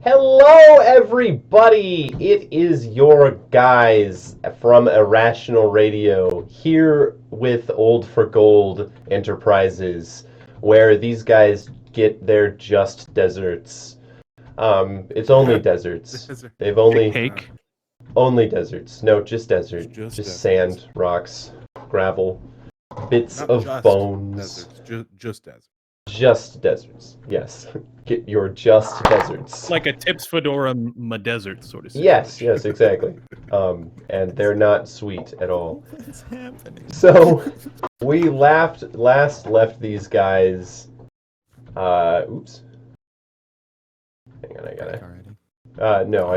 Hello, everybody! It is your guys from Irrational Radio here with Old for Gold Enterprises, where these guys get their just deserts. It's only deserts. Desert. They've only Cake. only deserts. No, just desert. Just Just deserts. sand, rocks, gravel, bits Not of just bones. deserts, just deserts. Just deserts. Yes. Get your just deserts. Like a Tips Fedora desert sort of situation. Yes, exactly. And they're not sweet at all. What's happening? So we last left these guys. Oops. Hang on, I gotta. Already. No,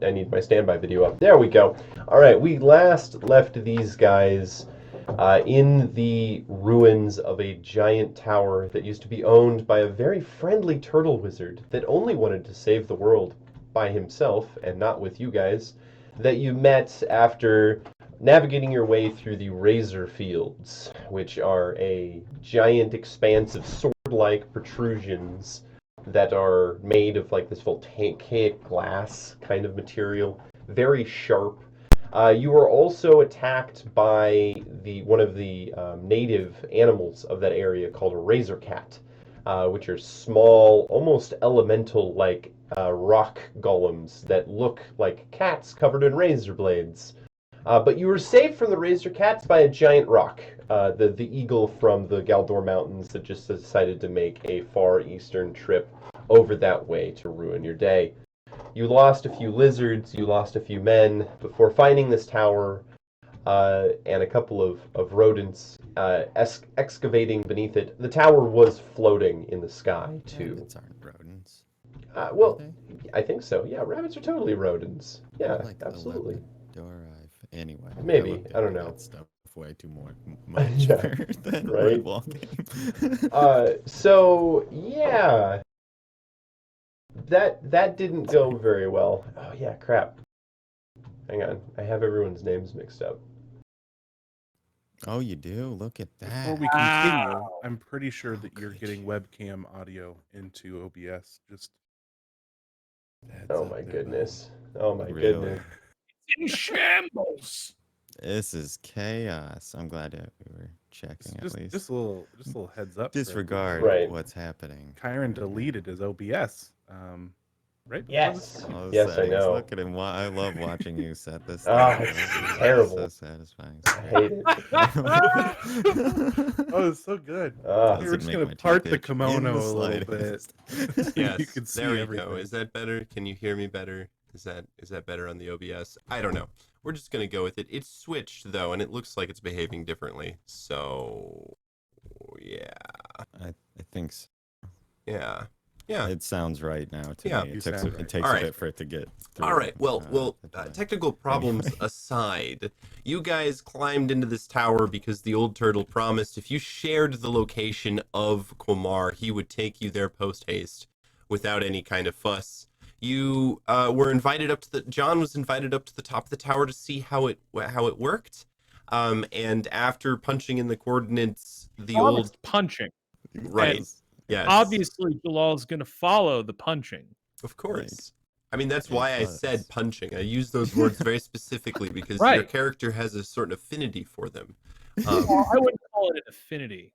I need my standby video up. There we go. All right, we last left these guys in the ruins of a giant tower that used to be owned by a very friendly turtle wizard that only wanted to save the world by himself and not with you guys, that you met after navigating your way through the Razor Fields, which are a giant expanse of sword-like protrusions that are made of like this volcanic glass kind of material, very sharp. You were also attacked by one of the native animals of that area called a razor cat, which are small, almost elemental-like rock golems that look like cats covered in razor blades. But you were saved from the razor cats by a giant rock, the eagle from the Galdor Mountains that just decided to make a far eastern trip over that way to ruin your day. You lost a few lizards, you lost a few men before finding this tower and a couple of rodents excavating beneath it. The tower was floating in the sky, too. Rabbits aren't rodents. Well, Are they? I think so. Yeah, rabbits are totally rodents. Yeah, Like absolutely. Anyway, Maybe, looked I don't at know. That stuff way too much Yeah, for than right? Redwall game. So yeah, that didn't go very well. Oh yeah, crap. Hang on, I have everyone's names mixed up. Oh, you do? Look at that. Before we continue, I'm pretty sure that you're getting webcam audio into OBS. Just heads Oh up my there, goodness. Oh my Really? goodness. In shambles. This is chaos. I'm glad that we were checking Just, at least. just a little heads up. for Disregard everybody. Right. what's happening. Kyron deleted his OBS. Right? Yes. All the Yes, I settings. know. Look at him. I love watching you set this. Ah, thing. it's This is terrible. So satisfying. I hate it. Oh, it's so good. Ah. We're Doesn't just make gonna my teeth part the itch in kimono the a little bit. slightest. Yes, You can see there we everything. go. Is that better? Can you hear me better? Is that better on the OBS? I don't know. We're just gonna go with it. It's switched though, and it looks like it's behaving differently. So, yeah, I think so. yeah. It sounds right now to Yeah. me. You It sound right. takes All a right. bit for it to get through. All right. Well, the delay. technical problems Anyway. aside, you guys climbed into this tower because the old turtle promised if you shared the location of Quamar, he would take you there post haste without any kind of fuss. You were invited up to John was invited up to the top of the tower to see how it worked. And after punching in the coordinates, the old punching. right. And Yes. Obviously, Jalal's going to follow the punching. Of course. I mean, that's why I was. said punching. I use those words very specifically because your Right. character has a certain affinity for them. Well, I wouldn't call it an affinity,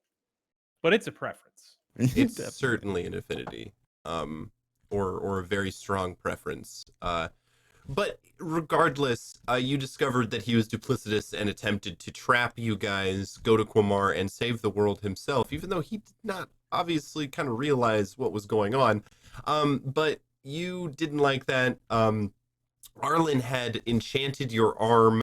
but it's a preference. It's Definitely. certainly an affinity, or a very strong preference. But regardless, you discovered that he was duplicitous and attempted to trap you guys, go to Quamar, and save the world himself, even though he did not obviously kind of realize what was going on. But you didn't like that. Arlen had enchanted your arm,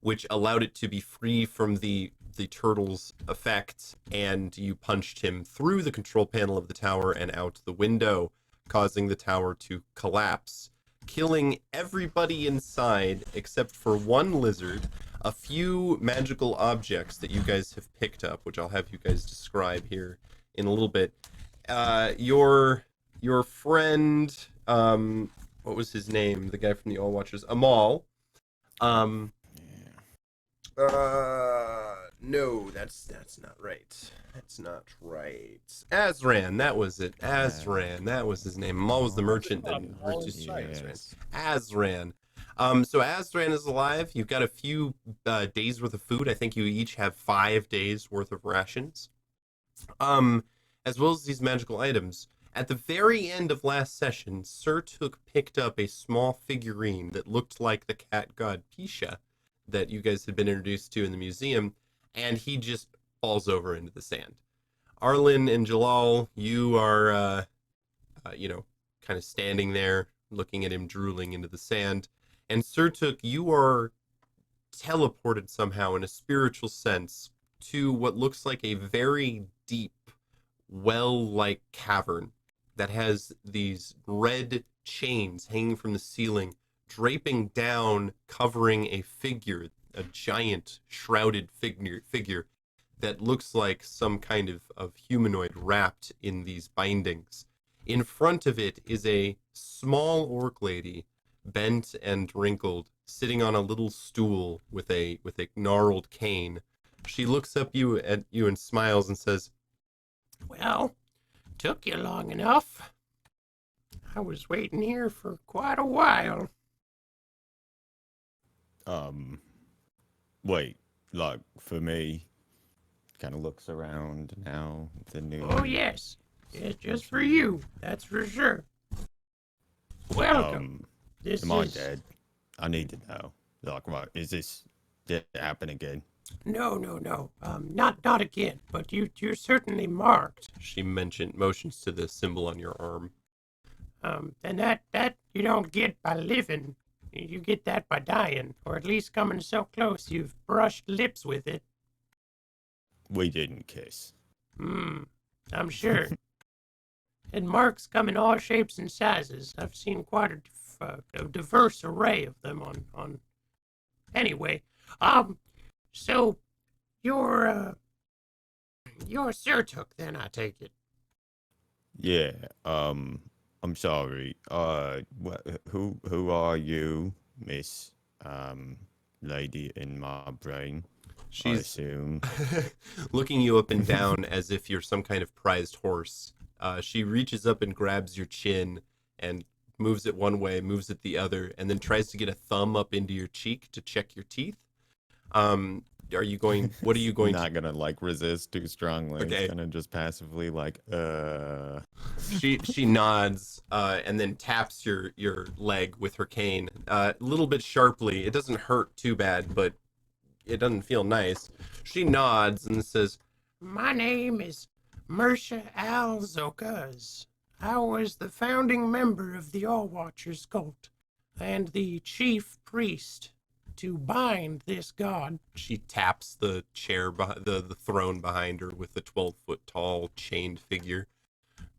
which allowed it to be free from the turtle's effect, and you punched him through the control panel of the tower and out the window, causing the tower to collapse, killing everybody inside except for one lizard, a few magical objects that you guys have picked up, which I'll have you guys describe here in a little bit. Your friend, what was his name? The guy from the All Watchers, Amal. No, that's not right. That's not right. Azran, that was it. Azran, that was his name. Maul was the merchant that reduced Azran. Yes. Azran. So Azran is alive. You've got a few days worth of food. I think you each have 5 days worth of rations. As well as these magical items. At the very end of last session, Sir Took picked up a small figurine that looked like the cat god Pisha that you guys had been introduced to in the museum, and he just falls over into the sand. Arlen and Jalal, you are, kind of standing there, looking at him drooling into the sand. And Sir Took, you are teleported somehow in a spiritual sense to what looks like a very deep, well-like cavern that has these red chains hanging from the ceiling, draping down, covering a figure, a giant shrouded figure that looks like some kind of humanoid wrapped in these bindings. In front of it is a small orc lady, bent and wrinkled, sitting on a little stool with a gnarled cane. She looks up at you and smiles and says, "Well, took you long enough. I was waiting here for quite a while." Wait, like, for me, kind of looks around now, the new... "Oh, yes. It's just for you, that's for sure. Welcome. This Am I is... dead? I need to know. Like, what, did it happen again? No. Not again, but you're certainly marked." She motions to the symbol on your arm. And that you don't get by living. You get that by dying, or at least coming so close you've brushed lips with it. We didn't kiss. I'm sure. And marks come in all shapes and sizes. I've seen quite a diverse array of them on... Anyway, so you're Sir Took then, I take it. Yeah, I'm sorry. Who are you, Miss, lady in my brain? I She's assume. looking you up and down as if you're some kind of prized horse. She reaches up and grabs your chin and moves it one way, moves it the other, and then tries to get a thumb up into your cheek to check your teeth. What are you going Not gonna, like, resist too strongly. Okay. It's gonna just passively, like, She nods and then taps your leg with her cane a little bit sharply. It doesn't hurt too bad, but it doesn't feel nice. She nods and says, "My name is Mersha Al-Zokaz. I was the founding member of the All Watchers cult and the chief priest to bind this god." She taps the chair, the throne behind her with the 12-foot tall chained figure.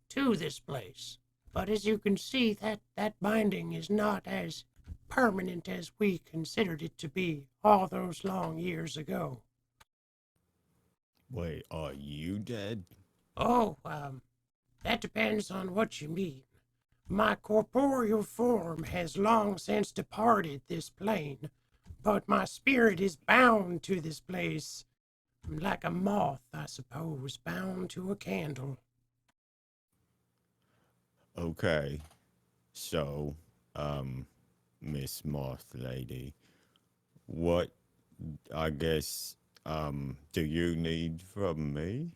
"To this place. But as you can see, that binding is not as permanent as we considered it to be all those long years ago." wait, are you dead? "Oh, that depends on what you mean. My corporeal form has long since departed this plane, but my spirit is bound to this place, like a moth, I suppose, bound to a candle." Okay. So, Miss Moth Lady, what, I guess, do you need from me?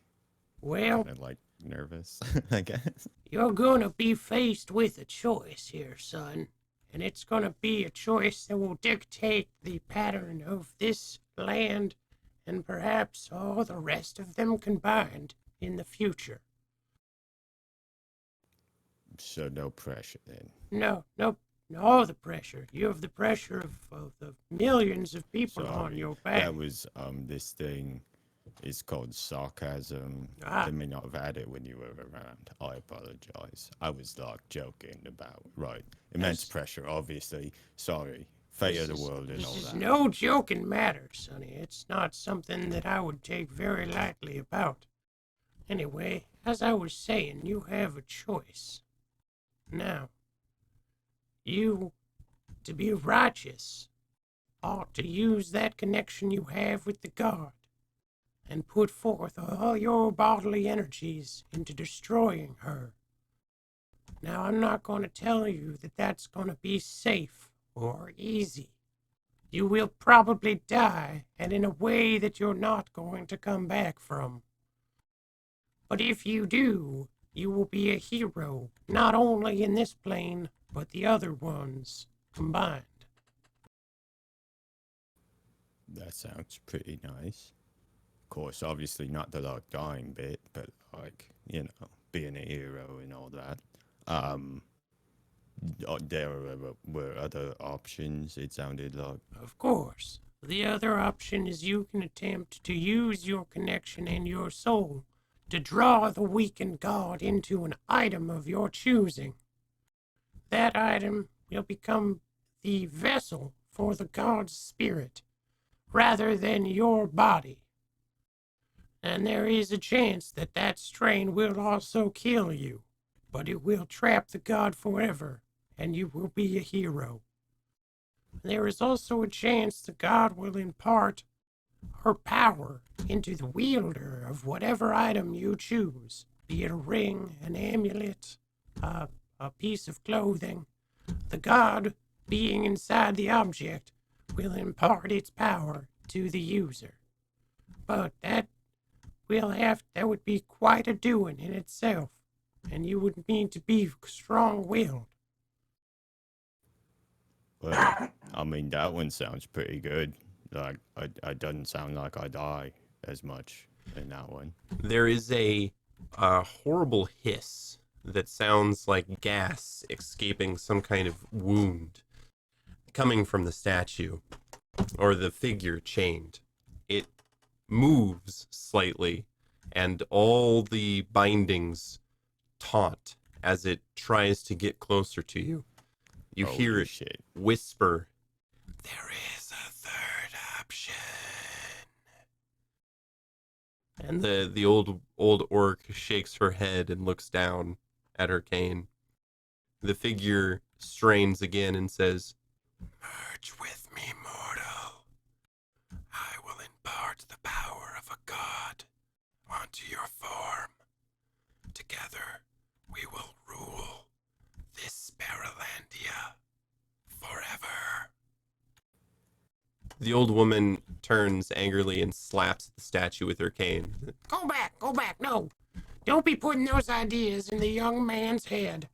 "Well, Kind of, like, nervous, I guess. you're gonna be faced with a choice here, son. And it's gonna be a choice that will dictate the pattern of this land and perhaps all the rest of them combined in the future." So no pressure then. No, all the pressure. You have the pressure of the millions of people on Sorry. your back. That was, this thing is called sarcasm. Ah. They may not have had it when you were around. I apologize. I was, like, joking about, right. Immense Yes. pressure, obviously. Sorry. Fate of the world and all This is that. no joking matter, Sonny. It's not something that I would take very lightly about. Anyway, as I was saying, you have a choice. Now, you, to be righteous, ought to use that connection you have with the God and put forth all your bodily energies into destroying her. Now, I'm not going to tell you that that's going to be safe or easy. You will probably die, and in a way that you're not going to come back from. But if you do, you will be a hero, not only in this plane, but the other ones combined. That sounds pretty nice. Of course, obviously not the like dying bit, but like, you know, being a hero and all that. There were other options, it sounded like. Of course, the other option is you can attempt to use your connection and your soul to draw the weakened god into an item of your choosing. That item will become the vessel for the god's spirit, rather than your body. And there is a chance that that strain will also kill you, but it will trap the god forever, and you will be a hero. There is also a chance the god will impart her power into the wielder of whatever item you choose, be it a ring, an amulet, a piece of clothing. The god, being inside the object, will impart its power to the user. But that would be quite a doing in itself, and you would need to be strong-willed. Well, I mean, that one sounds pretty good. Like, I doesn't sound like I die as much in that one. There is a horrible hiss that sounds like gas escaping some kind of wound coming from the statue or the figure chained. It moves slightly, and all the bindings taunt as it tries to get closer to you. You Holy hear it shit. whisper, "There is a third option." And the old orc shakes her head and looks down at her cane. The figure strains again and says, "Merge with me, mortal. I will impart the power of a god onto your form. Together, we will rule this Paralandia forever." The old woman turns angrily and slaps the statue with her cane. Go back, no. Don't be putting those ideas in the young man's head.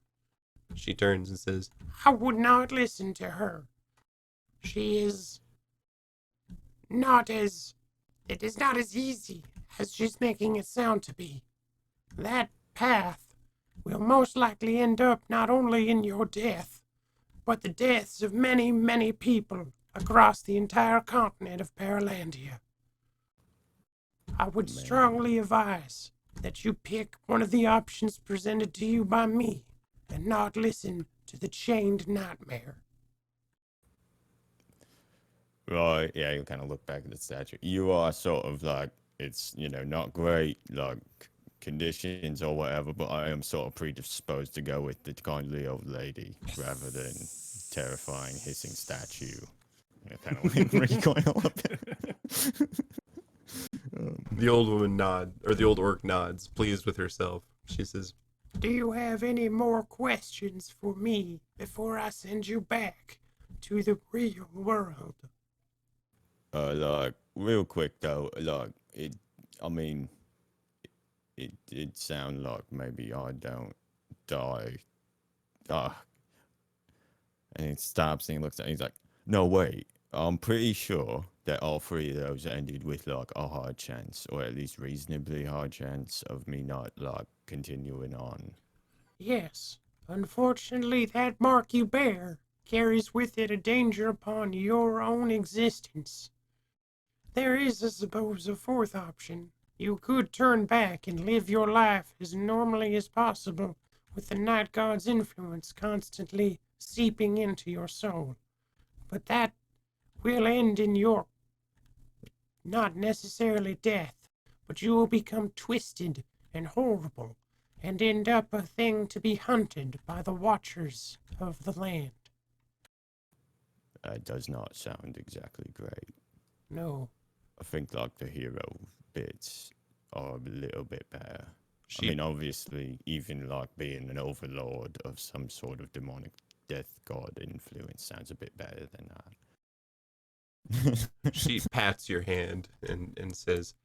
She turns and says, I would not listen to her. She is not as... It is not as easy as she's making it sound to be. That path will most likely end up not only in your death, but the deaths of many, many people across the entire continent of Paralandia. I would strongly advise that you pick one of the options presented to you by me and not listen to the chained nightmare. Right, yeah, you kind of look back at the statue. You are sort of like, it's, you know, not great, like, conditions or whatever, but I am sort of predisposed to go with the kindly old lady rather than terrifying hissing statue. I kind of like recoil a bit. the old woman the old orc nods, pleased with herself. She says, Do you have any more questions for me before I send you back to the real world? Like, real quick though, like, I mean, it did sound like maybe I don't die. And he stops and he looks at it, he's like, no, wait, I'm pretty sure that all three of those ended with, like, a hard chance, or at least reasonably hard chance of me not, like, continuing on. Yes. Unfortunately, that mark you bear carries with it a danger upon your own existence. There is, I suppose, a fourth option. You could turn back and live your life as normally as possible, with the Night God's influence constantly seeping into your soul. But that will end in your, not necessarily death, but you will become twisted and horrible, and end up a thing to be hunted by the Watchers of the land. That does not sound exactly great. No. I think like the hero bits are a little bit better. She I mean, obviously, even like being an overlord of some sort of demonic death god influence sounds a bit better than that. she pats your hand and says,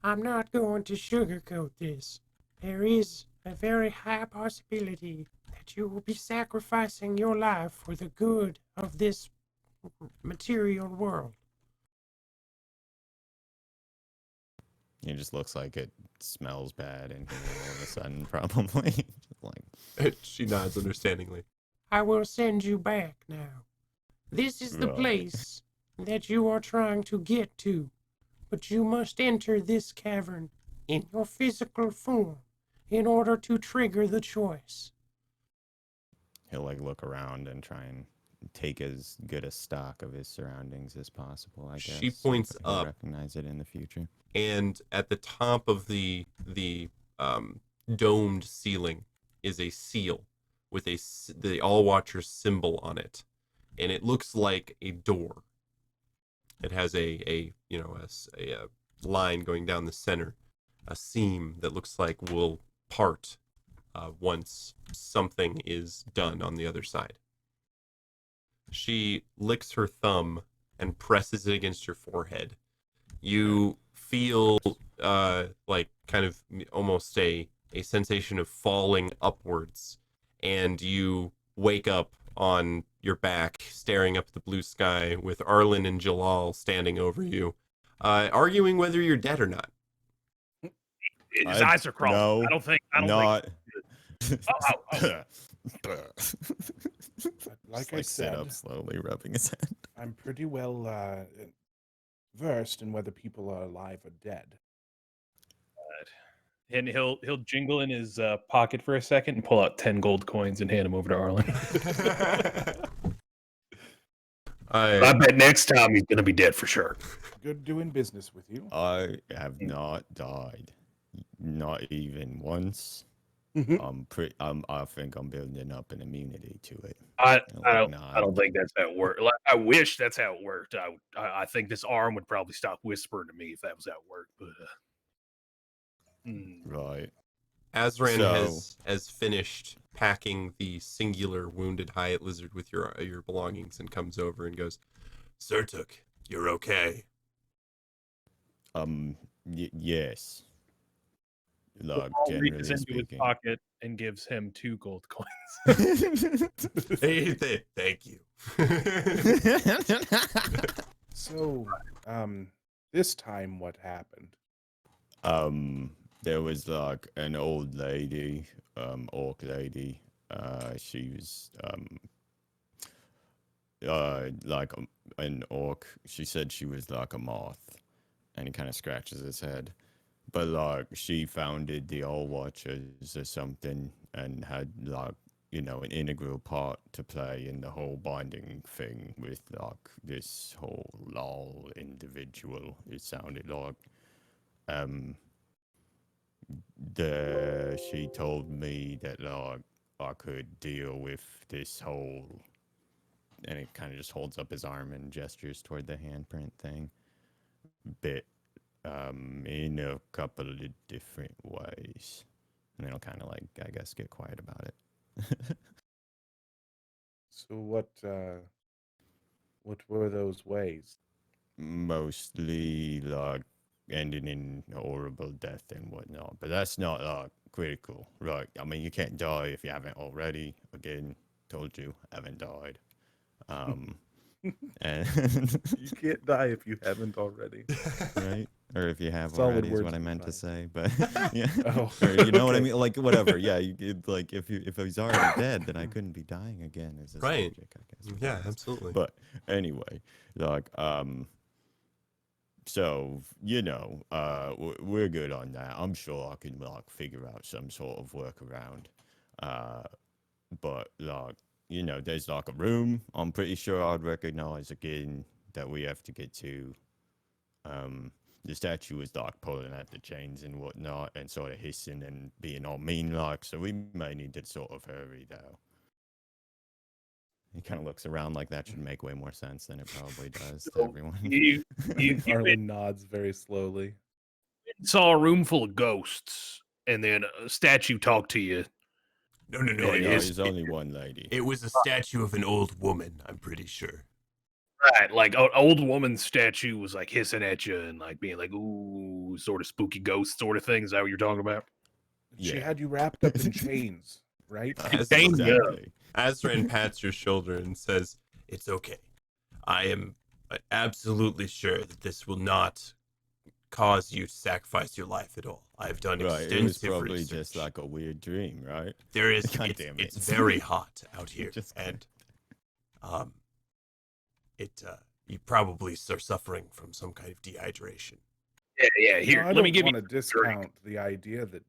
I'm not going to sugarcoat this. There is a very high possibility that you will be sacrificing your life for the good of this material world. It just looks like it smells bad in here all of a sudden, probably. Like, she nods understandingly. I will send you back now. This is the Right. place that you are trying to get to, but you must enter this cavern in your physical form in order to trigger the choice. he'll like look around and try and take as good a stock of his surroundings as possible, I guess. She points He'll up. recognize it in the future. And at the top of the domed ceiling is a seal with the All Watcher symbol on it, and it looks like a door. It has a line going down the center, a seam that looks like will part once something is done on the other side. She licks her thumb and presses it against your forehead. You feel like kind of almost a sensation of falling upwards, and you wake up on your back staring up at the blue sky with Arlen and Jalal standing over you, arguing whether you're dead or not. His eyes are crawling. No, I don't think. not. Like Just, I sit said, up slowly, rubbing his head. I'm pretty well versed in whether people are alive or dead. And he'll jingle in his pocket for a second and pull out 10 gold coins and hand them over to Arlen. I bet next time he's gonna be dead for sure. Good doing business with you. I have not died, not even once. I think I'm building up an immunity to it. I Like, don't think that's how it worked. Like, I wish that's how it worked. I think this arm would probably stop whispering to me if that was how it worked. But Right. Azran So- has finished packing the singular wounded Hyatt lizard with your belongings and comes over and goes, Surtuk, you're okay. Yes. Like, Paul generally reaches into his speaking. pocket and gives him 2 gold coins. Hey, thank you. So, this time what happened? There was like an old lady, orc lady. She was like an orc. She said she was like a moth, and he kind of scratches his head. But like she founded the All Watchers or something, and had like an integral part to play in the whole binding thing with like this whole lol individual. It sounded like. She told me that like I could deal with this whole, and it kind of just holds up his arm and gestures toward the handprint thing, bit in a couple of different ways, and then I'll kind of like, I guess, get quiet about it. So what were those ways? Mostly like ending in horrible death and whatnot, but that's not critical, right? I mean, you can't die if you haven't already. Again, told you, haven't died. And You can't die if you haven't already. right, or if you have Solid already is words what I would be meant to fine. say. But yeah, Oh, or, you know what I okay. mean? Like whatever. Yeah, like if he's already dead, then I couldn't be dying again. Is this Right. logic, I guess? Yeah, absolutely. But anyway, like so we're good on that. I'm sure I can like figure out some sort of workaround. But like there's like a room I'm pretty sure I'd recognize again that we have to get to. The statue is like pulling at the chains and whatnot and sort of hissing and being all mean like, so we may need to sort of hurry though. He kind of looks around like that should make way more sense than it probably does to So everyone. you Arlen nods very slowly. saw a room full of ghosts, and then a statue talked to you. No, no, no. Yeah, no, it's- there's only one lady. It was a statue of an old woman, I'm pretty sure. Right, like an old woman's statue was like hissing at you and like being like, "Ooh," sort of spooky ghost sort of thing. Is that what you're talking about? She Yeah. had you wrapped up in chains, right? Dang, yeah. Exactly. Azran pats your shoulder and says, "It's okay. I am absolutely sure that this will not cause you to sacrifice your life at all. I've done Right. extensive It was probably research. just like a weird dream, right? There is, God damn it. it's very hot out here, Just and you probably are suffering from some kind of dehydration. Yeah. Here, I let don't me give want you. to discount the idea that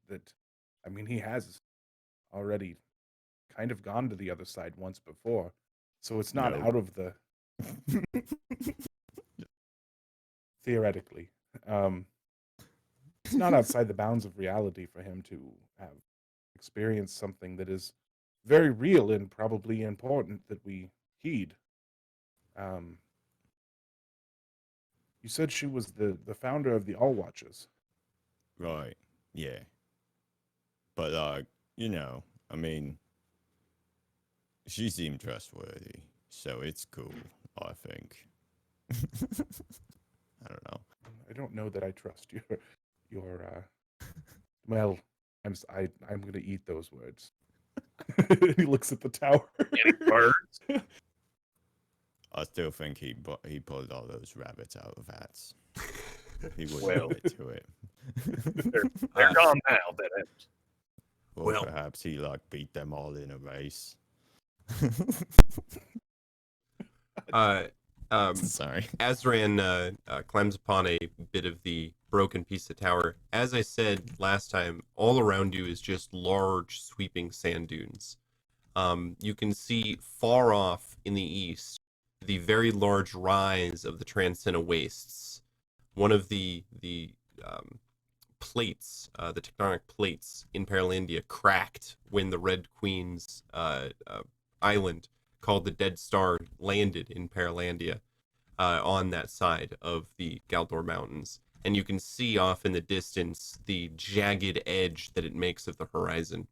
I mean, he has already kind of gone to the other side once before, so it's not No. out of the theoretically. It's not outside the bounds of reality for him to have experienced something that is very real and probably important that we heed. You said she was the founder of the All Watches. Right. Yeah. But I mean, she seemed trustworthy, so it's cool, I think. I don't know. I don't know that I trust your well, I'm gonna eat those words. He looks at the tower. Any birds? I still think he pulled all those rabbits out of hats. He wouldn't Well. admit to it. They're gone now. That happens. Or Well- perhaps he beat them all in a race. Sorry. Azran climbs upon a bit of the broken piece of tower. As I said last time, all around you is just large, sweeping sand dunes. You can see far off in the east the very large rise of the Transcena Wastes. One of the plates, the tectonic plates in Paralandia, cracked when the Red Queen's island called the Dead Star landed in Paralandia on that side of the Galdor Mountains. And you can see off in the distance the jagged edge that it makes of the horizon.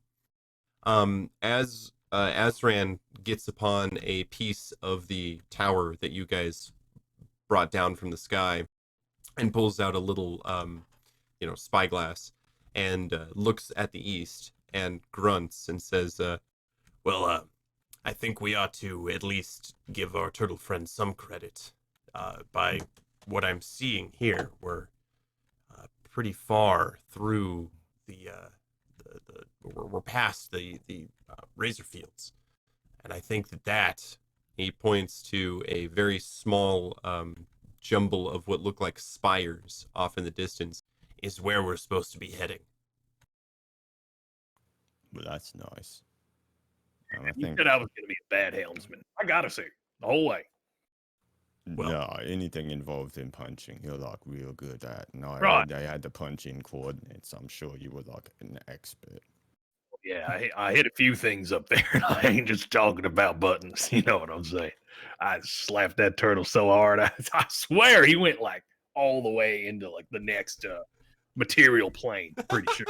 As Azran gets upon a piece of the tower that you guys brought down from the sky and pulls out a little, spyglass and looks at the east and grunts and says, I think we ought to at least give our turtle friend some credit. By what I'm seeing here, we're pretty far through we're past the razor fields, and I think that he points to a very small jumble of what look like spires off in the distance is where we're supposed to be heading. But that's nice. I You think said I was going to be a bad helmsman. I gotta say, the whole way. Well- no, anything involved in punching, you're real good at. No, Right. I had the punching coordinates. I'm sure you were an expert. Yeah, I hit a few things up there. And I ain't just talking about buttons. You know what I'm saying? I slapped that turtle so hard. I swear he went all the way into the next material plane. Pretty sure.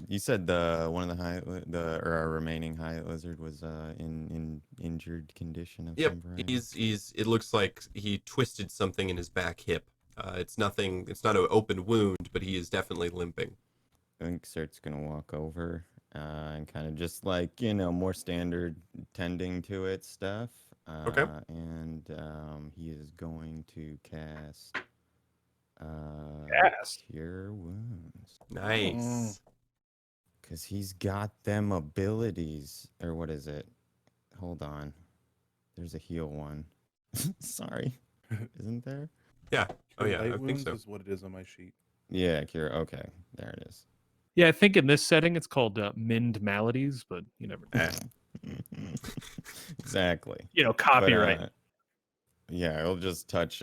You said one of the our remaining high lizard was in injured condition of Yep, some variety? he's. It looks like he twisted something in his back hip. It's nothing. It's not an open wound, but he is definitely limping. I think Sert's gonna walk over and kind of just more standard tending to it stuff. Okay. And he is going to cast Cast? Cure Wounds. Nice. Because he's got them abilities. Or what is it? Hold on. There's a heal one. Sorry. Isn't there? Yeah. Oh Cure yeah, I light think wounds so. is what it is on my sheet. Yeah, Cure. Okay. There it is. Yeah, I think in this setting it's called mend maladies, but you never know. Exactly. Copyright. Yeah, it'll just touch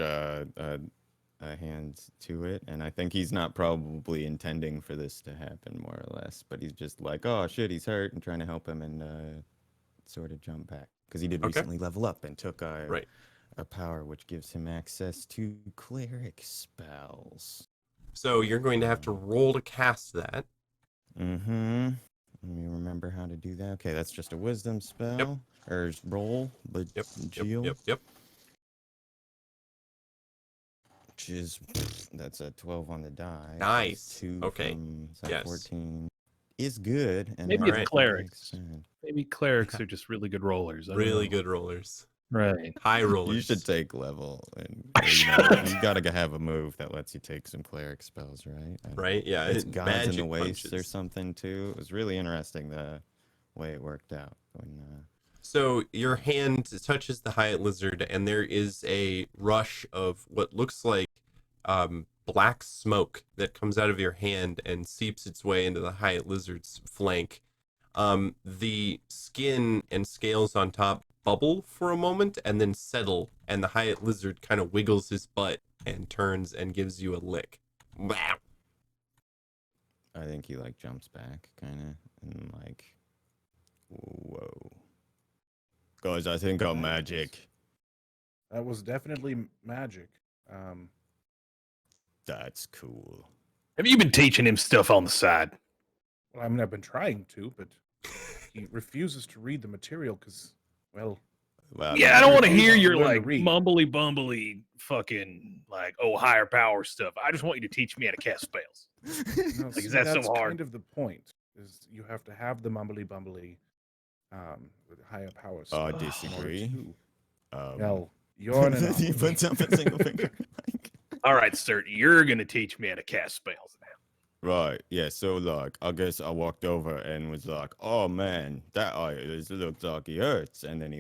a hand to it, and I think he's not probably intending for this to happen, more or less. But he's just like, "Oh shit, he's hurt," and trying to help him and sort of jump back because he did Okay. recently level up and took Right. a power which gives him access to cleric spells. So you're going to have to roll to cast that. Mm-hmm. Let me remember how to do that. Okay, that's just a wisdom spell. Or roll, but Yep. Geo, Yep. which is, that's a 12 on the die. Nice. 2 Okay. from, so Yes. 14 is good. And Maybe then it's Alright. clerics. expand. Maybe clerics are just really good rollers. I don't Really know. good rollers. Right. High rollers. You should take level, and I you gotta have a move that lets you take some cleric spells, right? Right? Yeah. It's Gods in the magic Waste or punches. something too. It was really interesting the way it worked out. When, So your hand touches the Hyatt lizard, and there is a rush of what looks like black smoke that comes out of your hand and seeps its way into the Hyatt lizard's flank. The skin and scales on top bubble for a moment and then settle, and the Hyatt lizard kind of wiggles his butt and turns and gives you a lick. Wow. I think he like jumps back, kind of, and like, whoa, guys! I think I'm magic. That was definitely magic. That's cool. Have you been teaching him stuff on the side? Well, I mean, I've been trying to, but he refuses to read the material because, well, Well, Yeah, I don't want to Learn hear to your learn to like read. mumbly bumbly fucking like higher power stuff. I just want you to teach me how to cast spells. no, Like, is see, that so that's hard? kind of the point. Is you have to have the mumbly bumbly, with higher power. I spell in order disagree. to- Um, Well, you're an he anomaly. puts up a single finger. All right, sir, you're gonna teach me how to cast spells now. Right, yeah, so like, I guess I walked over and was like, oh man, that eye looks like he hurts. And then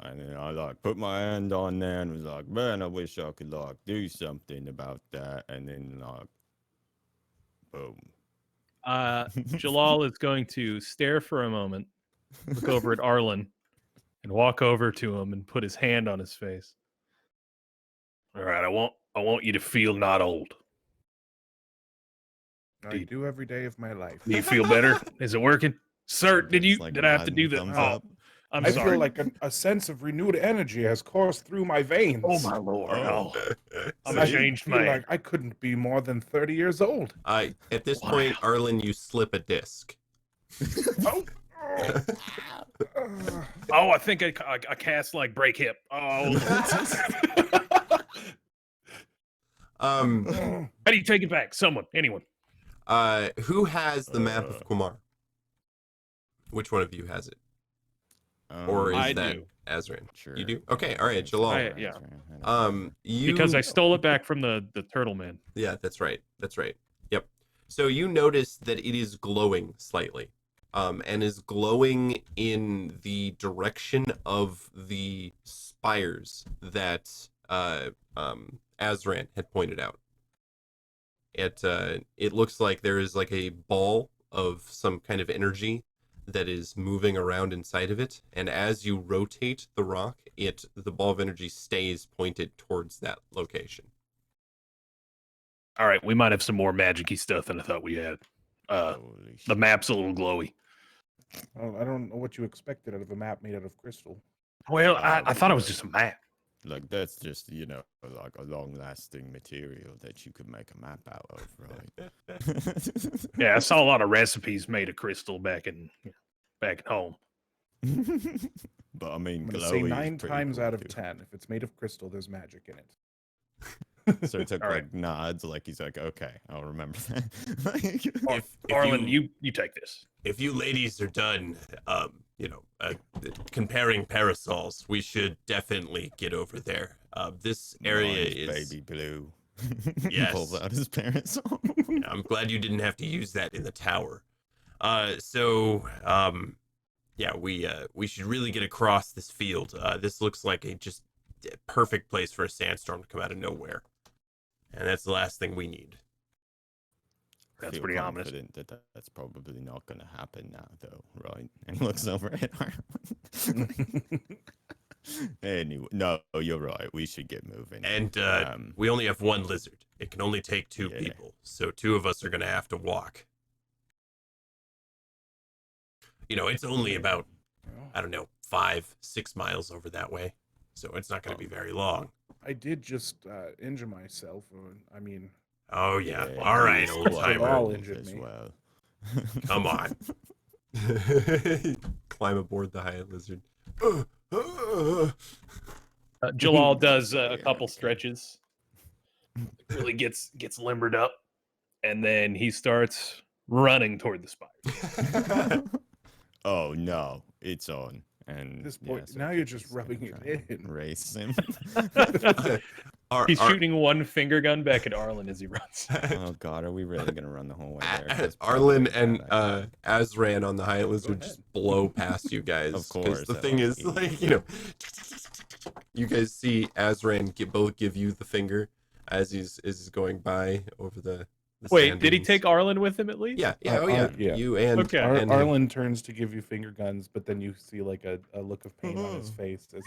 and then I like put my hand on there and was like, man, I wish I could like do something about that. And then like, boom. Jalal is going to stare for a moment, look over at Arlen, and walk over to him and put his hand on his face. All right, I want you to feel not old. I do every day of my life. Do you feel better? Is it working? Sir, did Just, like, did I have to do nodding that? thumbs Oh, up. I'm I sorry. feel like a sense of renewed energy has coursed through my veins. Oh my lord. Oh. I'm I a changed feel man. like I couldn't be more than 30 years old. At this Wow. point, Arlen, you slip a disc. Oh. Oh, I think I cast like break hip. Oh. How do you take it back? Someone, anyone. Who has the map of Quamar? Which one of you has it? Or is I that do. Azran? Sure. You do? Okay, all right, Jalal. Yeah. You Because I stole it back from the turtle man. Yeah, that's right. That's right. Yep. So you notice that it is glowing slightly, and is glowing in the direction of the spires that Azran had pointed out. It looks like there is like a ball of some kind of energy that is moving around inside of it, and as you rotate the rock, the ball of energy stays pointed towards that location. All right, we might have some more magic-y stuff than I thought we had. The map's a little glowy. Well, I don't know what you expected out of a map made out of crystal. Well, I thought it was just a map. Like, that's just, like a long-lasting material that you could make a map out of, right? Yeah, I saw a lot of recipes made of crystal back at home. But I mean, I'm going to glowy say is 9 pretty times cool, out of too. 10. If it's made of crystal, there's magic in it. So it took All like right. nods, like he's like, okay, I'll remember that. If Arlen, you take this. If you ladies are done, comparing parasols, we should definitely get over there. This area Mine's is baby blue. Yes. Pulls out his parasol. I'm glad you didn't have to use that in the tower. We should really get across this field. This looks like a just perfect place for a sandstorm to come out of nowhere, and that's the last thing we need. That's Feel pretty ominous. confident that that's probably not going to happen now, though, right? And he looks over at Arlen. Anyway, no, you're right. We should get moving. And Um, we only have one lizard. It can only take 2 Yeah. people, so 2 of us are gonna have to walk. You know, it's only about, I don't know, 5-6 miles over that way, so it's not gonna be very long. I did just injure myself. I mean, Oh yeah. yeah, All right, we old still timer. all move injured as me. well. Come on. Climb aboard the Hyatt lizard. Jalal does a Yeah, couple okay. stretches, really gets limbered up, and then he starts running toward the spires. Oh no, it's on. And At this point, so now you're just he's gonna rubbing it try and in. Race him. He's shooting one finger gun back at Arlen as he runs. Oh god, are we really gonna run the whole way there? That's Arlen probably a and bad idea. Azran on the Hyatt lizard ahead. just blow past you guys. Of 'cause course, the at, thing like, is, like, you know, you guys see Azran both give you the finger as he's going by over the Wait, sand did he dunes. take Arlen with him at least? Yeah, yeah, oh yeah. yeah. You and Okay. and him. Arlen turns to give you finger guns, but then you see like a look of pain on his face as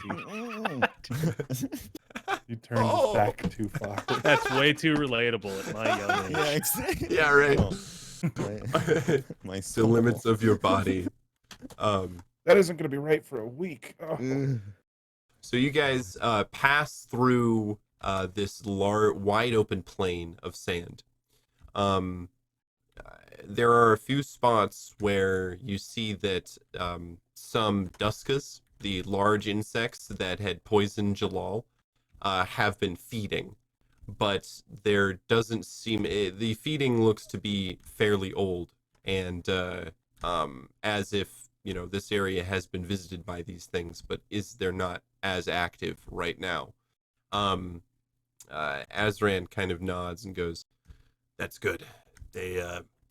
he turns Oh. back too far. That's way too relatable at my young age. Yeah, exactly. Yeah, right. Oh, my The soul. limits of your body. That isn't going to be right for a week. Oh. So you guys pass through this wide open plain of sand. There are a few spots where you see that some duskas, the large insects that had poisoned Jalal, have been feeding. But there doesn't seem... the feeding looks to be fairly old, and as if, you know, this area has been visited by these things, but they're not as active right now. Azran kind of nods and goes, "That's good. They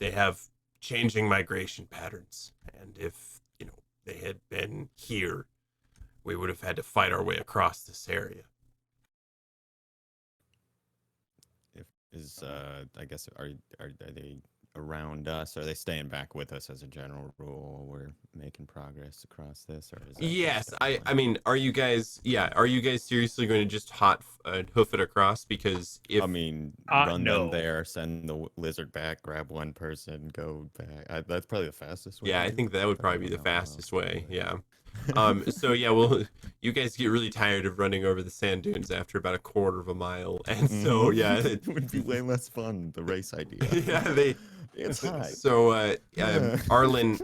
have changing migration patterns, and if, you know, they had been here, we would have had to fight our way across this area." I guess are they around us? Are they staying back with us as a general rule? We're making progress across this, or is that Yes, just I mean, are you guys seriously going to just hoof it across? Because if I mean, run no. them there, send the lizard back, grab one person, go back. That's probably the fastest way. yeah, to I do think it. that would I probably be don't the know how else fastest to do way. it. Yeah. So yeah, well, you guys get really tired of running over the sand dunes after about a quarter of a mile, and so yeah, it would be way less fun. The race idea. yeah, It's high. So Yeah. Arlen,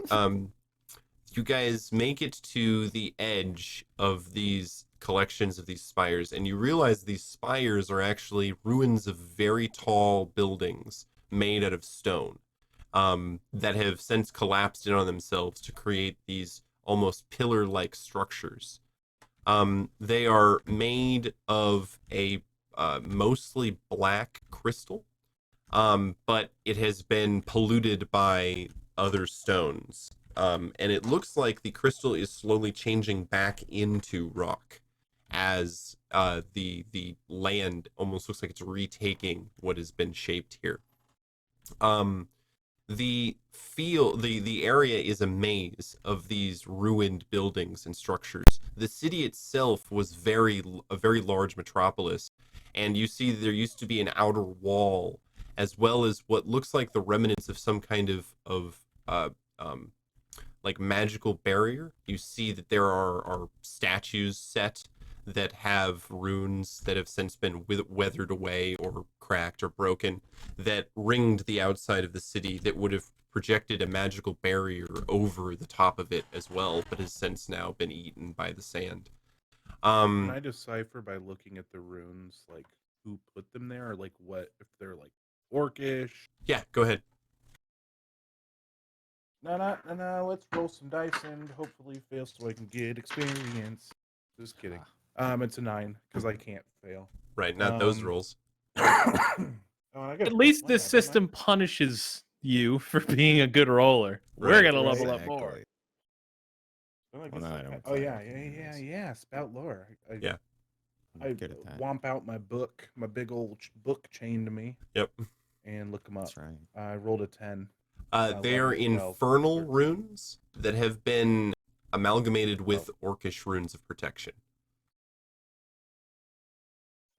you guys make it to the edge of these collections of these spires, and you realize these spires are actually ruins of very tall buildings made out of stone, that have since collapsed in on themselves to create these almost pillar-like structures. They are made of a mostly black crystal, but it has been polluted by other stones. And it looks like the crystal is slowly changing back into rock as the land almost looks like it's retaking what has been shaped here. The area is a maze of these ruined buildings and structures. The city itself was a very large metropolis, and you see there used to be an outer wall, as well as what looks like the remnants of some kind of like magical barrier. You see that there are statues set that have runes that have since been weathered away or cracked or broken, that ringed the outside of the city, that would have projected a magical barrier over the top of it as well, but has since now been eaten by the sand. Can I decipher by looking at the runes, like who put them there, or like what if they're like orcish? Yeah, go ahead. No. Let's roll some dice and hopefully fail so I can get experience. Just kidding. It's a 9 because I can't fail. Right, not those rolls. At least this system punishes you for being a good roller. We're Right, gonna level up more. Well, no, I don't Oh play yeah, with yeah. Spout lore. Yeah. I Good at that. womp out my book, my big old book chained to me, Yep. and look them up. That's right. I rolled a 10. They are 11, 12, infernal 13. runes that have been amalgamated with orcish runes of protection.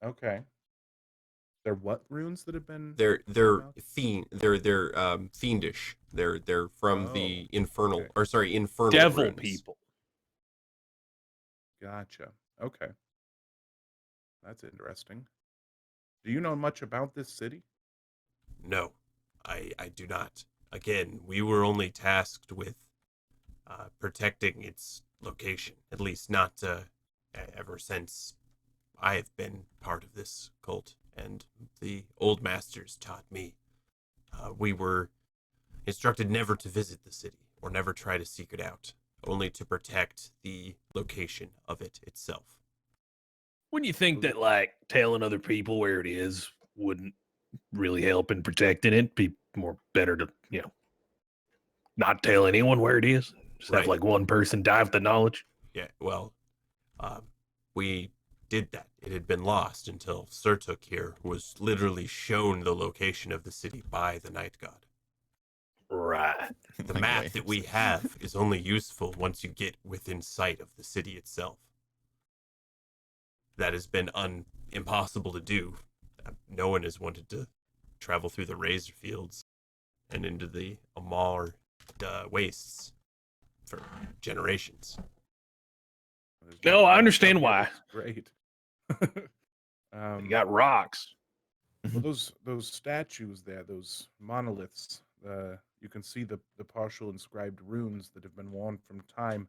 Okay. They're what runes that have been? They're out? fiendish. They're from the Oh, infernal okay. or sorry infernal Devil runes. people. Gotcha. Okay. That's interesting. Do you know much about this city? No, I do not. Again, we were only tasked with protecting its location. At least not ever since I have been part of this cult, and the old masters taught me. We were instructed never to visit the city or never try to seek it out, only to protect the location of it itself. Wouldn't you think that like telling other people where it is wouldn't really help in protecting it? Be more better to, not tell anyone where it is. Just have Right. like one person dive with the knowledge. Yeah, well, we did that. It had been lost until Surtuk here was literally shown the location of the city by the Night God. Right. The Like map waves. that we have is only useful once you get within sight of the city itself. That has been impossible to do. No one has wanted to travel through the razor fields and into the Amar wastes for generations. There's No, not I much understand out here why. that's Great. You got rocks. Well, those statues there, those monoliths, you can see the partial inscribed runes that have been worn from time.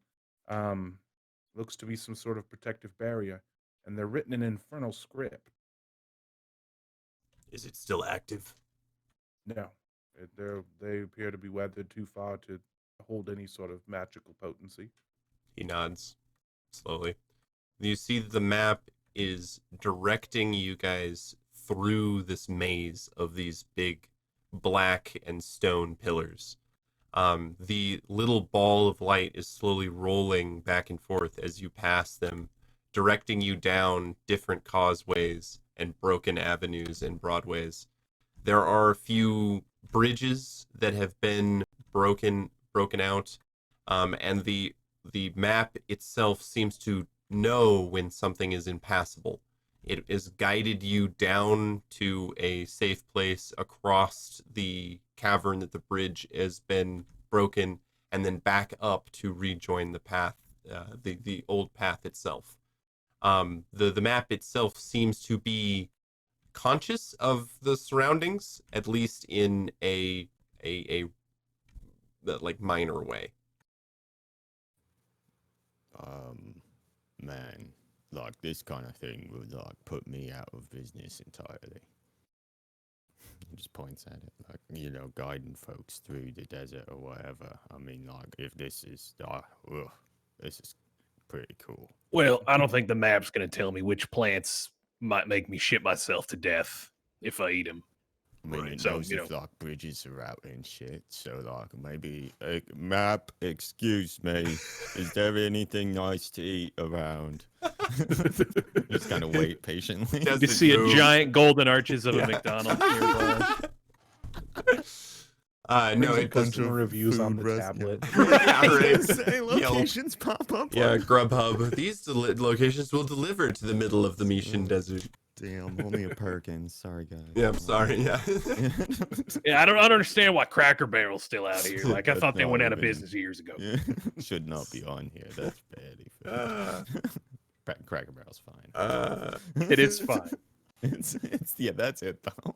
Looks to be some sort of protective barrier, and they're written in infernal script. Is it still active? No, they appear to be weathered too far to hold any sort of magical potency. He nods slowly. You see the map is directing you guys through this maze of these big black and stone pillars. The little ball of light is slowly rolling back and forth as you pass them, directing you down different causeways and broken avenues and broadways. There are a few bridges that have been broken out, and the map itself seems to know when something is impassable. It has guided you down to a safe place across the cavern that the bridge has been broken, and then back up to rejoin the path, the old path itself. The map itself seems to be conscious of the surroundings, at least in a like minor way. Man, like this kind of thing would like put me out of business entirely. He just points at it, like, guiding folks through the desert or whatever. I mean, like, if this is, this is pretty cool. Well, I don't think the map's going to tell me which plants might make me shit myself to death if I eat them. I mean, Right. it So, knows if like bridges are out and shit. So like maybe map. Excuse me, is there anything nice to eat around? Just kind of wait patiently. Does You it see move? a giant golden arches of Yeah. a McDonald's nearby. No, Brings up it does. customer reviews on food the res- tablet. Yeah, right. Say Yelp. locations pop up. Yeah, on- Grubhub. These locations will deliver to the middle of the Mishan Desert. Damn, only a Perkins. Sorry, guys. Yeah, I'm sorry. Yeah. Yeah, I don't understand why Cracker Barrel's still out here. Like, I That's thought they not went out of even- business years ago. Yeah. Should not be on here. That's bad. Cracker Barrel's fine. It is fine. It's yeah, that's it though.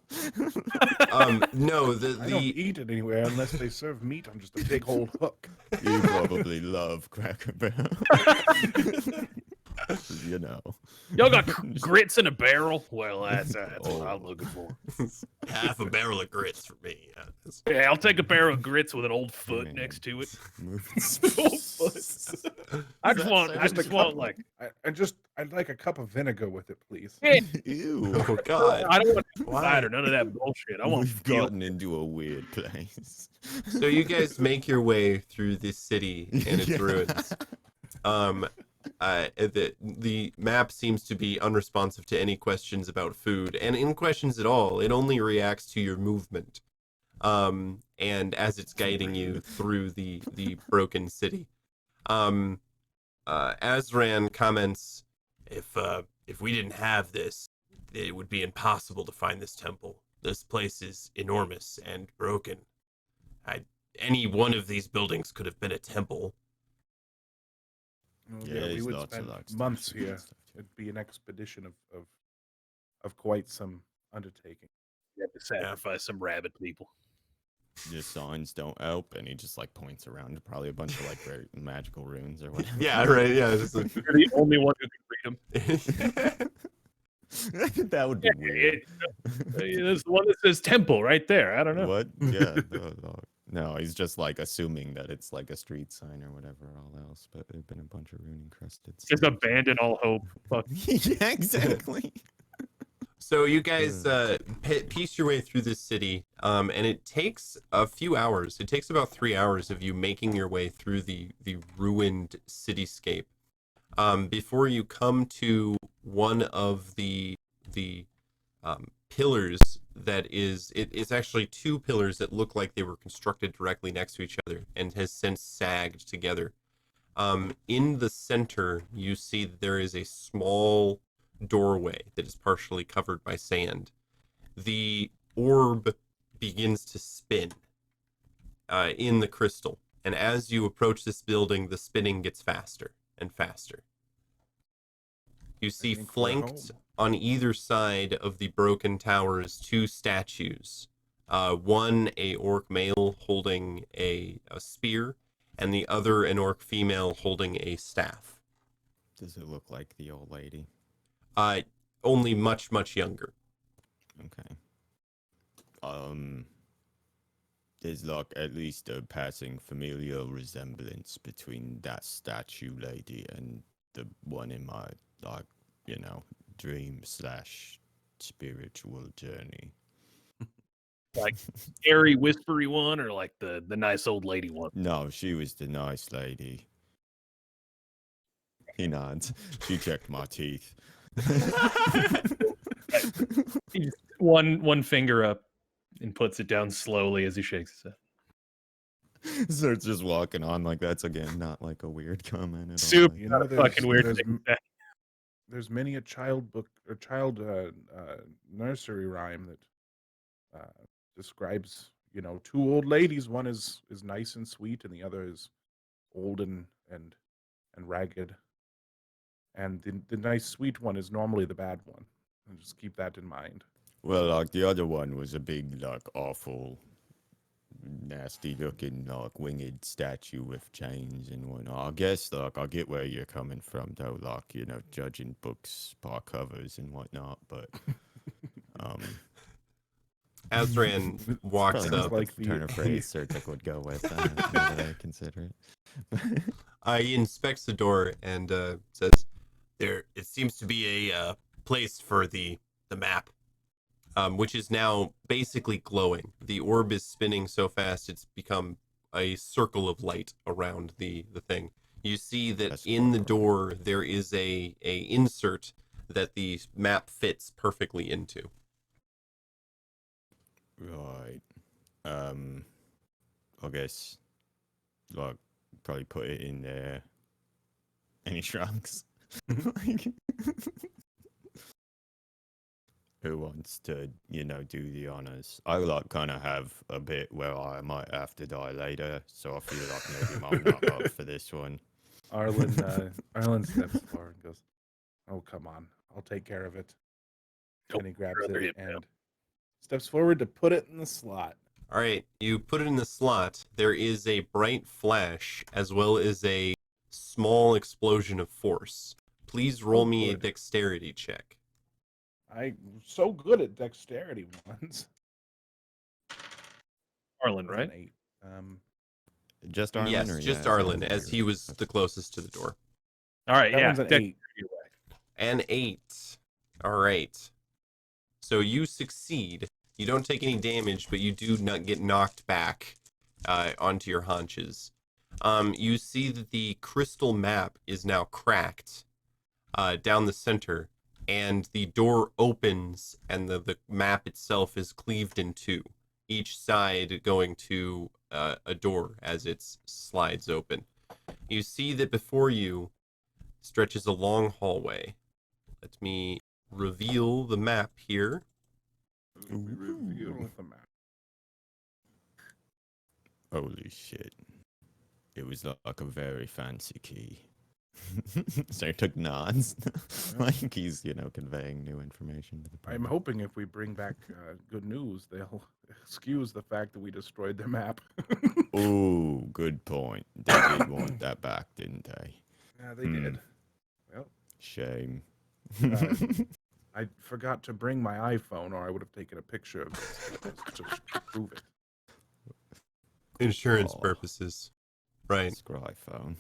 No, I don't the eat it anywhere unless they serve meat on just a big old hook. You probably love Cracker Barrel. Y'all got grits in a barrel? Well, that's what I'm looking for. half a barrel of grits for me. Yeah, that's- Yeah, I'll take a barrel of grits with an old foot Man. next to it. Moving. I just want like, I'd like a cup of vinegar with it, please. Ew. Oh God. I don't want Why? cider, none of that bullshit. I want We've guilt. gotten into a weird place. So you guys make your way through this city and its Yeah. ruins. The map seems to be unresponsive to any questions about food, and in questions at all, it only reacts to your movement. And as it's guiding you through the broken city. Azran comments, if we didn't have this, it would be impossible to find this temple. This place is enormous and broken. Any one of these buildings could have been a temple. Well, Yeah, yeah, we there's would lots of spend like months statues and here. stuff. It'd be an expedition of quite some undertaking. You have to sacrifice some rabbit people. The signs don't help, and he just like points around to probably a bunch of like very magical runes or whatever. Yeah, right. Yeah, just You're the only one who can read them. That would be weird. There's the one that says temple right there. I don't know. What? Yeah. No, he's just like assuming that it's like a street sign or whatever. All else, but there've been a bunch of rune encrusted. Just abandon all hope. Fuck. Yeah, exactly. So you guys piece your way through this city, and it takes a few hours. It takes about 3 hours of you making your way through the ruined cityscape before you come to one of the pillars that it's actually two pillars that look like they were constructed directly next to each other and has since sagged together. In the center, you see that there is a small doorway that is partially covered by sand. The orb begins to spin in the crystal, and as you approach this building, the spinning gets faster and faster. You see think we're flanked home. on either side of the broken towers 2 statues. One a orc male holding a spear, and the other an orc female holding a staff. Does it look like the old lady? Only much, much younger. Okay. There's like at least a passing familial resemblance between that statue lady and the one in my like, dream / spiritual journey. Like airy, whispery one, or like the nice old lady one. No, she was the nice lady. He nods. She checked my teeth. He just one finger up and puts it down slowly as he shakes his head. Starts just walking on like that's again not like a weird comment at all. Super You know, fucking weird. There's many a child book or child nursery rhyme that describes, 2 old ladies. One is nice and sweet, and the other is old and ragged. And the nice sweet one is normally the bad one. And just keep that in mind. Well, like the other one was a big, like awful, nasty looking, like winged statue with chains and whatnot. I guess, like, I get where you're coming from, though, like, judging books by covers and whatnot, but, Azran walks probably up. not like the turn of phrase Sertic would go with, now that I consider it. He inspects the door and says, it seems to be a place for the map, which is now basically glowing. The orb is spinning so fast it's become a circle of light around the thing. You see that That's in the cool. door there is a insert that the map fits perfectly into. Right. I guess, like, probably put it in there. And he shrugs. Like, who wants to, do the honors? I like kind of have a bit where I might have to die later, so I feel like maybe I'm not up for this one. Arlen steps forward and goes, "Oh, come on. I'll take care of it." And he grabs brother, it him and steps forward to put it in the slot. All right, you put it in the slot. There is a bright flash as well as a small explosion of force. Please roll me a good. dexterity check. I'm so good at dexterity ones. Arlen, That's right? an 8. Just Arlen? Yes, or just yeah, Arlen, sounds as like he was the closest to the door. All right, That yeah. one's an dex- 8. An 8. All right. So you succeed. You don't take any damage, but you do not get knocked back onto your haunches. You see that the crystal map is now cracked down the center, and the door opens, and the map itself is cleaved in 2, each side going to a door as it slides open. You see that before you stretches a long hallway. Let me reveal the map here. We reveal the map. Holy shit. It was like a very fancy key. So he took nods. Like he's, conveying new information to the I'm public. hoping if we bring back good news, they'll excuse the fact that we destroyed their map. Ooh, good point. They did want that back, didn't they? Yeah, they did. Well, Shame. I forgot to bring my iPhone, or I would have taken a picture of this to prove it. Insurance Oh. purposes. Right. Scry phone.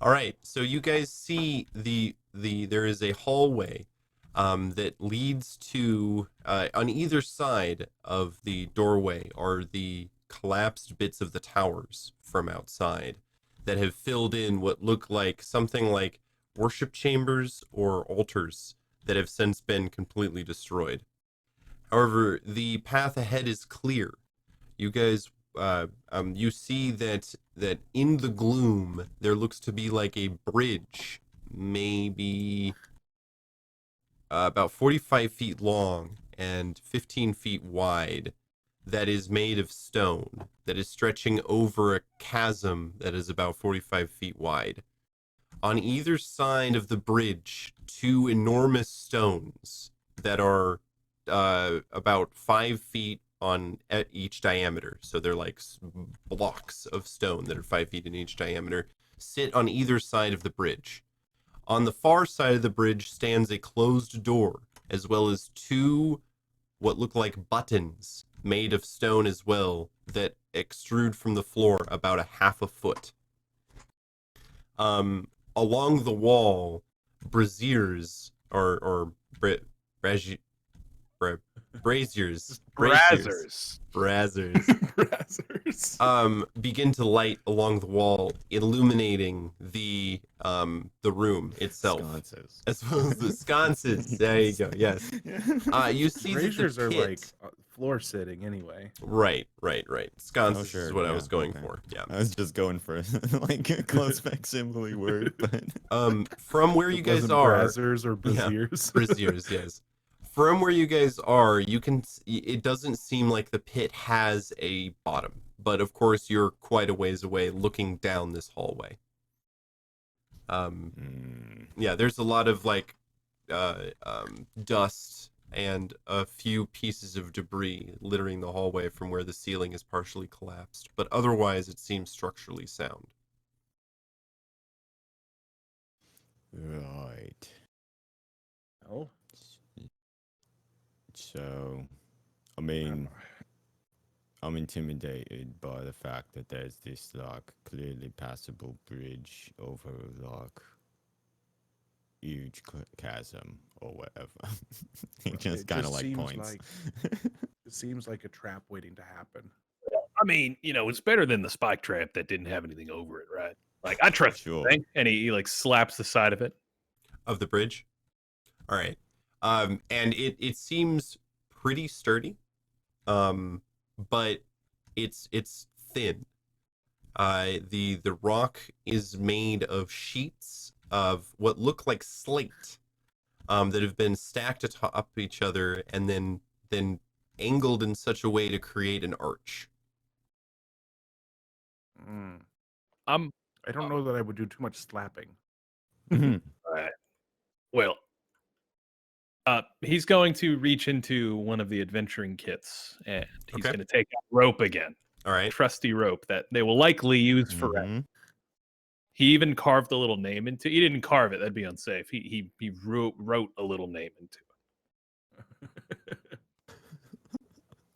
All right. So you guys see there is a hallway that leads to on either side of the doorway are the collapsed bits of the towers from outside that have filled in what look like something like worship chambers or altars that have since been completely destroyed. However, the path ahead is clear. You guys you see that in the gloom there looks to be like a bridge, maybe about 45 feet long and 15 feet wide, that is made of stone, that is stretching over a chasm that is about 45 feet wide. On either side of the bridge, two enormous stones that are about 5 feet at each diameter. So they're like blocks of stone that are 5 feet in each diameter, sit on either side of the bridge. On the far side of the bridge stands a closed door, as well as two what look like buttons made of stone as well that extrude from the floor about a half a foot. Along the wall, braziers braziers Brazzers. begin to light along the wall, illuminating the room itself, Sconces. as well as the sconces. There you go. Yes. You see that the Braziers are pit- like floor sitting anyway. Right. Sconces sure, is what I yeah, was going okay. for. Yeah. I was just going for like a close facsimile word, but From where you It guys wasn't are, brazzers or braziers. braziers, yes. From where you guys are, it doesn't seem like the pit has a bottom, but of course you're quite a ways away looking down this hallway. Yeah, there's a lot of like dust and a few pieces of debris littering the hallway from where the ceiling is partially collapsed, but otherwise it seems structurally sound. right. Oh, So, I mean, I'm intimidated by the fact that there's this like clearly passable bridge over like huge chasm or whatever. It just kind of like seems points. it seems like a trap waiting to happen. I mean, it's better than the spike trap that didn't have anything over it, right? Like, I trust Sure. the thing. And he like slaps the side of it. Of the bridge? All right. And it seems pretty sturdy, but it's thin. The rock is made of sheets of what look like slate, that have been stacked atop each other and then angled in such a way to create an arch. I don't know that I would do too much slapping. Right. Well, he's going to reach into one of the adventuring kits and he's Okay. going to take out rope again. All right. Trusty rope that they will likely use forever. Mhm. He even carved a little name into. He didn't carve it; that'd be unsafe. He wrote a little name into it.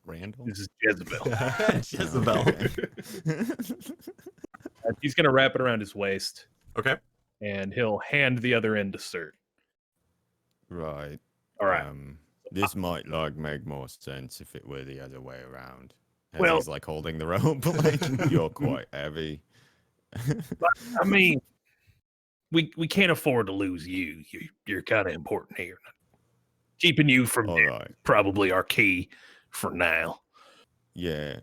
Randall? This is Jezebel. Jezebel. Okay. And he's gonna wrap it around his waist, Okay. and he'll hand the other end to Surt. Right. All right. This might like make more sense if it were the other way around. As Well- he's like holding the rope, like you're quite heavy. I mean, we can't afford to lose you. You're kind of important here. Keeping you from All death right. is probably our key for now. Yeah.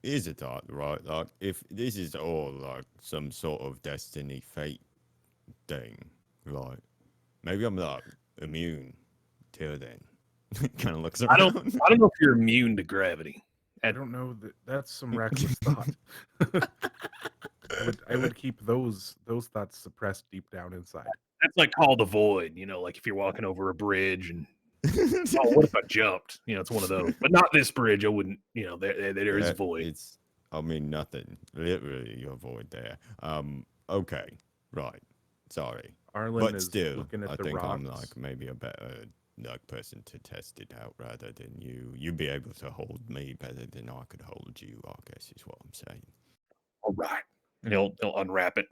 Here's a thought, right? Like, if this is all like some sort of destiny fate thing, right? Maybe I'm not immune till then. Kind of looks I around. don't know if you're immune to gravity. I don't know that that's some reckless thought. I would keep those thoughts suppressed deep down inside. That's like called the void. You know, like if you're walking over a bridge and oh, what if I jumped? You know, it's one of those. But not this bridge. I wouldn't. You know, there is void. It's, I mean, nothing. Literally, you avoid there. Okay, right. Sorry, Arlen but is still, looking at I the think rocks. I'm like maybe a better like person to test it out rather than you. You'd be able to hold me better than I could hold you. I guess is what I'm saying. All right. And he'll unwrap it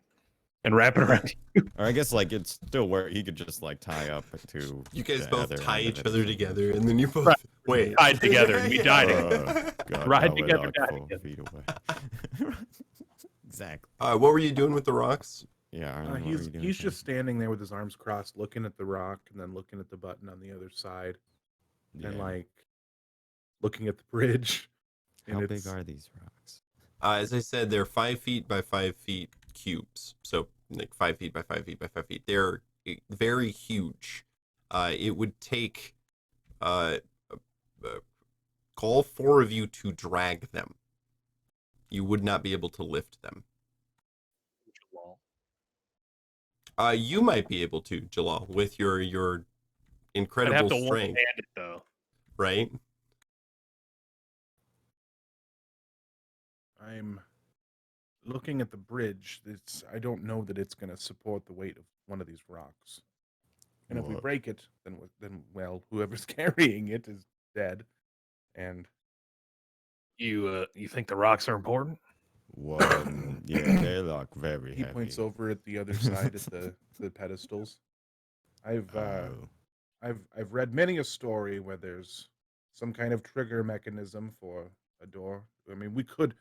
and wrap it around you. Or I guess like it's still where he could just like tie up to. You guys the both other tie end of each it. other together, and then you both Right. wait. Tied together and we die together. God, Ride now we're, together, like, die 4 together. feet away. Exactly. What were you doing with the rocks? Yeah, I don't know what were you doing, He's Sam? just standing there with his arms crossed, looking at the rock, and then looking at the button on the other side, and Yeah. like looking at the bridge. How and big it's- are these rocks? As I said, they're 5 feet by 5 feet cubes. So like 5 feet by 5 feet by 5 feet. They're very huge. It would take all 4 of you to drag them. You would not be able to lift them. You might be able to, Jalal, with your I'd have incredible to strength, one-hand it though. right? I'm looking at the bridge. I don't know that it's going to support the weight of one of these rocks. And if we What? break it, then well, whoever's carrying it is dead. And You think the rocks are important? One, yeah, they're like very he heavy. points over at the other side at the pedestals. I've Oh, read many a story where there's some kind of trigger mechanism for a door. I mean, we could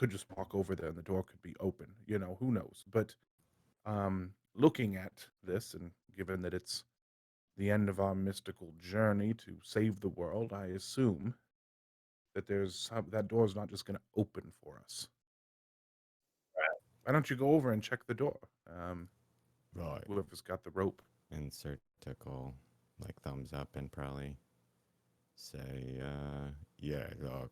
just walk over there and the door could be open. You know, who knows? But looking at this, and given that it's the end of our mystical journey to save the world, I assume that that door is not just going to open for us. Why don't you go over and check the door? right. Whoever's got the rope. Insert tickle, like thumbs up, and probably say, yeah, like,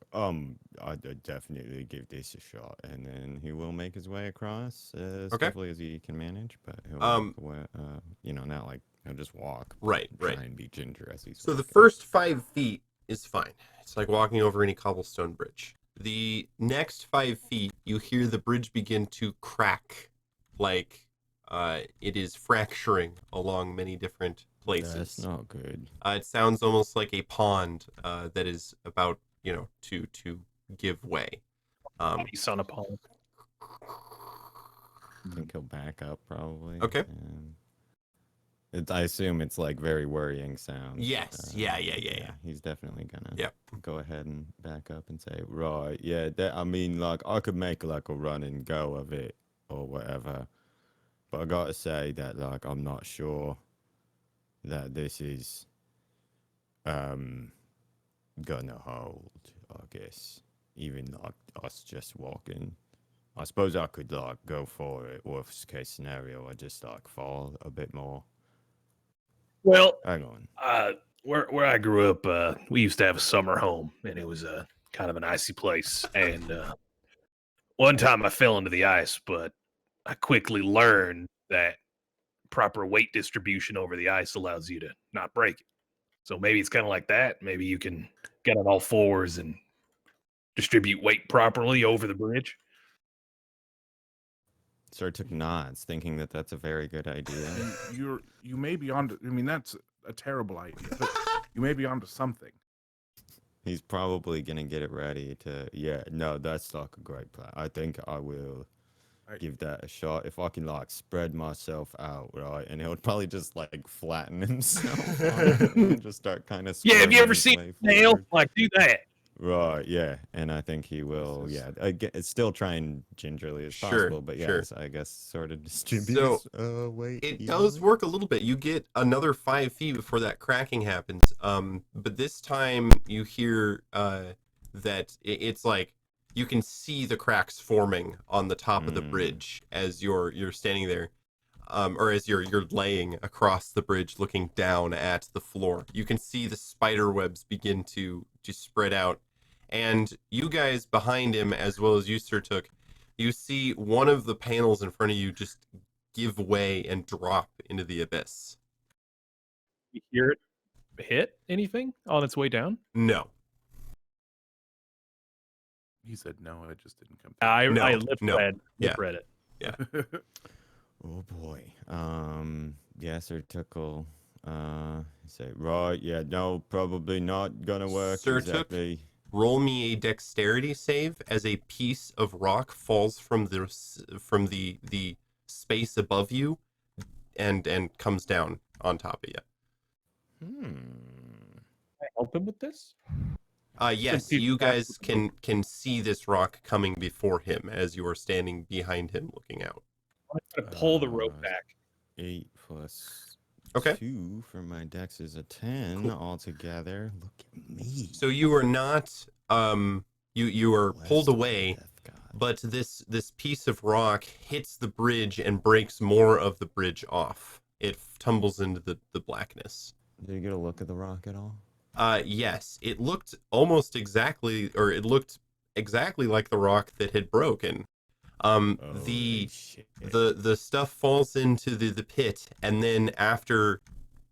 I'd definitely give this a shot, and then he will make his way across as swiftly as he can manage, but he'll walk away, you know, not like he'll just walk, Right, try right. and be ginger as he's So the walking. first 5 feet is fine. It's like walking over any cobblestone bridge. The next 5 feet, you hear the bridge begin to crack, like it is fracturing along many different places. That's not good. It sounds almost like a pond that is about, to give way. He's on a pond. I think he'll back up probably. Okay. And I assume it's like very worrying sounds. Yes. Yeah. He's definitely gonna Yep. go ahead and back up and say, right, yeah, I mean, like, I could make like a run and go of it or whatever, but I gotta say that, like, I'm not sure that this is gonna hold, I guess, even like us just walking. I suppose I could like go for it. Worst case scenario, I just like fall a bit more. Well, Hang on. where I grew up, we used to have a summer home, and it was a kind of an icy place. And one time I fell into the ice, but I quickly learned that proper weight distribution over the ice allows you to not break it. So maybe it's kind of like that. Maybe you can get on all fours and distribute weight properly over the bridge. Sir took nods, thinking that that's a very good idea. You may be onto. I mean, that's a terrible idea, but you may be onto something. He's probably gonna get it ready to. Yeah, no, that's like a great plan. I think I will give that a shot if I can like spread myself out, right? And he'll probably just like flatten himself and just start kind of. Yeah, have you ever seen a snail? Like, do that. Right, yeah, and I think he will. Yeah, again, it's still trying gingerly as possible, but yes, I guess sort of distributes weight. It does work a little bit. You get another 5 feet before that cracking happens. But this time you hear that it's like you can see the cracks forming on the top of the bridge as you're standing there. or as you're laying across the bridge, looking down at the floor, you can see the spider webs begin to spread out, and you guys behind him, as well as you, Sir Took, you see one of the panels in front of you just give way and drop into the abyss. You hear it hit anything on its way down? No, He said no, it just didn't come I No, lip no. read Yeah. it. through. Oh boy. Yes, or tickle. Say right. Yeah. No, probably not gonna work Sir Took, exactly. roll me a dexterity save as a piece of rock falls from the space above you and comes down on top of you. Hmm. Can I help him with this? Yes, piece you of rock guys with can see this rock coming before him as you are standing behind him looking out. I'm gonna pull the rope Uh, back. 8 plus Okay. 2 for my dex is a 10 Cool. altogether. Look at me. So you are not you are pulled Blessed by away, death god. but this piece of rock hits the bridge and breaks more of the bridge off. It tumbles into the blackness. Did you get a look at the rock at all? Yes, it looked almost exactly, or it looked exactly like the rock that had broken. Holy shit. The stuff falls into the pit, and then after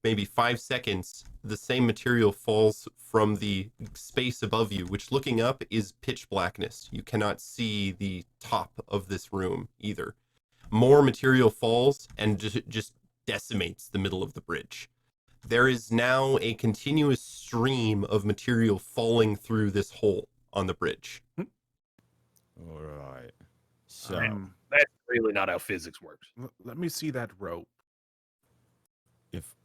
maybe 5 seconds, the same material falls from the space above you, which looking up is pitch blackness. You cannot see the top of this room either. More material falls and just decimates the middle of the bridge. There is now a continuous stream of material falling through this hole on the bridge. All right. So That's really not how physics works. Let me see that rope. if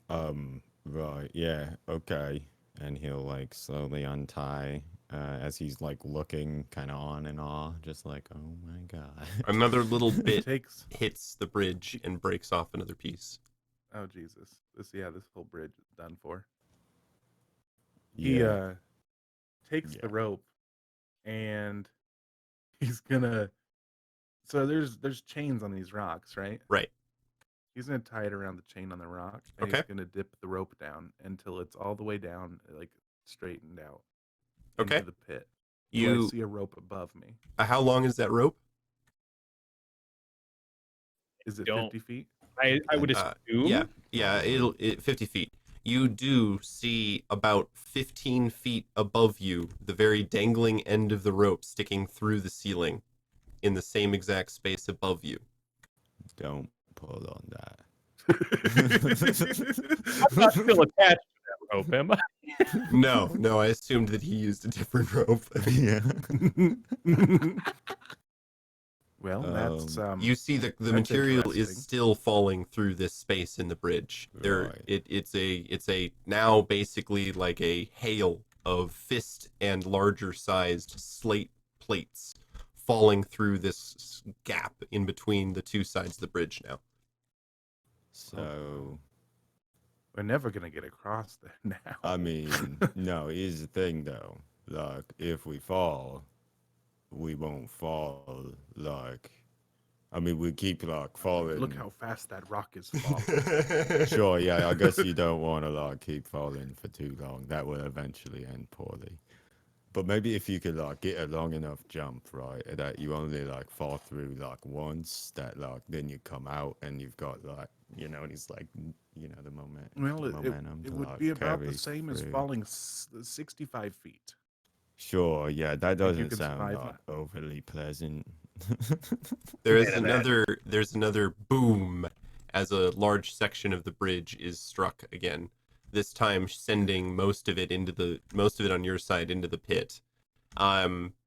right, yeah, okay. And he'll like slowly untie as he's like looking kind of on and off, just like, oh my god. Another little It bit takes. hits the bridge and breaks off another piece. Oh Jesus! This whole bridge is done for. Yeah. He takes Yeah. the rope, and he's gonna. So there's chains on these rocks, right? Right. He's gonna tie it around the chain on the rock, and Okay. he's gonna dip the rope down until it's all the way down, like straightened out into Okay. the pit. Do You I see a rope above me? how long is that rope? Is it Don't. 50 feet? I would Uh, assume. Yeah, it'll 50 feet. You do see about 15 feet above you the very dangling end of the rope sticking through the ceiling in the same exact space above you. Don't pull on that. I'm not still attached to that rope, am I? No, I assumed that he used a different rope. Yeah. Well, that's You see the That's material is interesting. still falling through this space in the bridge. Right. It's a now basically like a hail of fist and larger sized slate plates falling through this gap in between the two sides of the bridge now. So we're never gonna get across there now. I mean, no, here's the thing though. Like, if we fall, we won't fall like I mean we keep like falling. Look how fast that rock is falling. Sure, yeah, I guess you don't wanna like keep falling for too long. That will eventually end poorly. But maybe if you could like get a long enough jump, right, that you only like fall through like once, that like then you come out and you've got like it's like the moment. Well, the it momentum to, would like, be about the carry same as through. falling 65 feet. Sure, yeah, that Think you doesn't could sound survive like that? overly pleasant. There's Man, and there's another boom as a large section of the bridge is struck again. This time sending most of it on your side into the pit.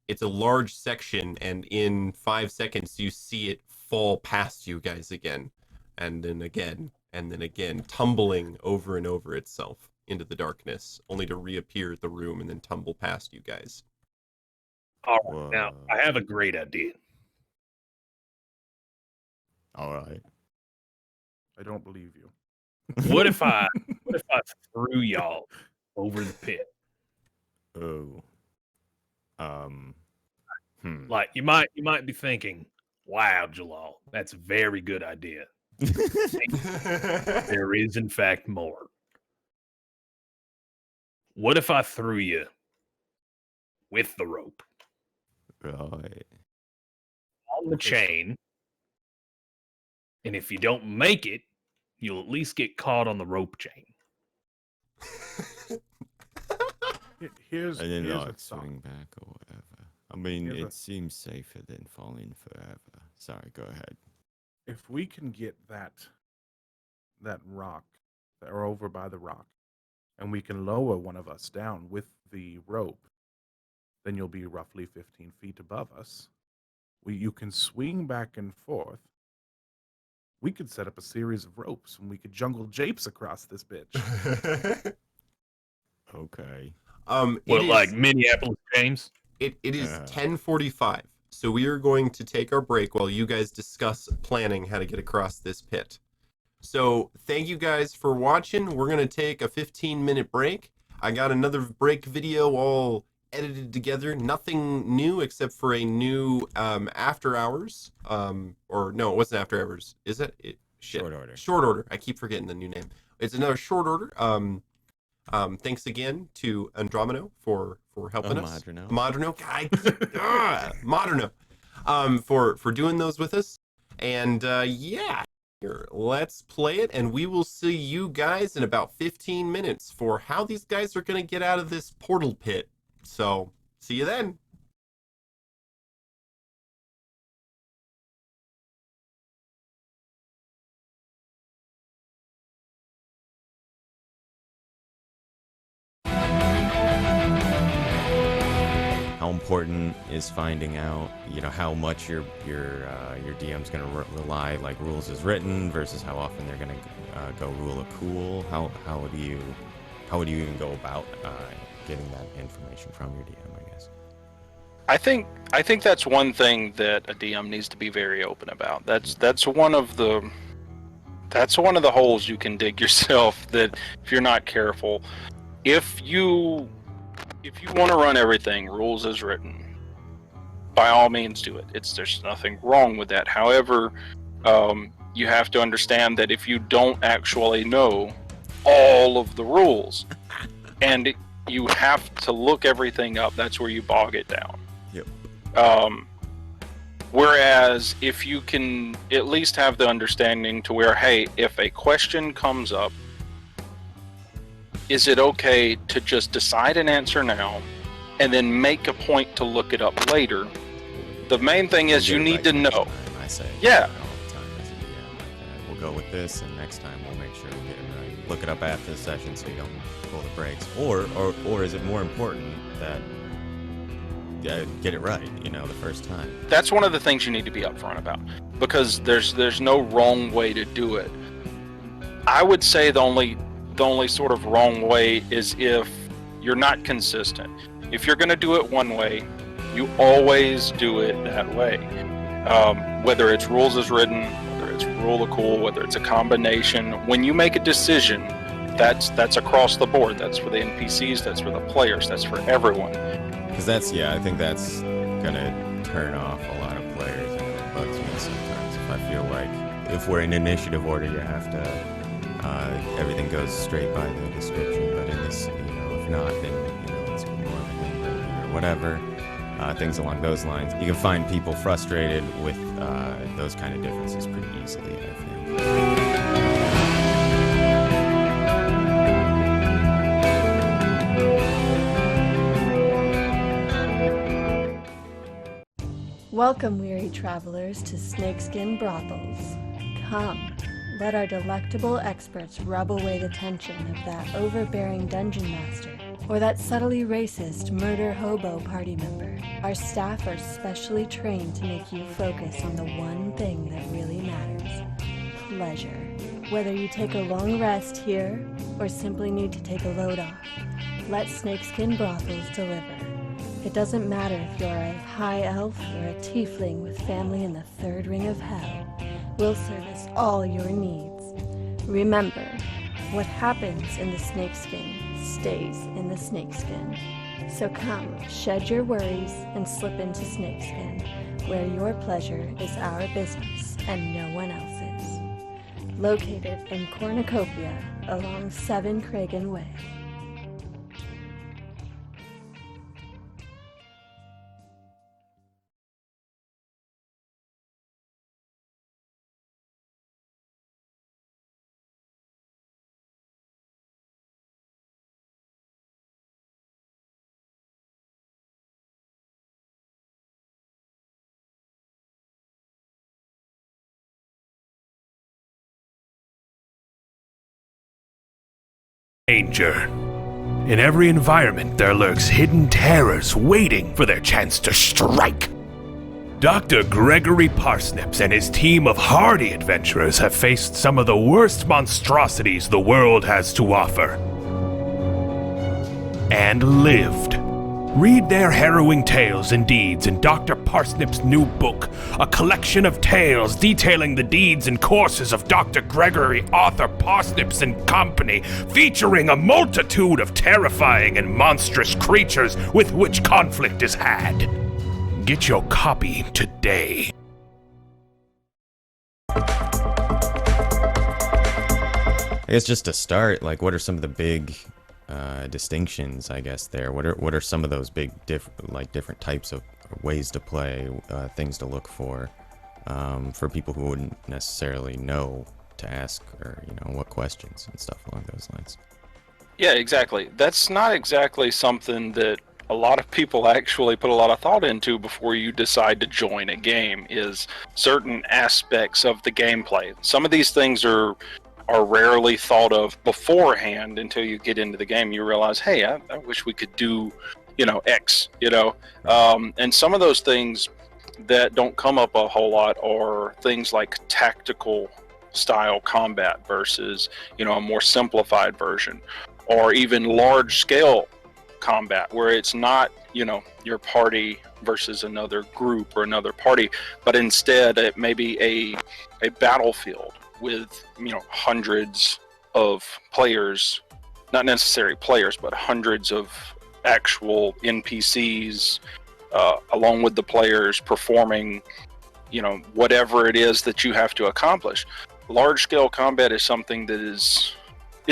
It's a large section, and in 5 seconds you see it fall past you guys again, and then again, tumbling over and over itself into the darkness, only to reappear at the room and then tumble past you guys. All right, now Whoa. I have a great idea. All right. I don't believe you. What if I threw y'all over the pit? Oh. Like you might be thinking, "Wow, Jalal, that's a very good idea." There is, in fact, more. What if I threw you with the rope Right. on the chain, and if you don't make it, you'll at least get caught on the rope chain? Here's And then a like thought. swing back or whatever. I mean, Here's it a- seems safer than falling forever. Sorry, go ahead. If we can get that rock, or over by the rock, and we can lower one of us down with the rope, then you'll be roughly 15 feet above us. You can swing back and forth. We could set up a series of ropes, and we could jungle japes across this bitch. Okay. What, It like is Minneapolis James? it is Yeah. 10:45. So we are going to take our break while you guys discuss planning how to get across this pit. So thank you guys for watching. We're going to take a 15-minute break. I got another break video all edited together. Nothing new except for a new after hours. Or no, it wasn't after hours. Is it? Shit. Short order. Short order. I keep forgetting the new name. It's another short order. Thanks again to Andromino for helping us. Modrino, Modrino, for doing those with us. And yeah, here, let's play it, and we will see you guys in about 15 minutes for how these guys are gonna get out of this portal pit. So see you then. How important is finding out, how much your DM's going to rely like rules as written versus how often they're going to go rule of cool? How would you even go about getting that information from your DM? I guess. I think that's one thing that a DM needs to be very open about. That's one of the holes you can dig yourself, that if you're not careful. If you want to run everything rules as written, by all means do it. There's nothing wrong with that. However, you have to understand that if you don't actually know all of the rules, and you have to look everything up, that's where you bog it down. Yep. Whereas if you can at least have the understanding to where, hey, if a question comes up, is it okay to just decide an answer now and then make a point to look it up later? The main thing is you need to know. I say Yeah. all the time as a DM, like, we'll go with this, and next time we'll make sure we get it right. Look it up after the session so you don't pull the brakes. Or is it more important that get it right, the first time? That's one of the things you need to be upfront about, because there's no wrong way to do it. I would say the only sort of wrong way is if you're not consistent. If you're going to do it one way, you always do it that way. Whether it's rules as written, whether it's rule of cool, whether it's a combination. When you make a decision, that's across the board. That's for the NPCs, that's for the players, that's for everyone. Because I think that's gonna turn off a lot of players, and it bugs me sometimes. If I feel like if we're in initiative order, you have to everything goes straight by the description. But in this, if not, then it's more of a handbook or whatever. Things along those lines. You can find people frustrated with those kind of differences pretty easily, I think. Welcome, weary travelers, to Snakeskin Brothels. Come, let our delectable experts rub away the tension of that overbearing dungeon master or that subtly racist murder hobo party member. Our staff are specially trained to make you focus on the one thing that really matters: pleasure. Whether you take a long rest here or simply need to take a load off, let Snakeskin Brothels deliver. It doesn't matter if you're a high elf or a tiefling with family in the third ring of hell. We'll service all your needs. Remember, what happens in the snakeskin stays in the snakeskin. So come, shed your worries and slip into snakeskin, where your pleasure is our business and no one else's. located in Cornucopia along 7 Cragen Way. Danger. In every environment, there lurks hidden terrors waiting for their chance to strike. Dr. Gregory Parsnips and his team of hardy adventurers have faced some of the worst monstrosities the world has to offer. And lived. Read their harrowing tales and deeds in Dr. Parsnip's new book, a collection of tales detailing the deeds and courses of Dr. Gregory Arthur Parsnips and Company, featuring a multitude of terrifying and monstrous creatures with which conflict is had. Get your copy today. I guess just to start, like, what are some of the big distinctions, I guess, there? What are some of those big different types of ways to play, things to look for people who wouldn't necessarily know to ask, or what questions and stuff along those lines? Yeah, exactly. That's not exactly something that a lot of people actually put a lot of thought into before you decide to join a game, is certain aspects of the gameplay. Some of these things are rarely thought of beforehand until you get into the game. You realize, hey, I wish we could do, X, and some of those things that don't come up a whole lot are things like tactical style combat versus, a more simplified version, or even large scale combat where it's not, your party versus another group or another party, but instead it may be a battlefield with hundreds of players, not necessarily players, but hundreds of actual NPCs along with the players performing whatever it is that you have to accomplish. Large scale combat is something that is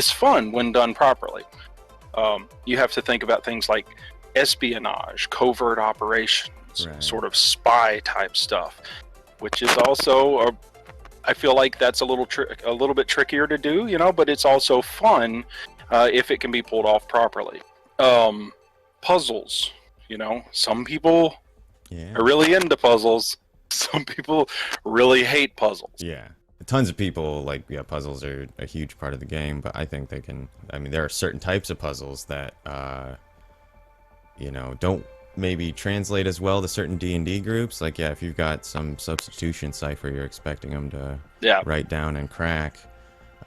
fun when done properly. You have to think about things like espionage, covert operations, Right. sort of spy type stuff, which is also I feel like that's a little bit trickier to do, but it's also fun if it can be pulled off properly. Puzzles, some people are really into puzzles. Some people really hate puzzles. Yeah. Tons of people puzzles are a huge part of the game, but I think there are certain types of puzzles that don't maybe translate as well to certain D&D groups. If you've got some substitution cipher you're expecting them to write down and crack,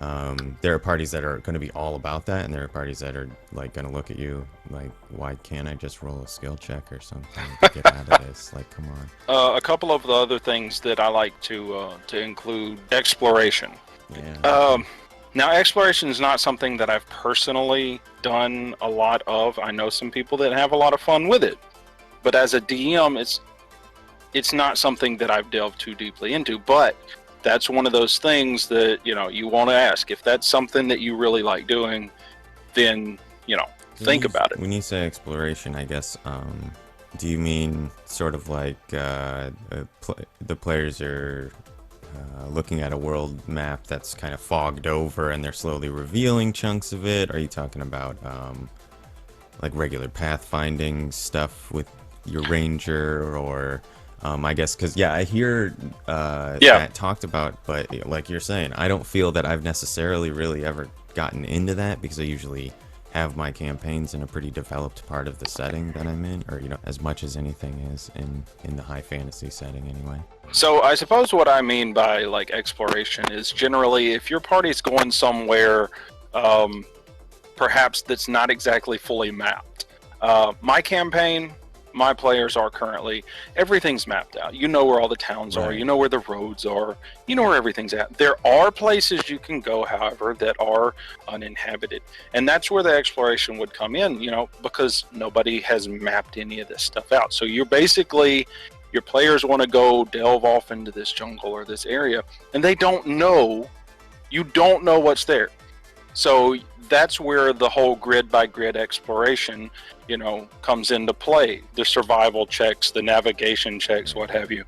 there are parties that are going to be all about that, and there are parties that are going to look at you like, why can't I just roll a skill check or something to get out of this? Come on. A couple of the other things that I like to include: exploration. Yeah. Now, exploration is not something that I've personally done a lot of. I know some people that have a lot of fun with it, but as a DM, it's not something that I've delved too deeply into. But that's one of those things that you want to ask. If that's something that you really like doing, then think about it. When you say exploration, I guess, do you mean sort of like the players are looking at a world map that's kind of fogged over and they're slowly revealing chunks of it? Are you talking about regular pathfinding stuff with your ranger, or I guess, because I hear that talked about, but like you're saying, I don't feel that I've necessarily really ever gotten into that, because I usually have my campaigns in a pretty developed part of the setting that I'm in, or as much as anything is in the high fantasy setting anyway. So I suppose what I mean by exploration is generally if your party's going somewhere perhaps that's not exactly fully mapped. My campaign, my players are currently, everything's mapped out. You know where all the towns are, Right. you know where the roads are, you know where everything's at. There are places you can go, however, that are uninhabited. And that's where the exploration would come in, because nobody has mapped any of this stuff out. So you're basically, your players want to go delve off into this jungle or this area, and they don't know You don't know what's there. So that's where the whole grid by grid exploration, comes into play. The survival checks, the navigation checks, what have you.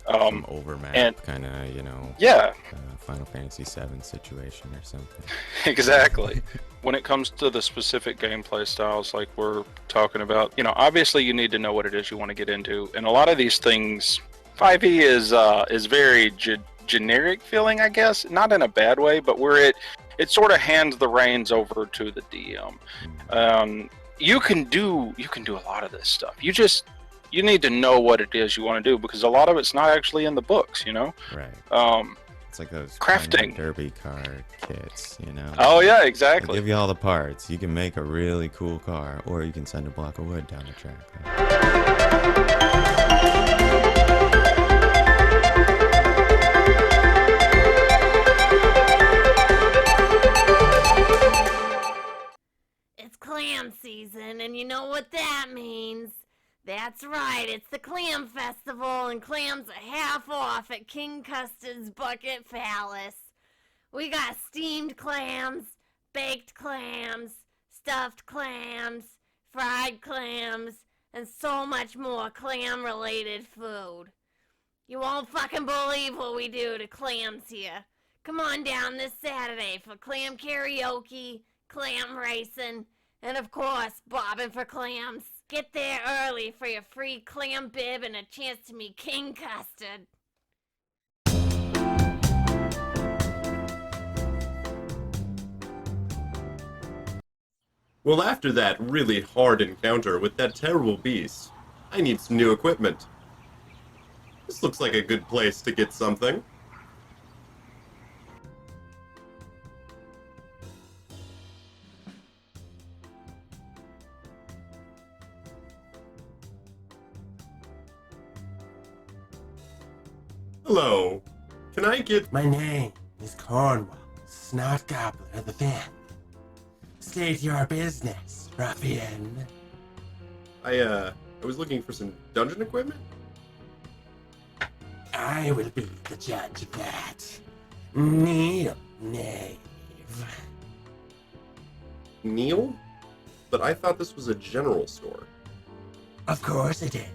Some overmap kind of, Yeah. Final Fantasy VII situation or something. Exactly. When it comes to the specific gameplay styles like we're talking about, obviously you need to know what it is you want to get into. And a lot of these things, 5e is very generic feeling, I guess. Not in a bad way, but where it sort of hands the reins over to the DM. You can do a lot of this stuff. You need to know what it is you want to do, because a lot of it's not actually in the books, Right. It's like those crafting derby car kits, Oh yeah, They exactly. give you all the parts. You can make a really cool car, or you can send a block of wood down the track. It's clam season, and you know what that means. That's right, it's the Clam Festival, and clams are half off at King Custard's Bucket Palace. We got steamed clams, baked clams, stuffed clams, fried clams, and so much more clam-related food. You won't fucking believe what we do to clams here. Come on down this Saturday for clam karaoke, clam racing, and of course, bobbing for clams. Get there early for your free clam bib and a chance to meet King Custard. Well, after that really hard encounter with that terrible beast, I need some new equipment. This looks like a good place to get something. Hello. Can I get... My name is Cornwall, Snot Gobbler the Fifth. State your business, ruffian. I was looking for some dungeon equipment? I will be the judge of that. Kneel, knave. Kneel? But I thought this was a general store. Of course it is.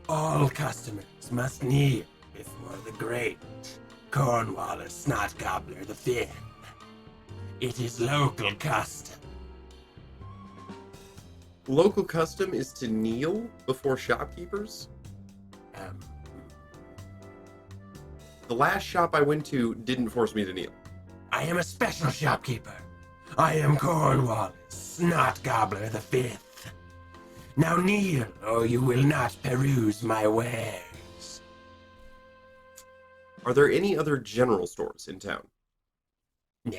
All customers must kneel before the great Cornwallis Snot Gobbler the Fifth. It is local custom. Local custom is to kneel before shopkeepers? The last shop I went to didn't force me to kneel. I am a special shopkeeper. I am Cornwallis Snot Gobbler the Fifth. Now kneel, or you will not peruse my wares. Are there any other general stores in town? No.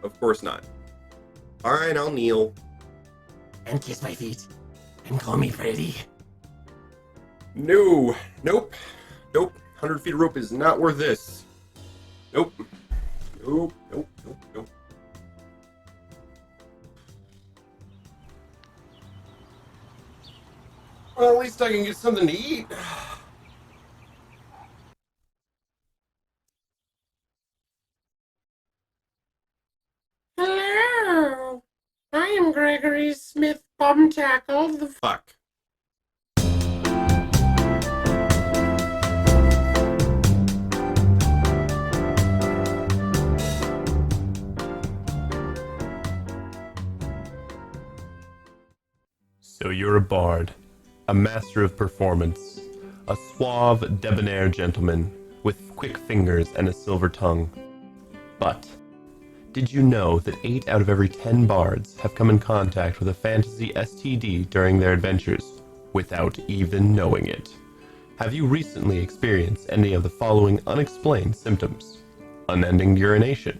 Of course not. Alright, I'll kneel. And kiss my feet. And call me Freddy. No. Nope. 100 feet of rope is not worth this. Nope. Nope. Well, at least I can get something to eat. Hello. I am Gregory Smith Bumtackle the Fuck. So you're a bard, a master of performance, a suave, debonair gentleman with quick fingers and a silver tongue. But did you know that 8 out of every 10 bards have come in contact with a fantasy STD during their adventures without even knowing it? Have you recently experienced any of the following unexplained symptoms? Unending urination,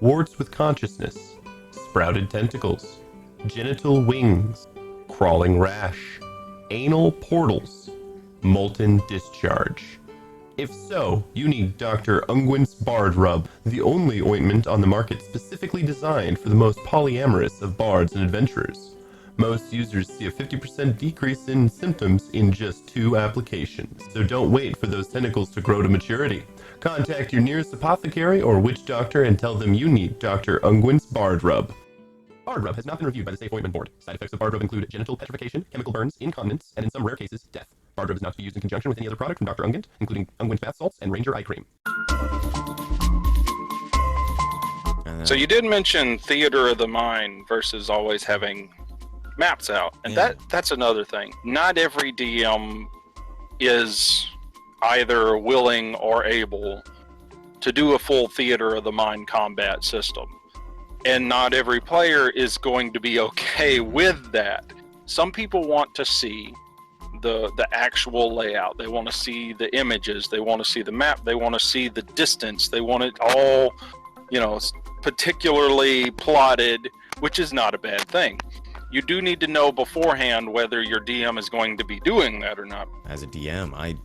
warts with consciousness, sprouted tentacles, genital wings, crawling rash, anal portals, molten discharge. If so, you need Dr. Ungwin's Bard Rub, the only ointment on the market specifically designed for the most polyamorous of bards and adventurers. Most users see a 50% decrease in symptoms in just 2 applications, so don't wait for those tentacles to grow to maturity. Contact your nearest apothecary or witch doctor and tell them you need Dr. Ungwin's Bard Rub. Bard Rub has not been reviewed by the Safe Ointment Board. Side effects of Bard Rub include genital petrification, chemical burns, incontinence, and in some rare cases, death. Bard Rub is not to be used in conjunction with any other product from Dr. Ungwin, including Ungwin's bath salts and Ranger eye cream. So you did mention theater of the mind versus always having maps out, and that's another thing. Not every DM is either willing or able to do a full theater of the mind combat system, and not every player is going to be okay with that. Some people want to see the actual layout. They want to see the images. They want to see the map. They want to see the distance. They want it all, particularly plotted, which is not a bad thing. You do need to know beforehand whether your DM is going to be doing that or not. As a DM, I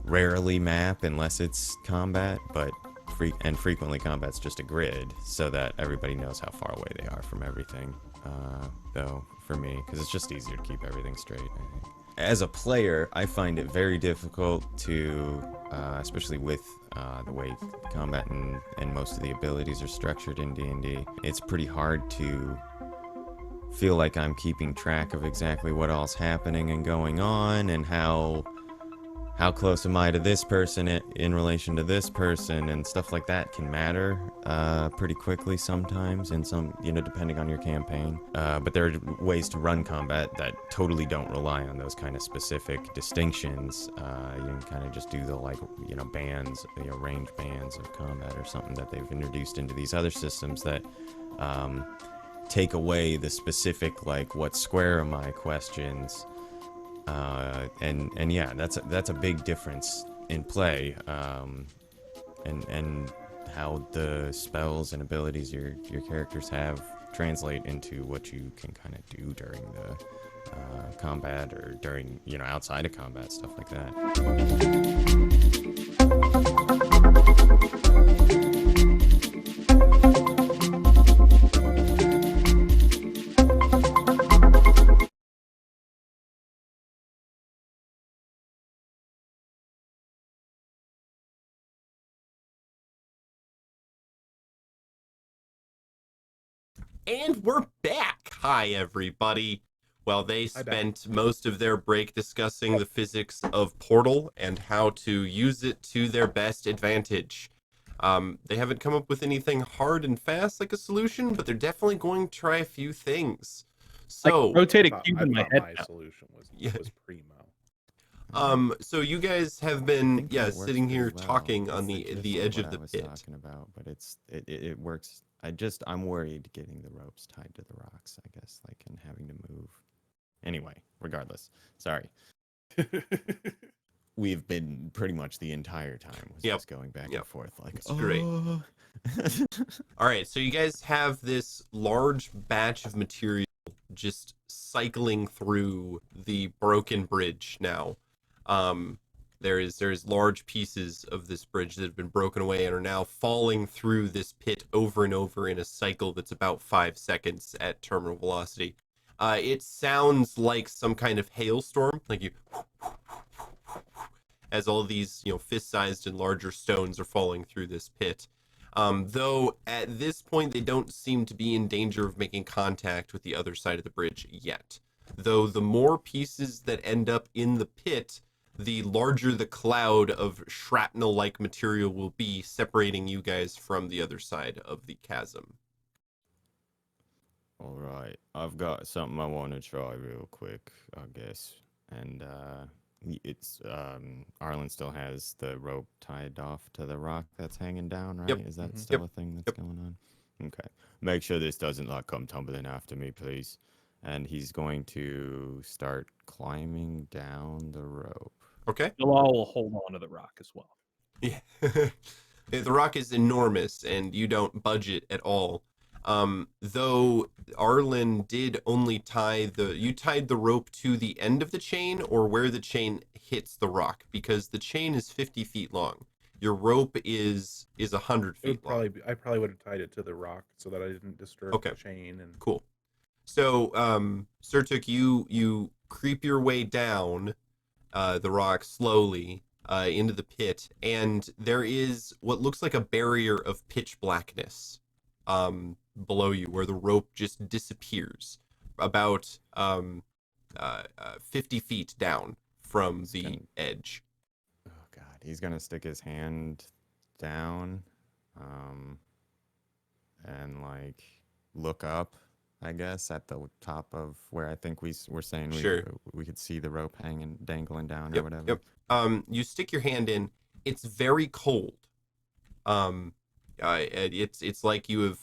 rarely map unless it's combat, but frequently combat's just a grid so that everybody knows how far away they are from everything. Though for me, because it's just easier to keep everything straight, I think. As a player, I find it very difficult to, especially with the way combat and most of the abilities are structured in D&D, it's pretty hard to feel like I'm keeping track of exactly what all's happening and going on, and how close am I to this person in relation to this person, and stuff like that can matter pretty quickly sometimes, in some, depending on your campaign. But there are ways to run combat that totally don't rely on those kind of specific distinctions. You can kind of just do the bands, range bands of combat or something that they've introduced into these other systems that take away the specific what square am I questions. And yeah, that's a big difference in play, and how the spells and abilities your characters have translate into what you can kind of do during the combat, or during outside of combat, stuff like that. And we're back! Hi, everybody. Well, they spent most of their break discussing the physics of Portal and how to use it to their best advantage. They haven't come up with anything hard and fast like a solution, but they're definitely going to try a few things. So rotate a cube in my head. My solution was primo. So you guys have been sitting here talking on the edge of the pit. Talking about, but it works. I'm worried getting the ropes tied to the rocks, I guess, and having to move. Anyway, regardless, sorry. We've been pretty much the entire time just going back and forth, it's great. All right, so you guys have this large batch of material just cycling through the broken bridge now. There's large pieces of this bridge that have been broken away and are now falling through this pit over and over in a cycle that's about 5 seconds at terminal velocity. It sounds like some kind of hailstorm, as all these fist-sized and larger stones are falling through this pit. Though at this point they don't seem to be in danger of making contact with the other side of the bridge yet. Though the more pieces that end up in the pit, the larger the cloud of shrapnel-like material will be, separating you guys from the other side of the chasm. All right, I've got something I want to try real quick, I guess. And it's Arlen still has the rope tied off to the rock that's hanging down, right? Yep. Is that still a thing that's going on? Okay. Make sure this doesn't come tumbling after me, please. And he's going to start climbing down the rope. Okay. Jalal will hold on to the rock as well. Yeah. The rock is enormous, and you don't budge it at all. Though Arlen did only you tied the rope to the end of the chain, or where the chain hits the rock, because the chain is 50 feet long. Your rope is 100 feet long. I probably would have tied it to the rock so that I didn't disturb the chain. And cool. So, Surtuk, you creep your way down the rock slowly, into the pit, and there is what looks like a barrier of pitch blackness below you, where the rope just disappears about 50 feet down from the edge. Oh God, he's gonna stick his hand down, and like look up, I guess, at the top of where I think were saying we could see the rope hanging, dangling down or whatever. Yep. You stick your hand in. It's very cold. It's like you have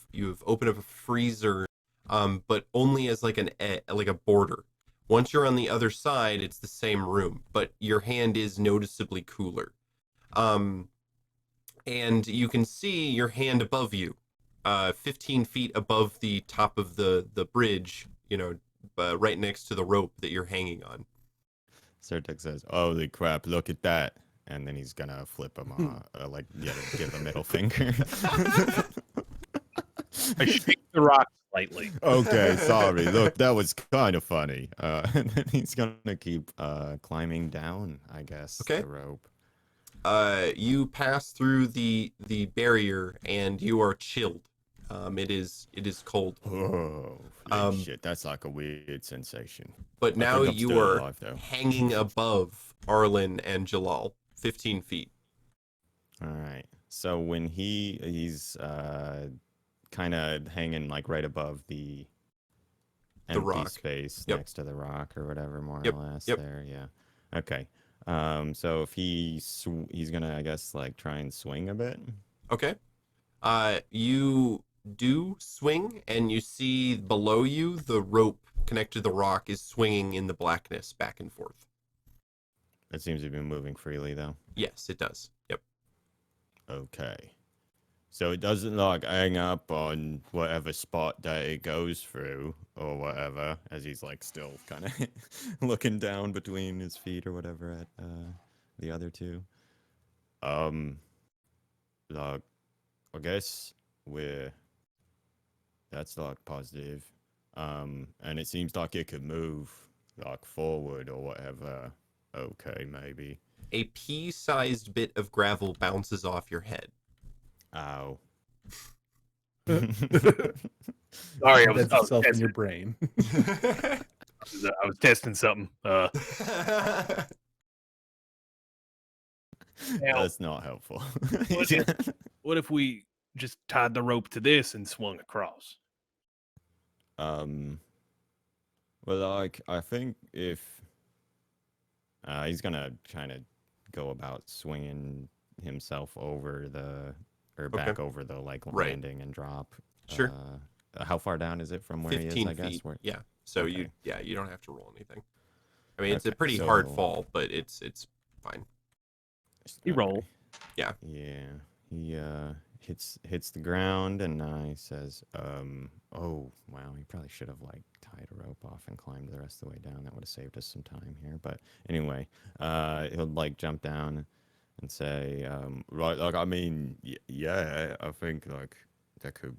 opened up a freezer, but only as like a border. Once you're on the other side, it's the same room, but your hand is noticeably cooler. And you can see your hand above you, 15 feet above the top of the bridge, right next to the rope that you're hanging on. Sertek says, "Holy crap, look at that." And then he's gonna flip him give a middle finger. I shake the rock slightly. Okay, sorry. Look, that was kind of funny. And then he's gonna keep climbing down, I guess, the rope. You pass through the barrier and you are chilled. It is cold. Oh, shit! That's like a weird sensation. But now you are hanging above Arlen and Jalal, 15 feet. All right. So when he's kind of hanging like right above the empty rock space next to the rock or whatever, more or less. There, yeah. Okay. So if he's gonna, I guess, like try and swing a bit. Okay. You do swing, and you see below you the rope connected to the rock is swinging in the blackness back and forth. It seems to be moving freely, though. Yes, it does. Yep. Okay. So it doesn't like hang up on whatever spot that it goes through or whatever, as he's like still kind of looking down between his feet or whatever at the other two. Like, I guess that's like positive. And it seems like it could move like forward or whatever. Okay, maybe. A pea-sized bit of gravel bounces off your head. Ow. Sorry, I was itself in your brain. I was testing something. That's not helpful. What if we just tied the rope to this and swung across? Well, like, I think if he's gonna kind of go about swinging himself over back over the like landing and drop. Sure. How far down is it from where he is? I guess. Feet. Yeah. So you don't have to roll anything. I mean, it's a pretty hard fall, but it's fine. He roll. Yeah. Yeah. He hits the ground and he says, "Oh wow, he probably should have like tied a rope off and climbed the rest of the way down. That would have saved us some time here." But anyway, he'll like jump down and say, "Right, like I mean, yeah, I think like that could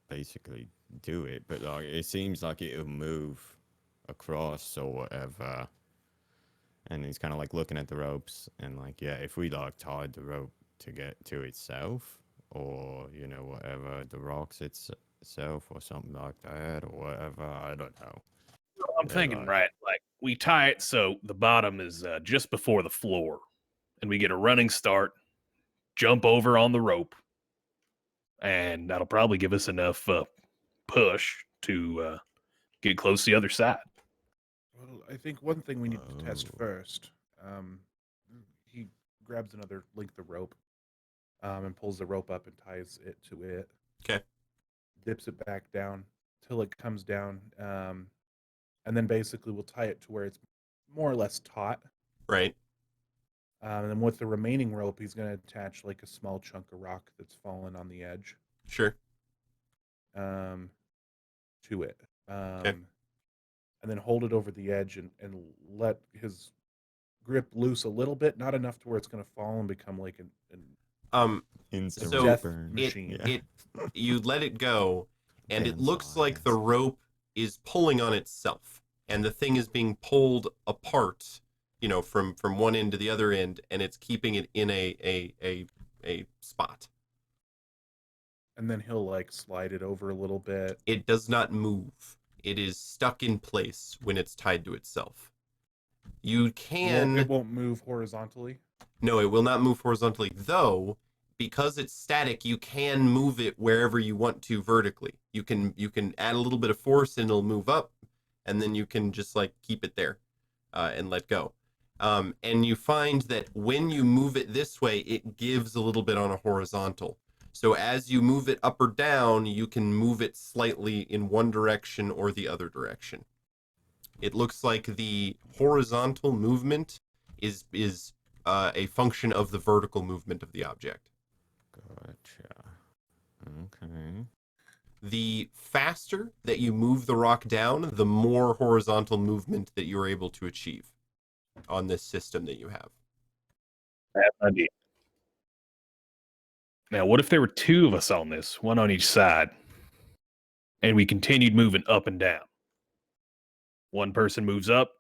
basically do it, but like it seems like it'll move across or whatever." And he's kind of like looking at the ropes and like, yeah, if we like tied the rope to get to itself, or whatever, the rocks itself or something like that or whatever, I don't know. I'm thinking, right, like we tie it so the bottom is just before the floor, and we get a running start, jump over on the rope, and that'll probably give us enough push to get close to the other side. Well, I think one thing we need to test first. He grabs another length of rope, and pulls the rope up and ties it to it. Okay. Dips it back down till it comes down, and then basically we'll tie it to where it's more or less taut. Right. And then with the remaining rope, he's going to attach like a small chunk of rock that's fallen on the edge. Sure. To it. Okay. And then hold it over the edge and let his grip loose a little bit, not enough to where it's going to fall and become like an instant death burn machine. You let it go, and it looks like the rope is pulling on itself, and the thing is being pulled apart from one end to the other end, and it's keeping it in a spot. And then he'll like slide it over a little bit. It does not move. It is stuck in place when it's tied to itself. You can. It won't move horizontally. No, it will not move horizontally. Though, because it's static, you can move it wherever you want to vertically. You can add a little bit of force and it'll move up, and then you can just like keep it there, and let go. And you find that when you move it this way, it gives a little bit on a horizontal. So as you move it up or down, you can move it slightly in one direction or the other direction. It looks like the horizontal movement is a function of the vertical movement of the object. Gotcha. Okay. The faster that you move the rock down, the more horizontal movement that you're able to achieve on this system that you have. I have an idea. Now, what if there were two of us on this, one on each side, and we continued moving up and down? One person moves up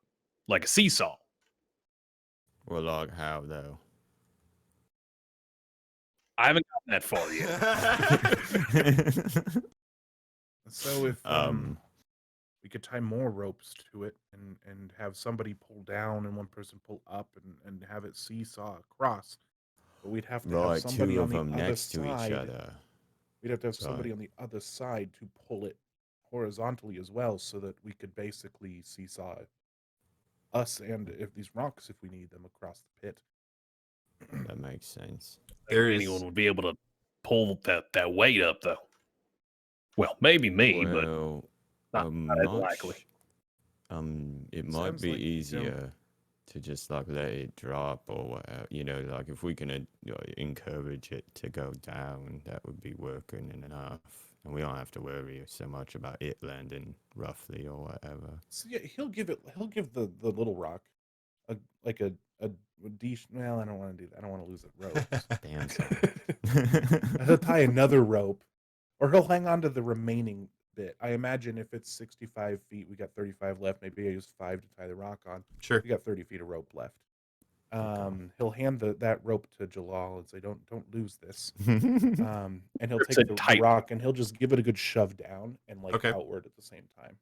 like a seesaw. Well, like how though? I haven't gotten that far yet. So if we could tie more ropes to it and have somebody pull down and one person pull up and have it seesaw across, but we'd have to have Like somebody two on of the them other next to each side. other. We'd have to have Sorry. somebody on the other side to pull it horizontally as well, so that we could basically seesaw us and if these rocks, if we need them, across the pit. That makes sense. Anyone would be able to pull that weight up, though. Well, maybe me, Well, but not as likely. It might Sounds be like, easier to just like let it drop or whatever. Like if we can encourage it to go down, that would be working enough, and we don't have to worry so much about it landing roughly or whatever. So yeah, he'll give the little rock a well, I don't want to do that. I don't want to lose it. Ropes. Damn son. He'll tie another rope, or he'll hang on to the remaining bit. I imagine if it's 65 feet, we got 35 left. Maybe I use 5 to tie the rock on. Sure. We got 30 feet of rope left. He'll hand that rope to Jalal and say, "Don't lose this." And he'll It's take a the tight- rock and he'll just give it a good shove down and like Okay. outward at the same time.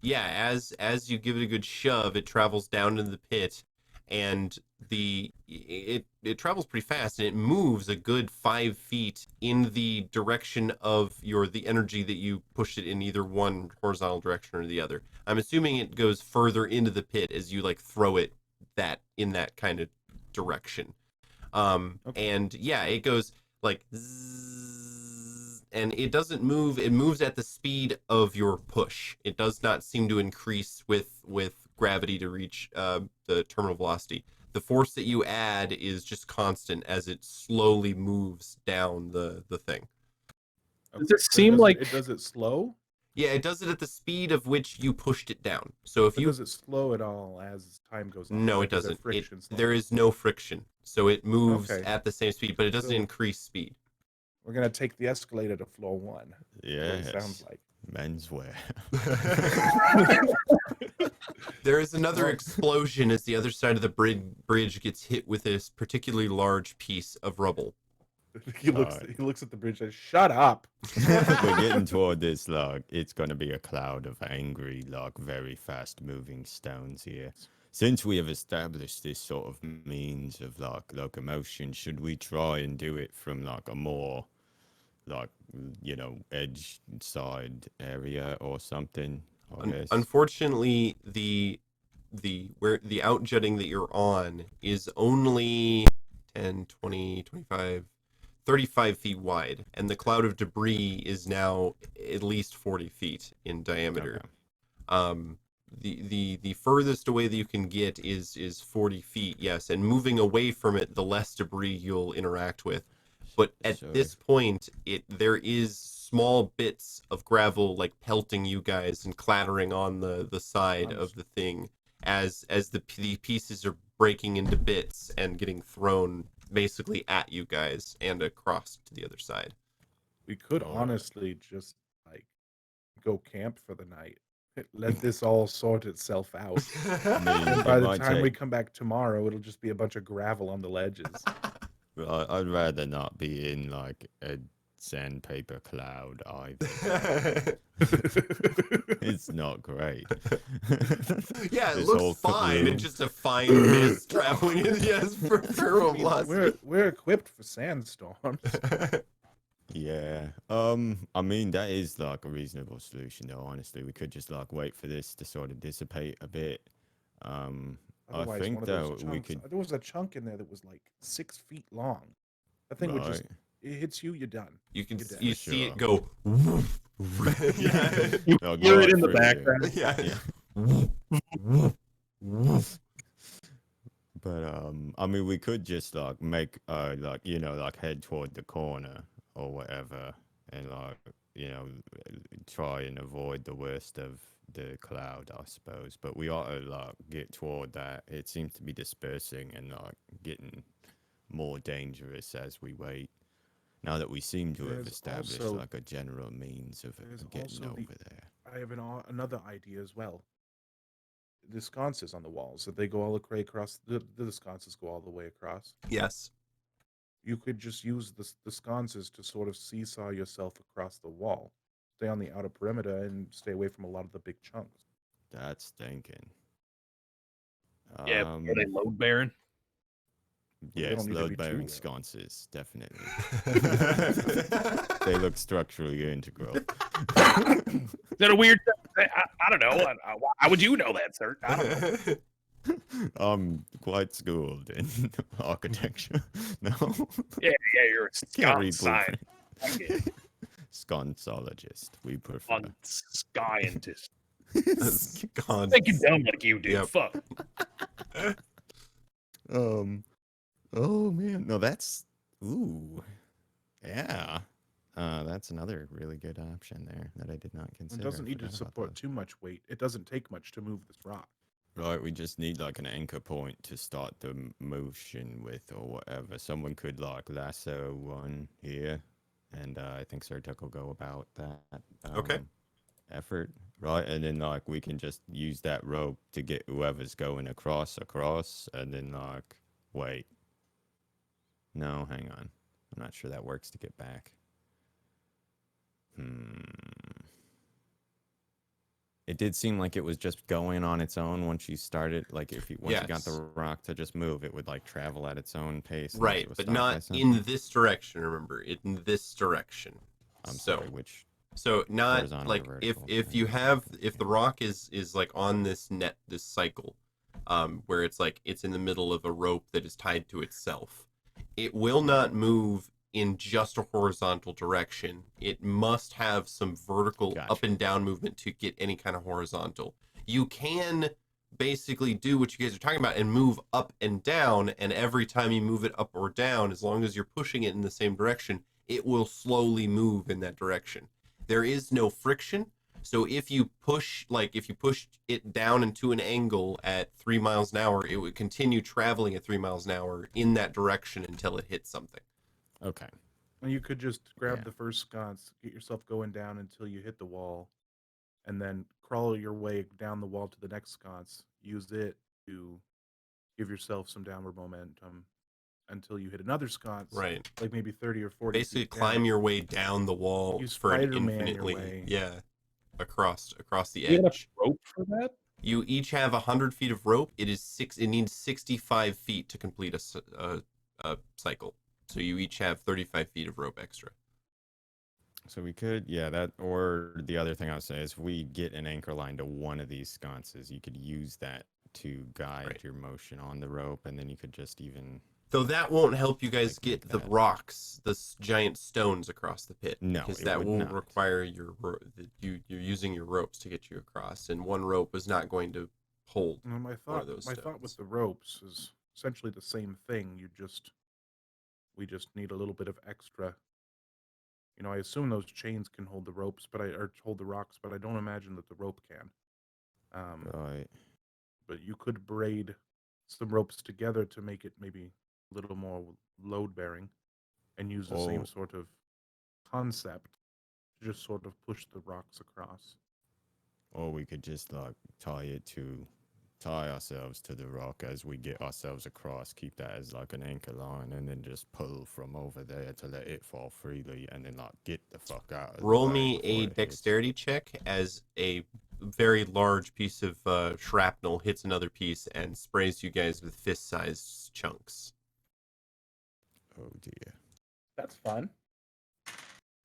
Yeah, as you give it a good shove, it travels down into the pit, and it travels pretty fast, and it moves a good 5 feet in the direction of the energy that you pushed it in, either one horizontal direction or the other. I'm assuming it goes further into the pit as you like throw it in that kind of direction. And yeah, it goes like zzz, and it doesn't move. It moves at the speed of your push. It does not seem to increase with gravity to reach the terminal velocity. The force that you add is just constant as it slowly moves down the thing. Does it seem like it does it slow? Yeah, it does it at the speed of which you pushed it down. So if But you does it slow at all as time goes on? no, Like, it is there doesn't. friction slowing? There is no friction, so it moves Okay. at the same speed, but it doesn't So- increase speed. We're gonna take the escalator to floor 1. Yeah, It sounds like. menswear. There is another explosion as the other side of the bridge gets hit with this particularly large piece of rubble. He looks at the bridge and says, "Shut up." We're getting toward this, like, it's going to be a cloud of angry, like, very fast moving stones here. Since we have established this sort of means of, like, locomotion, should we try and do it from, like, a more, like, edge side area or something? I guess? Unfortunately, the outjutting that you're on is only 10, 20, 25, 35 feet wide, and the cloud of debris is now at least 40 feet in diameter. Okay. The furthest away that you can get is 40 feet, yes, and moving away from it, the less debris you'll interact with. But at this point, there is small bits of gravel like pelting you guys and clattering on the side of the thing as the pieces are breaking into bits and getting thrown basically at you guys and across to the other side. We could honestly just like go camp for the night Let this all sort itself out. I mean, And it by the might time we take- come back tomorrow, it'll just be a bunch of gravel on the ledges. I'd rather not be in like a sandpaper cloud either. It's not great. Yeah, it This looks whole fine. room. It's just a fine mist traveling in. Yes, for velocity. We're equipped for sandstorms. Yeah. I mean that is like a reasonable solution though, honestly. We could just like wait for this to sort of dissipate a bit. I Otherwise, think one of though those we chunks. could There was a chunk in there that was like 6 feet long. That thing would just. Right. It hits you, you're done. You can You're dead. you For see sure. it go. Yeah. You Oh, hear it God, in the for you. background. Yeah. But I mean we could just like make like like head toward the corner or whatever and like try and avoid the worst of the cloud, I suppose. But we ought to like get toward that. It seems to be dispersing and like getting more dangerous as we wait. Now that we seem to have There's established also- like a general means of There's getting also the- over there. I have another idea as well. The sconces on the walls, that they go all the way across. The sconces go all the way across. Yes. You could just use the sconces to sort of seesaw yourself across the wall. Stay on the outer perimeter and stay away from a lot of the big chunks. That's thinking. Yeah, are they load bearing? Yes, don't need to be load too bearing low. sconces, definitely. They look structurally integral. Is that a weird? I don't know. Why would you know that, sir? I don't know. I'm quite schooled in architecture. No, Yeah, you're a can't read scon blueprint. Sconsologist, we prefer. scientist. God. Thinking dumb like you do. Yep. Fuck. Oh man, no, that's yeah. That's another really good option there that I did not consider. It doesn't I need to forgot about support that. too much weight. It doesn't take much to move this rock. Right, we just need like an anchor point to start the motion with or whatever. Someone could like lasso one here, and I think Sertuk will go about that Okay. effort, right? And then like we can just use that rope to get whoever's going across, and then like wait. No, hang on. I'm not sure that works to get back. It did seem like it was just going on its own once you started. Like if you once you got Yes. the rock to just move, it would like travel at its own pace. unless Right, it was but stopped by not something. in this direction. Remember, in this direction. I'm so, sorry, which so not horizontal like or if vertical? you have if the rock is like on this cycle, where it's like it's in the middle of a rope that is tied to itself, it will not move in just a horizontal direction. It must have some vertical Gotcha. up and down movement to get any kind of horizontal. You can basically do what you guys are talking about and move up and down, and every time you move it up or down, as long as you're pushing it in the same direction, it will slowly move in that direction. There is no friction, so if you push it down into an angle at 3 miles an hour, it would continue traveling at 3 miles an hour in that direction until it hits something. Okay. And you could just grab Yeah. the first sconce, get yourself going down until you hit the wall, and then crawl your way down the wall to the next sconce. Use it to give yourself some downward momentum until you hit another sconce, Right. like maybe 30 or 40 Basically feet climb down. your way down the wall You for an Spider-Man your infinitely way. across the You got edge. a rope for that? You each have 100 feet of rope. It needs 65 feet to complete a cycle. So you each have 35 feet of rope extra. So we could, yeah, that, or the other thing I would say is if we get an anchor line to one of these sconces, you could use that to guide Right. your motion on the rope, and then you could just even. Though that won't help you guys Like get make the that. rocks, the giant stones across the pit. No, because it that would will not. require you're using your ropes to get you across, and one rope is not going to hold. And my One thought, of those my thought with stones. the ropes is essentially the same thing. We just need a little bit of extra. You know, I assume those chains can hold the ropes, or hold the rocks, but I don't imagine that the rope can. Right. But you could braid some ropes together to make it maybe a little more load bearing, and use the Oh. same sort of concept to just sort of push the rocks across. or we could just like tie ourselves to the rock as we get ourselves across, keep that as like an anchor line, and then just pull from over there to let it fall freely, and then like get the fuck out of the Roll way me before a it hits. dexterity check as a very large piece of shrapnel hits another piece and sprays you guys with fist-sized chunks. Oh dear. That's fun.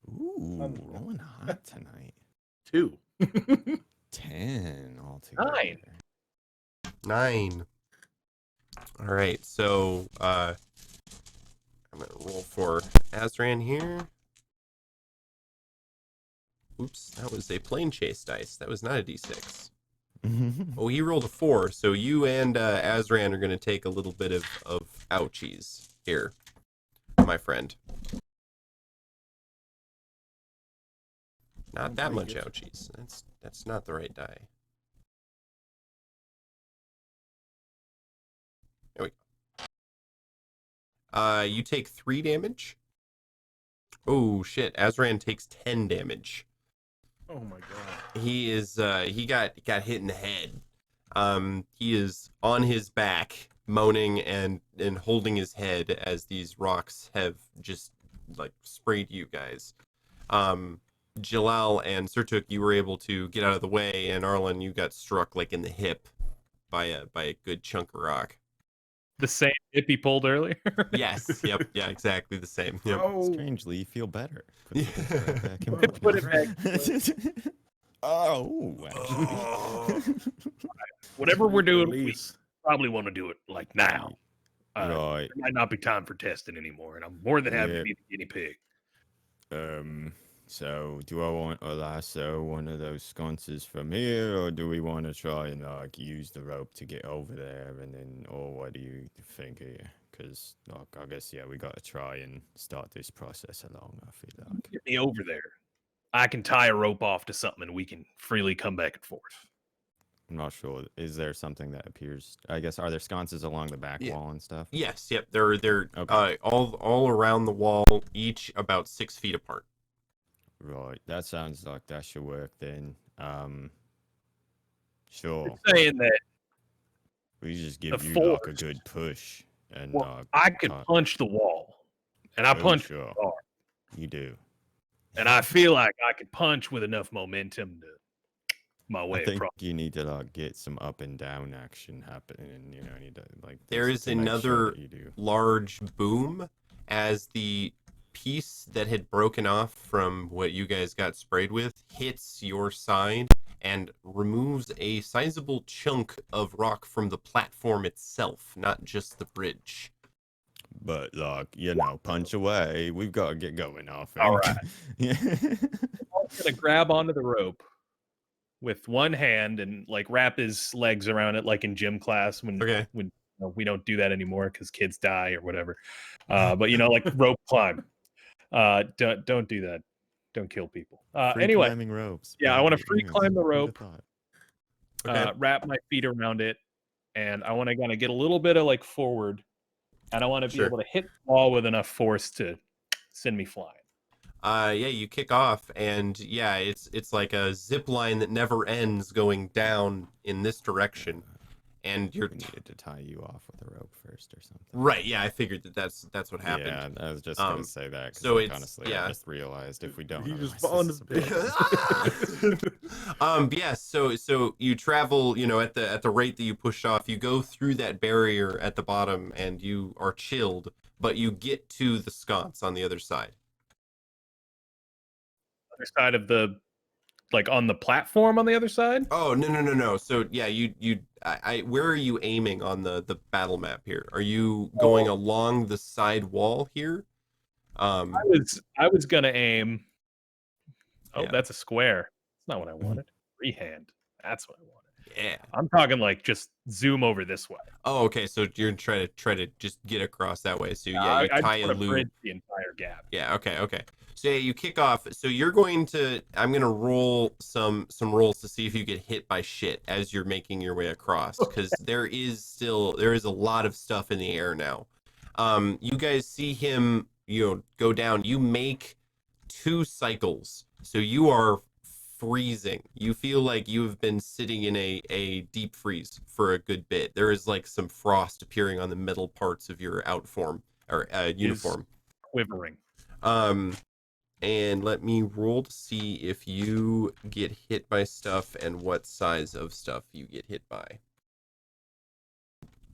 Ooh, rolling hot tonight. 2. 10 altogether. 9. 9. All right, so I'm gonna roll for Azran here. Oops, that was a plane chase dice. That was not a d6. Oh, he rolled a 4, so you and Azran are gonna take a little bit of ouchies here, my friend. Not that much ouchies. That's not the right die. There we go. You take 3 damage. Oh shit! Azran takes 10 damage. Oh my god. He is he got hit in the head. He is on his back, moaning and holding his head as these rocks have just like sprayed you guys. Jalal and Surtuk, you were able to get out of the way, and Arlen, you got struck like in the hip by a good chunk of rock. The same hip he pulled earlier. Yes. Yep. Yeah. Exactly the same. Yep. Strangely, you feel better. Put Put it back. Oh. Whatever we're doing, we Release. probably want to do it like now. Right. There might not be time for testing anymore, and I'm more than happy to Yeah. be the guinea pig. So do I want to lasso one of those sconces from here, or do we want to try and like use the rope to get over there, and then, or what do you think here? Because like I guess we got to try and start this process along. I feel like. Get me over there. I can tie a rope off to something, and we can freely come back and forth. I'm not sure. Is there something that appears? I guess are there sconces along the back wall and stuff? Yes. Yep. They're Okay. all around the wall, each about 6 feet apart. Right. That sounds like that should work then. Sure. You're saying that We just give the you like a force- good push, and I could punch the wall, and I punch sure. hard, You do. and I feel like I could punch with enough momentum to my way I think across. you need to like get some up and down action happening. You know, need to like. There is to make sure another that you do. large boom as the piece that had broken off from what you guys got sprayed with hits your side and removes a sizable chunk of rock from the platform itself, not just the bridge. But like punch away. We've got to get going. I think. All right. Yeah. I'm gonna grab onto the rope with one hand and like wrap his legs around it, like in gym class when we don't do that anymore because kids die or whatever. But like rope climb. Don't do that. Don't kill people. Free Anyway, climbing ropes. yeah, I by want to the free ears. climb the Who'da rope, thought? wrap my feet around it, and I want to kind of get a little bit of like forward, and I want to be Sure. able to hit the wall with enough force to send me flying. You kick off, and it's like a zip line that never ends going down in this direction. And We needed to tie you off with a rope first or something. right. Yeah, I figured that's what happened. Yeah, I was just gonna say that. 'Cause, so like, it's- honestly, yeah. I just realized if we don't, He just otherwise fall into this is Yes. So you travel, at the rate that you push off, you go through that barrier at the bottom, and you are chilled, but you get to the sconce on the other side. Other side of the, like on the platform on the other side. Oh no. So yeah, where are you aiming on the battle map here? Are you going along the side wall here? I was gonna aim. Oh, Yeah. that's a square. That's not what I wanted. Freehand. That's what I wanted. Yeah. I'm talking like just zoom over this way. Oh, okay. So you're try to just get across that way. So you I tie just a want to loop. bridge the entire gap. Yeah. Okay. So you kick off. So I'm gonna roll some rolls to see if you get hit by shit as you're making your way across, because there is a lot of stuff in the air now. You guys see him, go down. You make 2 cycles, so you are freezing. You feel like you have been sitting in a deep freeze for a good bit. There is like some frost appearing on the metal parts of your outform or uniform. Quivering. And let me roll to see if you get hit by stuff and what size of stuff you get hit by.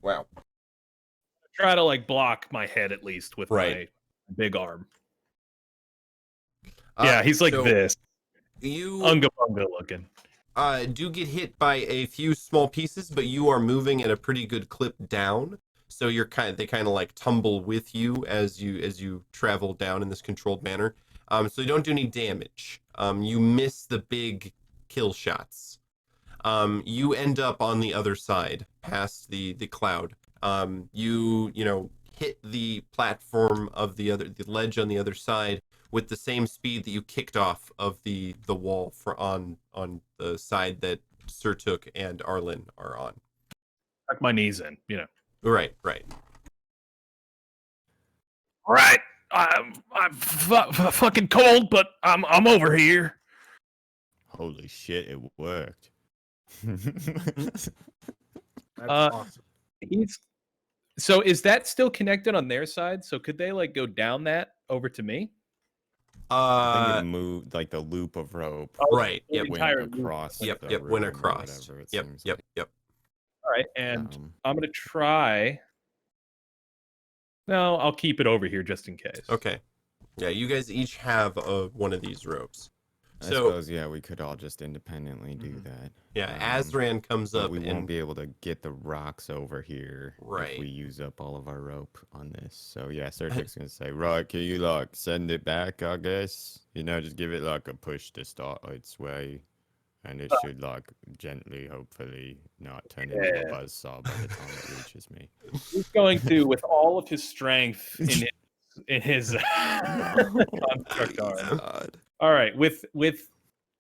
Wow. Try to like block my head at least with my big arm. Yeah, he's like this. You Unga bunga looking. Do get hit by a few small pieces, but you are moving at a pretty good clip down. So they kind of like tumble with you as you travel down in this controlled manner. So you don't do any damage. You miss the big kill shots. You end up on the other side, past the cloud. You hit the platform of the ledge on the other side with the same speed that you kicked off of the wall on the side that Surtuk and Arlen are on. Tuck my knees in, Right. All right. I'm fucking cold, but I'm over here. Holy shit! It worked. That's awesome. So is that still connected on their side? So could they like go down that over to me? I think it moved like the loop of rope. Right. Yep. Went across. Yep. the Went room or across. whatever it Yep. seems Yep. like. Yep. All right, and I'm gonna try. No, I'll keep it over here just in case. Okay. Yeah, you guys each have one of these ropes. I suppose, we could all just independently do that. Yeah, Azran comes up we and won't be able to get the rocks over here Right. if we use up all of our rope on this. So yeah, Sertic's gonna say, right, can you like send it back, I guess? Just give it like a push to start its way. And it should like gently, hopefully, not turn into a buzzsaw by the time it reaches me. He's going to, with all of his strength in his construct arm. God. All right, with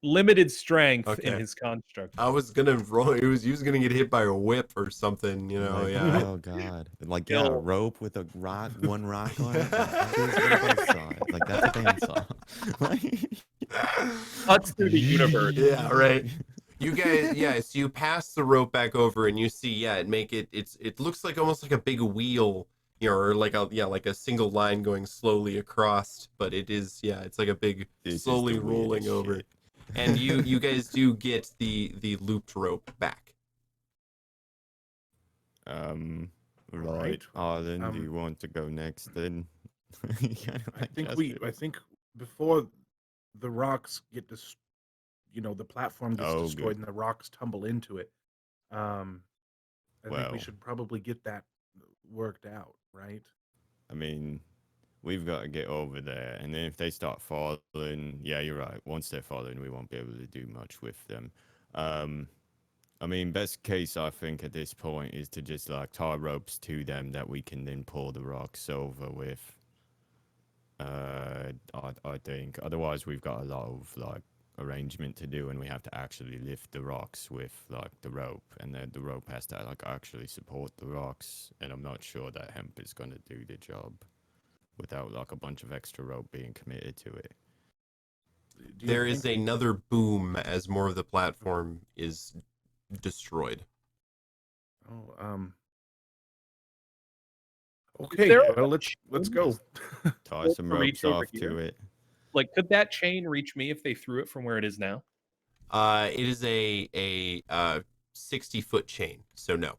limited strength in his construct. I was gonna roll. He was gonna get hit by a whip or something. Oh god! Like a rope with a rock, one rock on it. Like that's a bandsaw. Cuts through the universe. Yeah, right. You guys, so you pass the rope back over, and you see, it looks like almost like a big wheel, or like a single line going slowly across, but it is, it's like a big slowly rolling over. And you guys do get the looped rope back. Right. Arlen, do you want to go next then? I think before the rocks get the platform gets destroyed and the rocks tumble into it. I think we should probably get that worked out, right? I mean, we've got to get over there, and then if they start falling, yeah, you're right. Once they're falling, we won't be able to do much with them. I mean, best case, I think, at this point is to just, like, tie ropes to them that we can then pull the rocks over with. I think. Otherwise, we've got a lot of, like, arrangement to do, and we have to actually lift the rocks with, like, the rope, and then the rope has to, like, actually support the rocks, and I'm not sure that hemp is going to do the job without, like, a bunch of extra rope being committed to it. There is another boom as more of the platform is destroyed. Okay, well, let's go. Tie some ropes off to it. Like, could that chain reach me if they threw it from where it is now? It is a 60-foot chain, so no.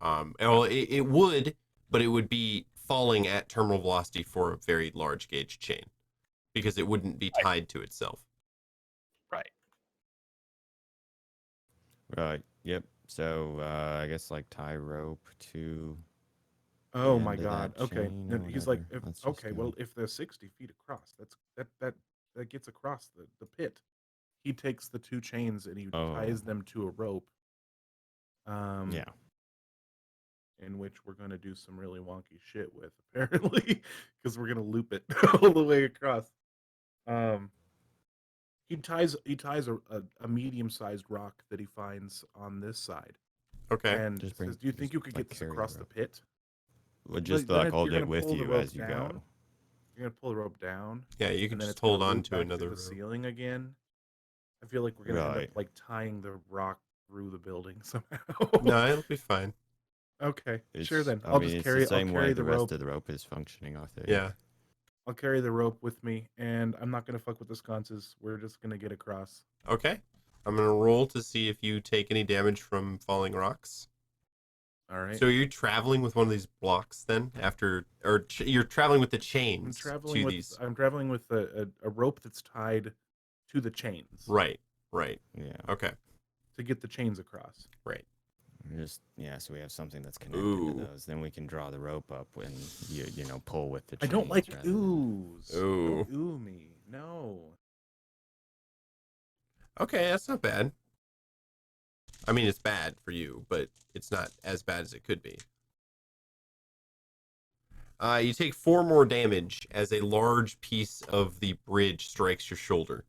Well, it would, but it would be falling at terminal velocity for a very large gauge chain, because it wouldn't be tied to itself. Right. Yep. So I guess like tie rope to. Oh my God. Okay. He's like, if they're 60 feet across, that gets across the pit. He takes the two chains and he ties them to a rope. Yeah. In which we're going to do some really wonky shit with, apparently, because we're going to loop it all the way across. He ties a medium-sized rock that he finds on this side. Okay. And says, "Do you think you could get this across the pit?" Well, just like hold it with you as you go. You're gonna pull the rope down. Yeah, you can and then just it's gonna hold on loop to back another the rope. ceiling again. I feel like we're gonna end Right. up like tying the rock through the building somehow. No, it'll be fine. Okay, It's, sure then. I I'll mean, just it's carry. the same I'll way carry the the rest rope. of the rope is functioning, I think. Yeah. I'll carry the rope with me, and I'm not gonna fuck with the sconces. We're just gonna get across. Okay. I'm gonna roll to see if you take any damage from falling rocks. All right. So you're traveling with one of these blocks then, you're traveling with the chains I'm traveling to with. these. I'm traveling with a rope that's tied to the chains. Right. Right. Yeah. Okay. To get the chains across. Right. So we have something that's connected Ooh. to those. Then we can draw the rope up and you know pull with the I chains. don't like rather than- ooze. Ooh. Don't ooh me. No. Okay, that's not bad. I mean, it's bad for you, but it's not as bad as it could be. You take 4 more damage as a large piece of the bridge strikes your shoulder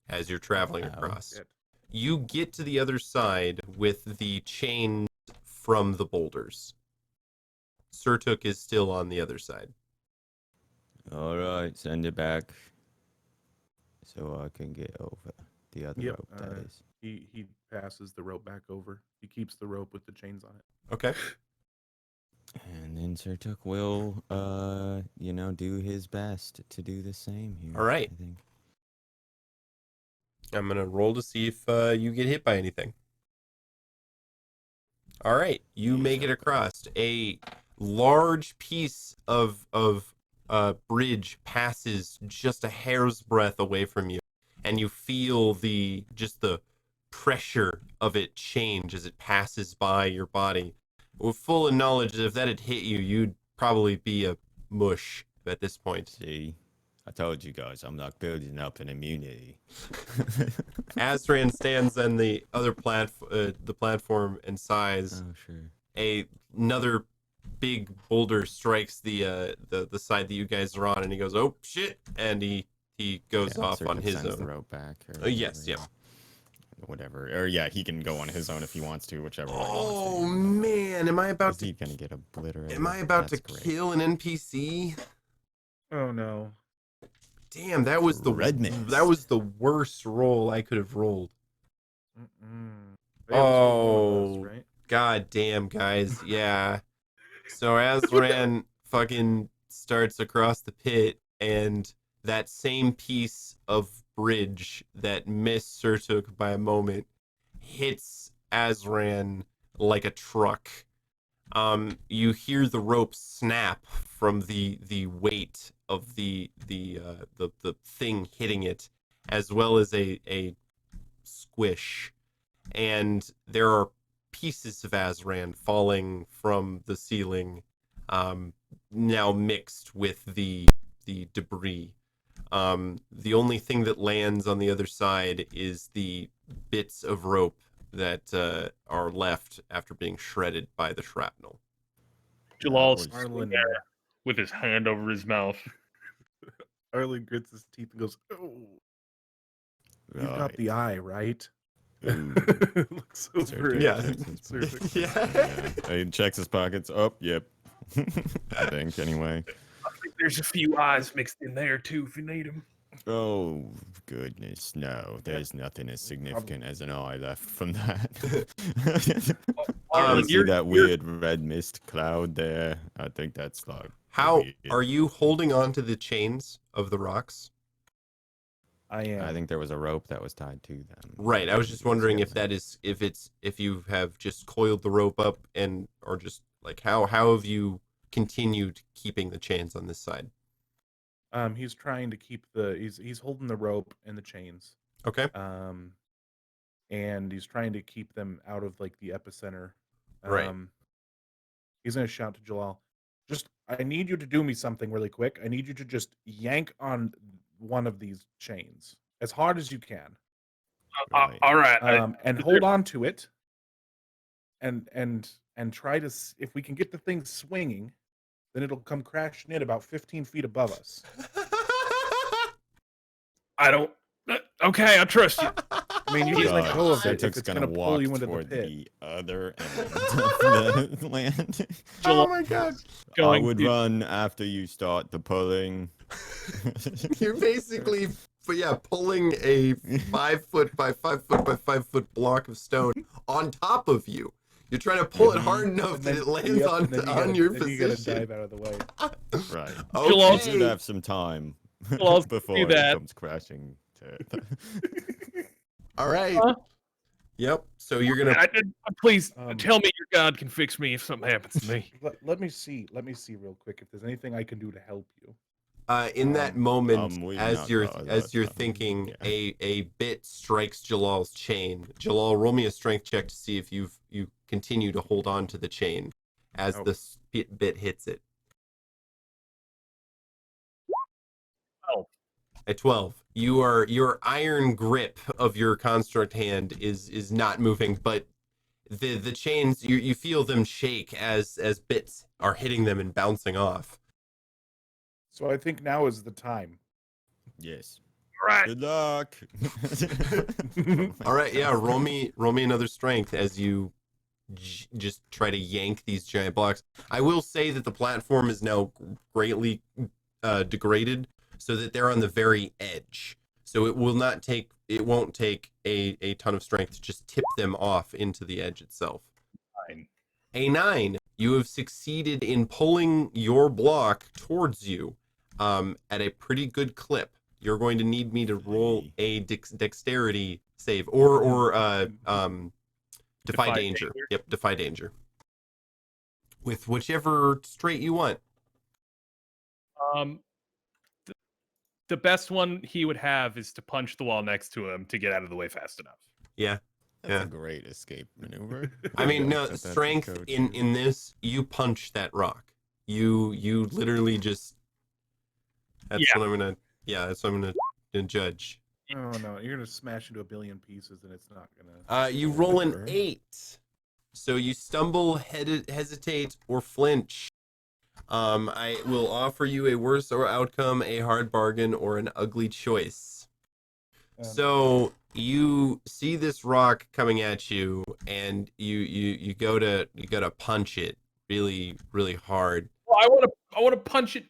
as you're traveling across. Shit. You get to the other side with the chains from the boulders. Surtuk is still on the other side. All right, send it back so I can get over the other Yep. rope. That is. He passes the rope back over. He keeps the rope with the chains on it. Okay. And then Surtuk will, do his best to do the same here. All right. I think. I'm going to roll to see if you get hit by anything. All right. You make it across. A large piece of bridge passes just a hair's breadth away from you, and you feel the pressure of it change as it passes by your body. With full knowledge that if that had hit you, you'd probably be a mush at this point. See, I told you guys, I'm not building up an immunity. Azran stands on the other platform and sighs. Oh, sure. Another big boulder strikes the side that you guys are on, and he goes, "Oh shit!" and he goes off on his sends own. the rope back. Or Yes, yeah. Whatever. Or yeah, he can go on his own if he wants to, whichever way he Oh wants to. man, am I about Is he gonna get obliterated? Am I about That's to great. kill an NPC? Oh no. Damn, that was the Red mist. that was the worst roll I could have rolled. They have Oh, one of us, right? god damn, guys. Yeah. So Azran fucking starts across the pit, and that same piece of bridge that missed Surtuk by a moment hits Azran like a truck. You hear the rope snap from the weight of the thing hitting it, as well as a squish, and there are pieces of Azran falling from the ceiling, now mixed with the debris. The only thing that lands on the other side is the bits of rope that are left after being shredded by the shrapnel. Jalal's was- sitting there with his hand over his mouth. Arlen grits his teeth and goes, "Oh, you've got Right. the eye, right?" Ooh. Looks over Surtuk at checks his Surtuk. pockets. Yeah. He checks his pockets. Oh, yep. I think anyway. I think there's a few eyes mixed in there too if you need them. Oh goodness, no! There's nothing as significant as an eye left from that. Arlen, See you're- that weird red mist cloud there? I think that's like. How weird. are you holding on to the chains of the rocks? I am. I think there was a rope that was tied to them. Right. I was just wondering if that is if you have just coiled the rope up or just like how have you continued keeping the chains on this side? He's trying to keep he's holding the rope and the chains. Okay. And he's trying to keep them out of like the epicenter. Right. He's gonna shout to Jalal, I need you to do me something really quick. I need you to just yank on one of these chains as hard as you can. Right. All right. And hold on to it. And try to if we can get the thing swinging, then it'll come crashing in about 15 feet above us. I don't. Okay, I trust you. I mean, you just let go of it if Surtuk's it's gonna walk pull you into the toward pit. the other end of the land. Oh my god. I Going would to- run after you start the pulling. You're basically But yeah, pulling a 5 foot by 5 foot by 5 foot block of stone on top of you. You're trying to pull it hard enough that it lands on your position. You gotta dive out of the way. Right. Okay. You should have some time also before do it that. comes crashing to All right. Yep. So you're gonna Please tell me your god can fix me if something happens to me. Let me see real quick if there's anything I can do to help you. In that moment, we've as not you're got a as lot you're of time. thinking, Yeah. a bit strikes Jalal's chain. Jalal, roll me a strength check to see if you continue to hold on to the chain as the bit hits it. Oh. A 12. Your iron grip of your construct hand is not moving, but the chains you feel them shake as bits are hitting them and bouncing off. So I think now is the time. Yes. All right. Good luck. All right, yeah, roll me another strength as you just try to yank these giant blocks. I will say that the platform is now greatly degraded, so that they're on the very edge. So it won't take a ton of strength to just tip them off into the edge itself. 9. A 9. You have succeeded in pulling your block towards you at a pretty good clip. You're going to need me to roll a dexterity save or defy danger. Yep, defy danger. With whichever trait you want. The best one he would have is to punch the wall next to him to get out of the way fast enough. Yeah. That's a great escape maneuver. I mean, no, That's strength code. in this, you punch that rock. You literally just. That's what I'm gonna judge. Oh no, you're gonna smash into a billion pieces, and it's not gonna. You roll an 8, so you stumble, hesitate, or flinch. I will offer you a worse outcome, a hard bargain, or an ugly choice. So you see this rock coming at you, and you go to punch it really really hard. Well, I want to punch it.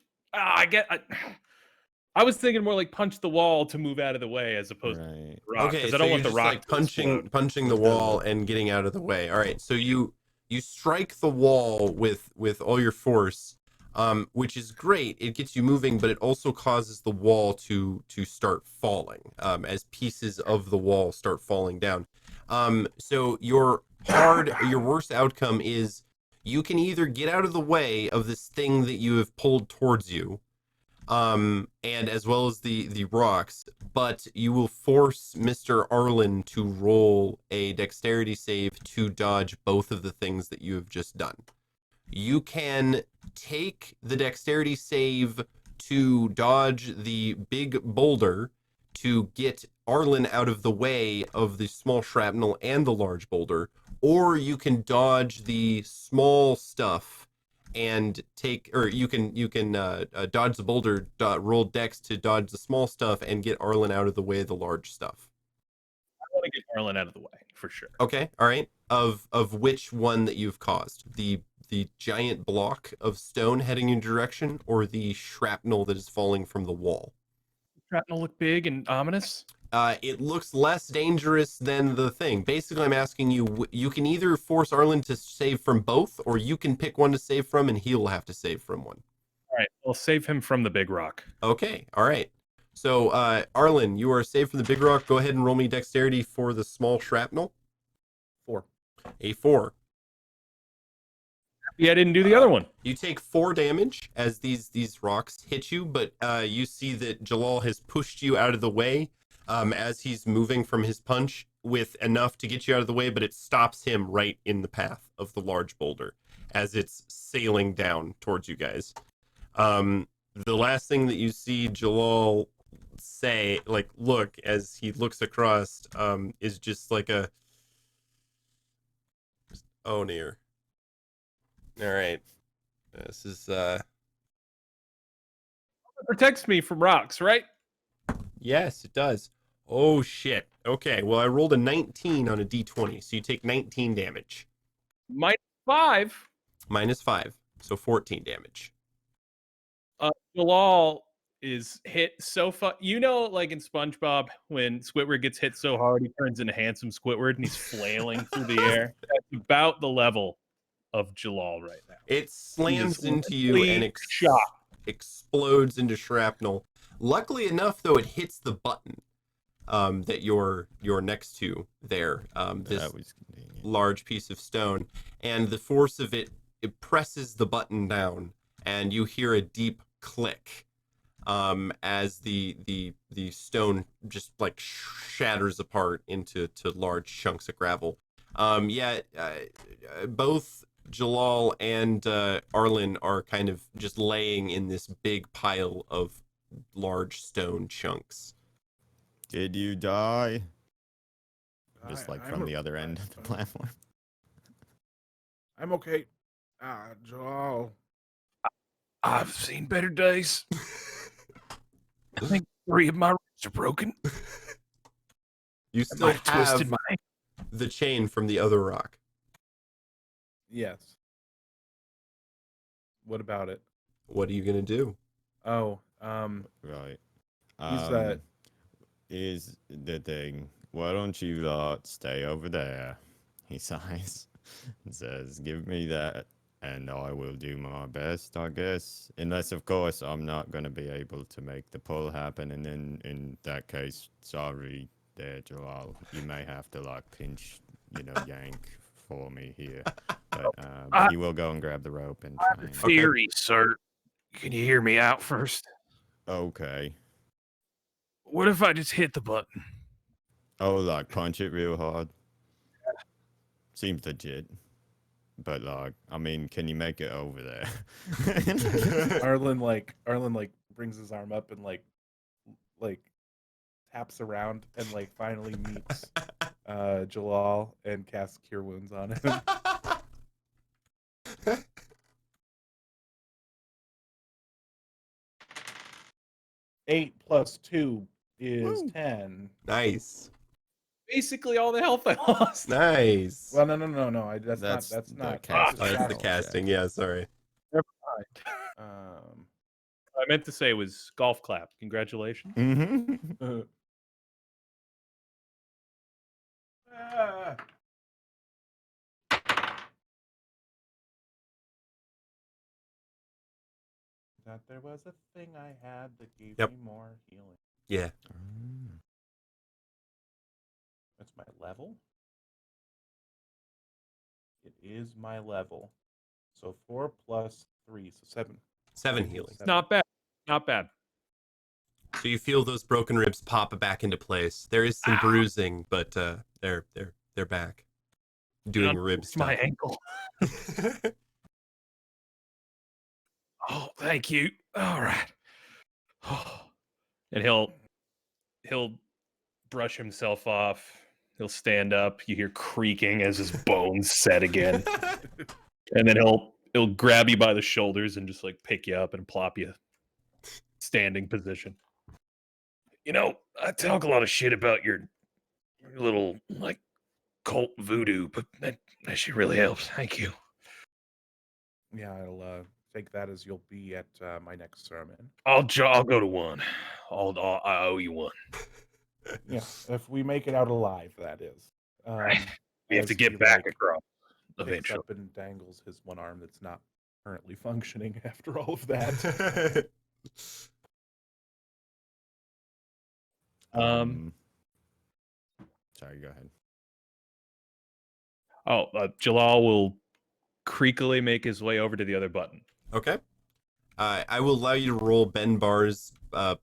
I was thinking more like punch the wall to move out of the way as opposed to the rock. Okay, I so don't want you're the just rock like to punching the wall and getting out of the way. All right, so you strike the wall with all your force, which is great. It gets you moving, but it also causes the wall to start falling as pieces of the wall start falling down. So your worst outcome is you can either get out of the way of this thing that you have pulled towards you, and as well as the rocks, but you will force Mr. Arlen to roll a dexterity save to dodge both of the things that you have just done. You can take the dexterity save to dodge the big boulder to get Arlen out of the way of the small shrapnel and the large boulder, or you can dodge the small stuff and you can dodge the boulder, roll dex to dodge the small stuff and get Arlen out of the way of the large stuff. I want to get Arlen out of the way for sure. Okay, all right. Of which one that you've caused? The giant block of stone heading in your direction, or the shrapnel that is falling from the wall? Shrapnel look big and ominous. It looks less dangerous than the thing. Basically, I'm asking you, you can either force Arlen to save from both, or you can pick one to save from, and he'll have to save from one. All right, I'll save him from the big rock. Okay, all right. So, Arlen, you are saved from the big rock. Go ahead and roll me dexterity for the small shrapnel. 4. A 4. Yeah, I didn't do the other one. You take 4 damage as these rocks hit you, but you see that Jalal has pushed you out of the way as he's moving from his punch with enough to get you out of the way, but it stops him right in the path of the large boulder as it's sailing down towards you guys. The last thing that you see Jalal say, like, look, as he looks across, is just like a, oh dear. All right. This is It protects me from rocks, right? Yes, it does. Oh shit. Okay, well I rolled a 19 on a d20, so you take 19 damage. -5. -5, so 14 damage. Jalal is hit so you know, like in SpongeBob, when Squidward gets hit so hard he turns into handsome Squidward and he's flailing through the air. That's about the level of Jalal right now. It slams into you literally and explodes into shrapnel. Luckily enough, though, it hits the button that you're next to there. This large piece of stone, and the force of it presses the button down, and you hear a deep click as the stone just like shatters apart into large chunks of gravel. Both Jalal and Arlen are kind of just laying in this big pile of large stone chunks. Did you die? Just like from the other end of the platform. I'm okay. Jalal. I've seen better days. I think 3 of my ribs are broken. You still have twisted my the chain from the other rock. Yes. What about it? What are you gonna do? Oh, right. Is Is the thing. Why don't you stay over there? He sighs and says, give me that and I will do my best, I guess. Unless, of course, I'm not going to be able to make the pull happen. And then in that case, sorry there, Jalal. You may have to, like, pinch, yank for me here. But you will go and grab the rope and try and... Theory, sir. Can you hear me out first? Okay. What if I just hit the button? Oh, like, punch it real hard? Seems legit. But like, I mean, can you make it over there? Arlen brings his arm up and like taps around and like finally meets Jalal and casts Cure Wounds on him. 8 + 2 is 10. Nice. Basically all the health I lost. Nice. Well, no. That's not casting. That's the casting. Yeah, sorry. Never mind. What I meant to say was golf clap. Congratulations. Mm-hmm. That there was a thing I had that gave Yep. me more healing. Yeah. That's my level. It is my level. So 4 + 3, so 7. 7 healing. It's not bad. Not bad. So you feel those broken ribs pop back into place. There is some bruising, but they're back. Doing rib stuff. My ankle. Oh, thank you. All right. And he'll brush himself off. He'll stand up. You hear creaking as his bones set again. And then he'll grab you by the shoulders and just like pick you up and plop you standing position. You know, I talk a lot of shit about your little like cult voodoo, but that shit really helps. Thank you. Yeah, I'll take that as you'll be at my next sermon. I'll go to one. I owe you one. Yeah, if we make it out alive, that is. We have as to get he, back like, across picks eventually. up and dangles his one arm that's not currently functioning after all of that. Sorry, go ahead. Jalal will creakily make his way over to the other button. Okay. I will allow you to roll bend bars,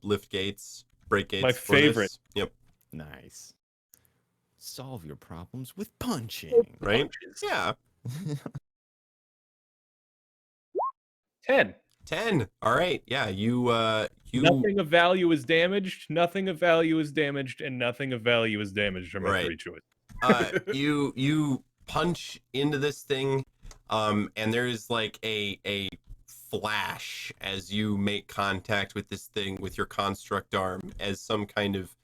lift gates, break gates. My for this. favorite. Yep. Nice. Solve your problems with punching. Right? Yeah. 10. 10. All right. Yeah, you Nothing of value is damaged, nothing of value is damaged, and nothing of value is damaged are my Right. 3 choices. you punch into this thing, and there is like a flash as you make contact with this thing with your construct arm, as some kind of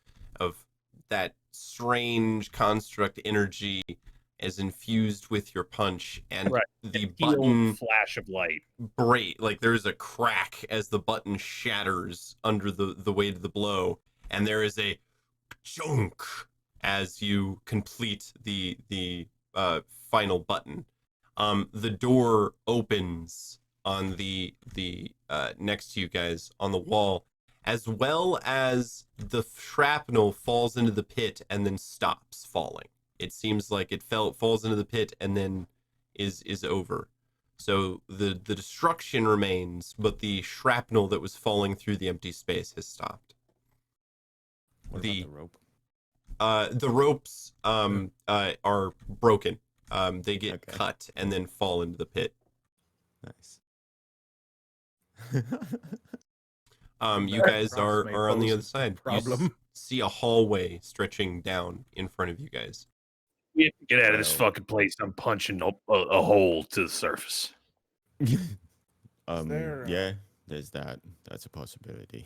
that strange construct energy is infused with your punch, and Right. the Heal button flash of light. like there's a crack as the button shatters under the weight of the blow, and there is a chunk as you complete the final button. The door opens on the next to you guys on the wall, as well as the shrapnel falls into the pit and then stops falling. It seems like it falls into the pit and then is over. So the destruction remains, but the shrapnel that was falling through the empty space has stopped. What about the rope? The ropes are broken. They get cut and then fall into the pit. Nice. You guys are on the other side. Problem. You see a hallway stretching down in front of you guys. We have to get out of this fucking place. I'm punching a hole to the surface. Yeah, there's that. That's a possibility.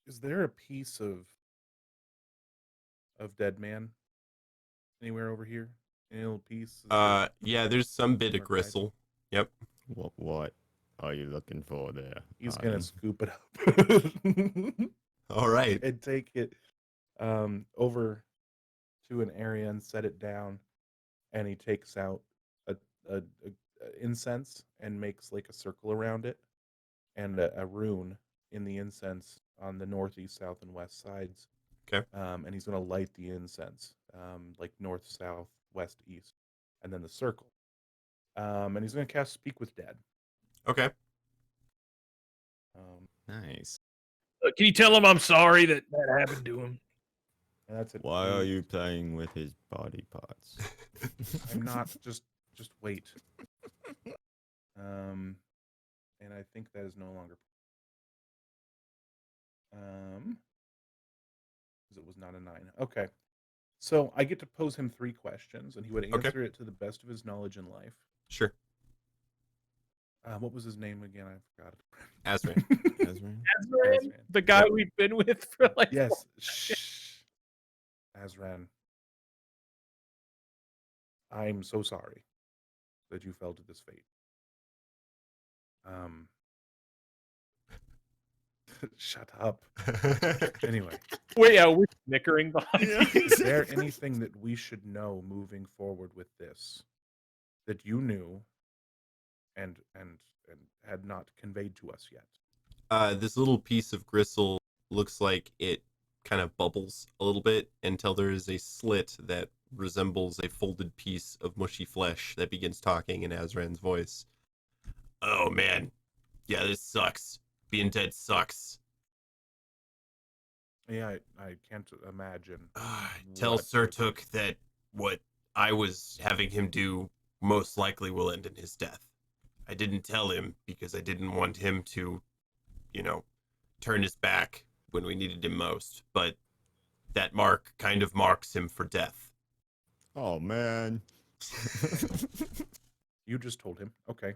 Is there a piece of dead man anywhere over here? Any little piece? Yeah, there's some bit of gristle. Yep. What are you looking for there? He's gonna scoop it up. All right. And take it over to an area and set it down, and he takes out a incense and makes like a circle around it, and a rune in the incense on the northeast, south, and west sides. Okay. And he's gonna light the incense, like north, south, west, east, and then the circle. And he's gonna cast Speak with Dead. Okay. Nice. Can you tell him I'm sorry that happened to him? And that's it. Why are you playing with his body parts? I'm not. Just wait. And I think that is no longer. Because it was not a 9. Okay. So I get to pose him 3 questions, and he would answer it to the best of his knowledge in life. Sure. What was his name again? I forgot. Azran. Azran, the guy we've been with for like. Yes. Shh. Azran. I'm so sorry that you fell to this fate. Shut up. Anyway. Wait, yeah, we're snickering behind you. Is there anything that we should know moving forward with this that you knew and had not conveyed to us yet? This little piece of gristle looks like it kind of bubbles a little bit until there is a slit that resembles a folded piece of mushy flesh that begins talking in Azran's voice. Oh man, yeah, this sucks. Being dead sucks. Yeah, I can't imagine. Tell Surtuk that what I was having him do most likely will end in his death. I didn't tell him because I didn't want him to, turn his back when we needed him most, but that mark kind of marks him for death. Oh, man. You just told him. Okay.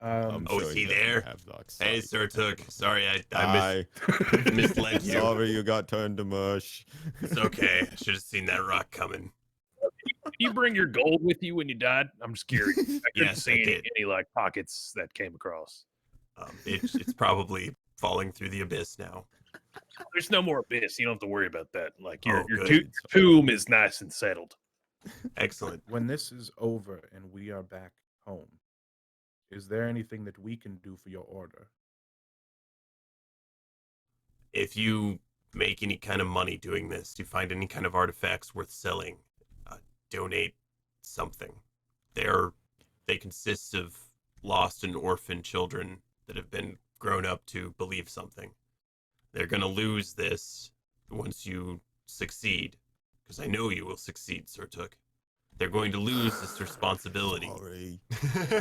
Is he there? Hey, Surtuk. Sorry, I misled you. Sorry you got turned to mush. It's okay. I should have seen that rock coming. Did you bring your gold with you when you died? I'm just curious. I couldn't Yes, see I did. any like pockets that came across. It's probably falling through the abyss now. There's no more abyss. You don't have to worry about that. Like your good. tomb is nice and settled. Excellent. When this is over and we are back home, is there anything that we can do for your order? If you make any kind of money doing this, you find any kind of artifacts worth selling, donate something. They consist of lost and orphaned children that have been grown up to believe something. They're going to lose this once you succeed, because I know you will succeed, Surtuk. They're going to lose this responsibility. Sorry.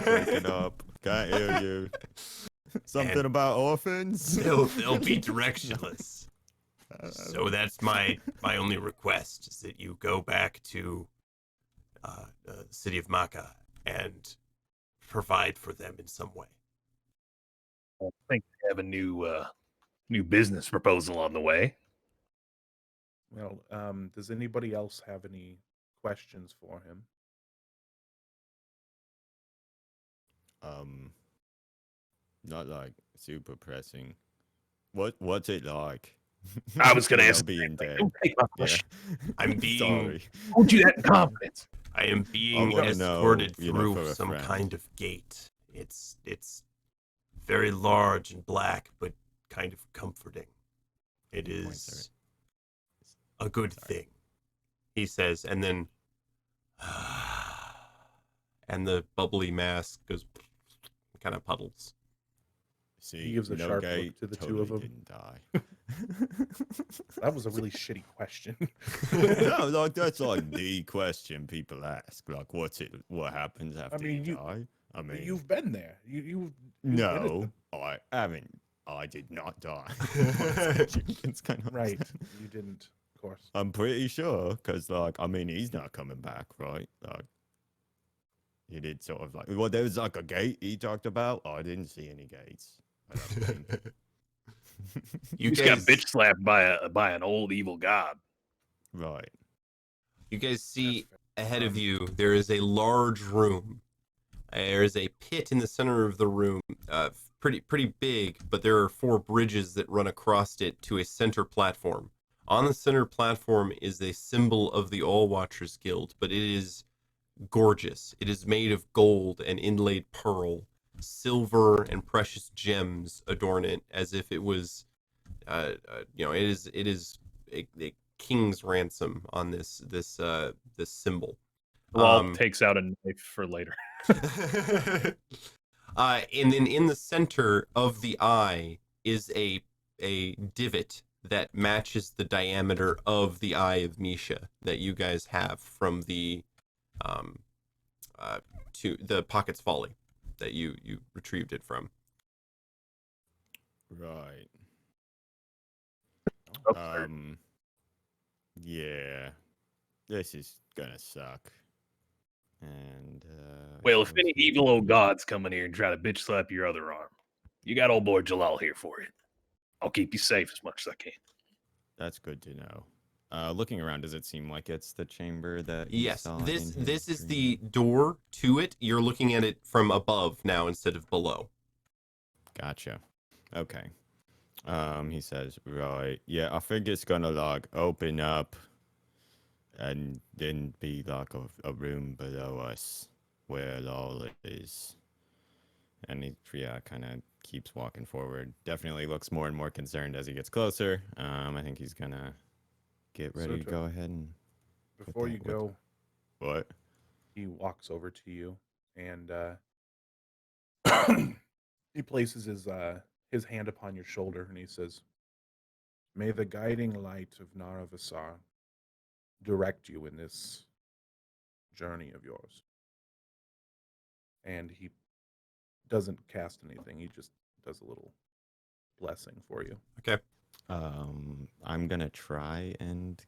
Breaking up. Can't hear you. Something about orphans? They'll be directionless. So that's my only request, is that you go back to the city of Maka and provide for them in some way. I think they have a new business proposal on the way. Well, does anybody else have any questions for him. Not like super pressing. What's it like? I was going to You know, ask. being dead. Don't take my Yeah. question. I'm being. Sorry. Don't do that in confidence. I am being wanna know, escorted you know, through for a some friend. kind of gate. It's very large and black, but kind of comforting. It is a good thing, he says, and then and the bubbly mask goes kind of puddles. See, He gives a no sharp gate, look to the totally two of them. didn't die. That was a really shitty question. No, like that's like the question people ask. Like, what happens after mean, you die? I mean, You've been there. You've no, I haven't. I did not die. It's kind of right. You didn't, of course. I'm pretty sure, because like, I mean, he's not coming back, right? Like, he did sort of like, well, there was like a gate he talked about. I didn't see any gates. I don't think. You just got bitch slapped by an old evil god. Right. You guys see ahead of you, there is a large room. There is a pit in the center of the room, pretty big, but there are 4 bridges that run across it to a center platform. On the center platform is a symbol of the All Watchers Guild, but it is gorgeous. It is made of gold and inlaid pearl. Silver and precious gems adorn it, as if it was, it is a king's ransom on this symbol. Walt takes out a knife for later. And then in the center of the eye is a divot that matches the diameter of the eye of Misha that you guys have from the to the Pocket's Folly that you retrieved it from. Right. Oh, Yeah. This is gonna suck. And Well, if any evil old gods come in here and try to bitch slap your other arm, you got old boy Jalal here for you. I'll keep you safe as much as I can. That's good to know. Looking around, does it seem like it's the chamber that you Yes, saw this in his this is dream? the door to it. You're looking at it from above now instead of below. Gotcha. Okay. He says, right, yeah, I think it's gonna like open up and then be like a room below us where all is. And he, yeah, kind of keeps walking forward. Definitely looks more and more concerned as he gets closer. I think he's gonna get ready to go ahead and. Before you go, what? He walks over to you and he places his hand upon your shoulder and he says, "May the guiding light of Naravasar direct you in this journey of yours." And he doesn't cast anything. He just does a little blessing for you. Okay. I'm gonna try and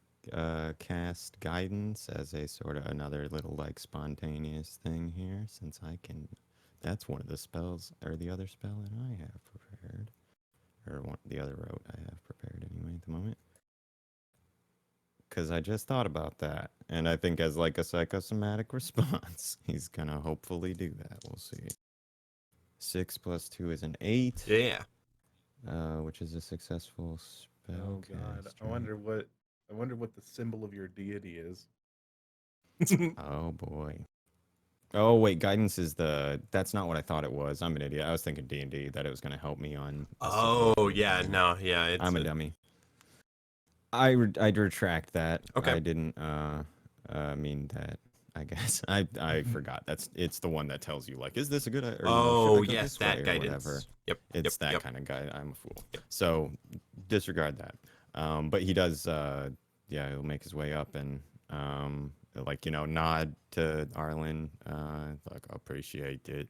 cast guidance as a sort of another little like spontaneous thing here, since I can. That's one of the spells, or the other spell that I have prepared, or the other rote I have prepared anyway at the moment. Because I just thought about that, and I think as like a psychosomatic response, he's gonna hopefully do that. We'll see. 6 + 2 is an 8. Yeah. Which is a successful spell. Oh God! cast, I wonder what the symbol of your deity is. Oh boy. Oh wait, guidance is that's not what I thought it was. I'm an idiot. I was thinking D&D, that it was going to help me on. Oh yeah, no, yeah. I'm a dummy. I'd retract that. Okay. I didn't mean that. I guess I forgot. It's the one that tells you like, is this a good idea? Oh yes, that guidance. Whatever. Yep. It's that yep. kind of guy. I'm a fool. Yep. So disregard that. But he does. Yeah, he'll make his way up and like nod to Arlen. Like appreciate it.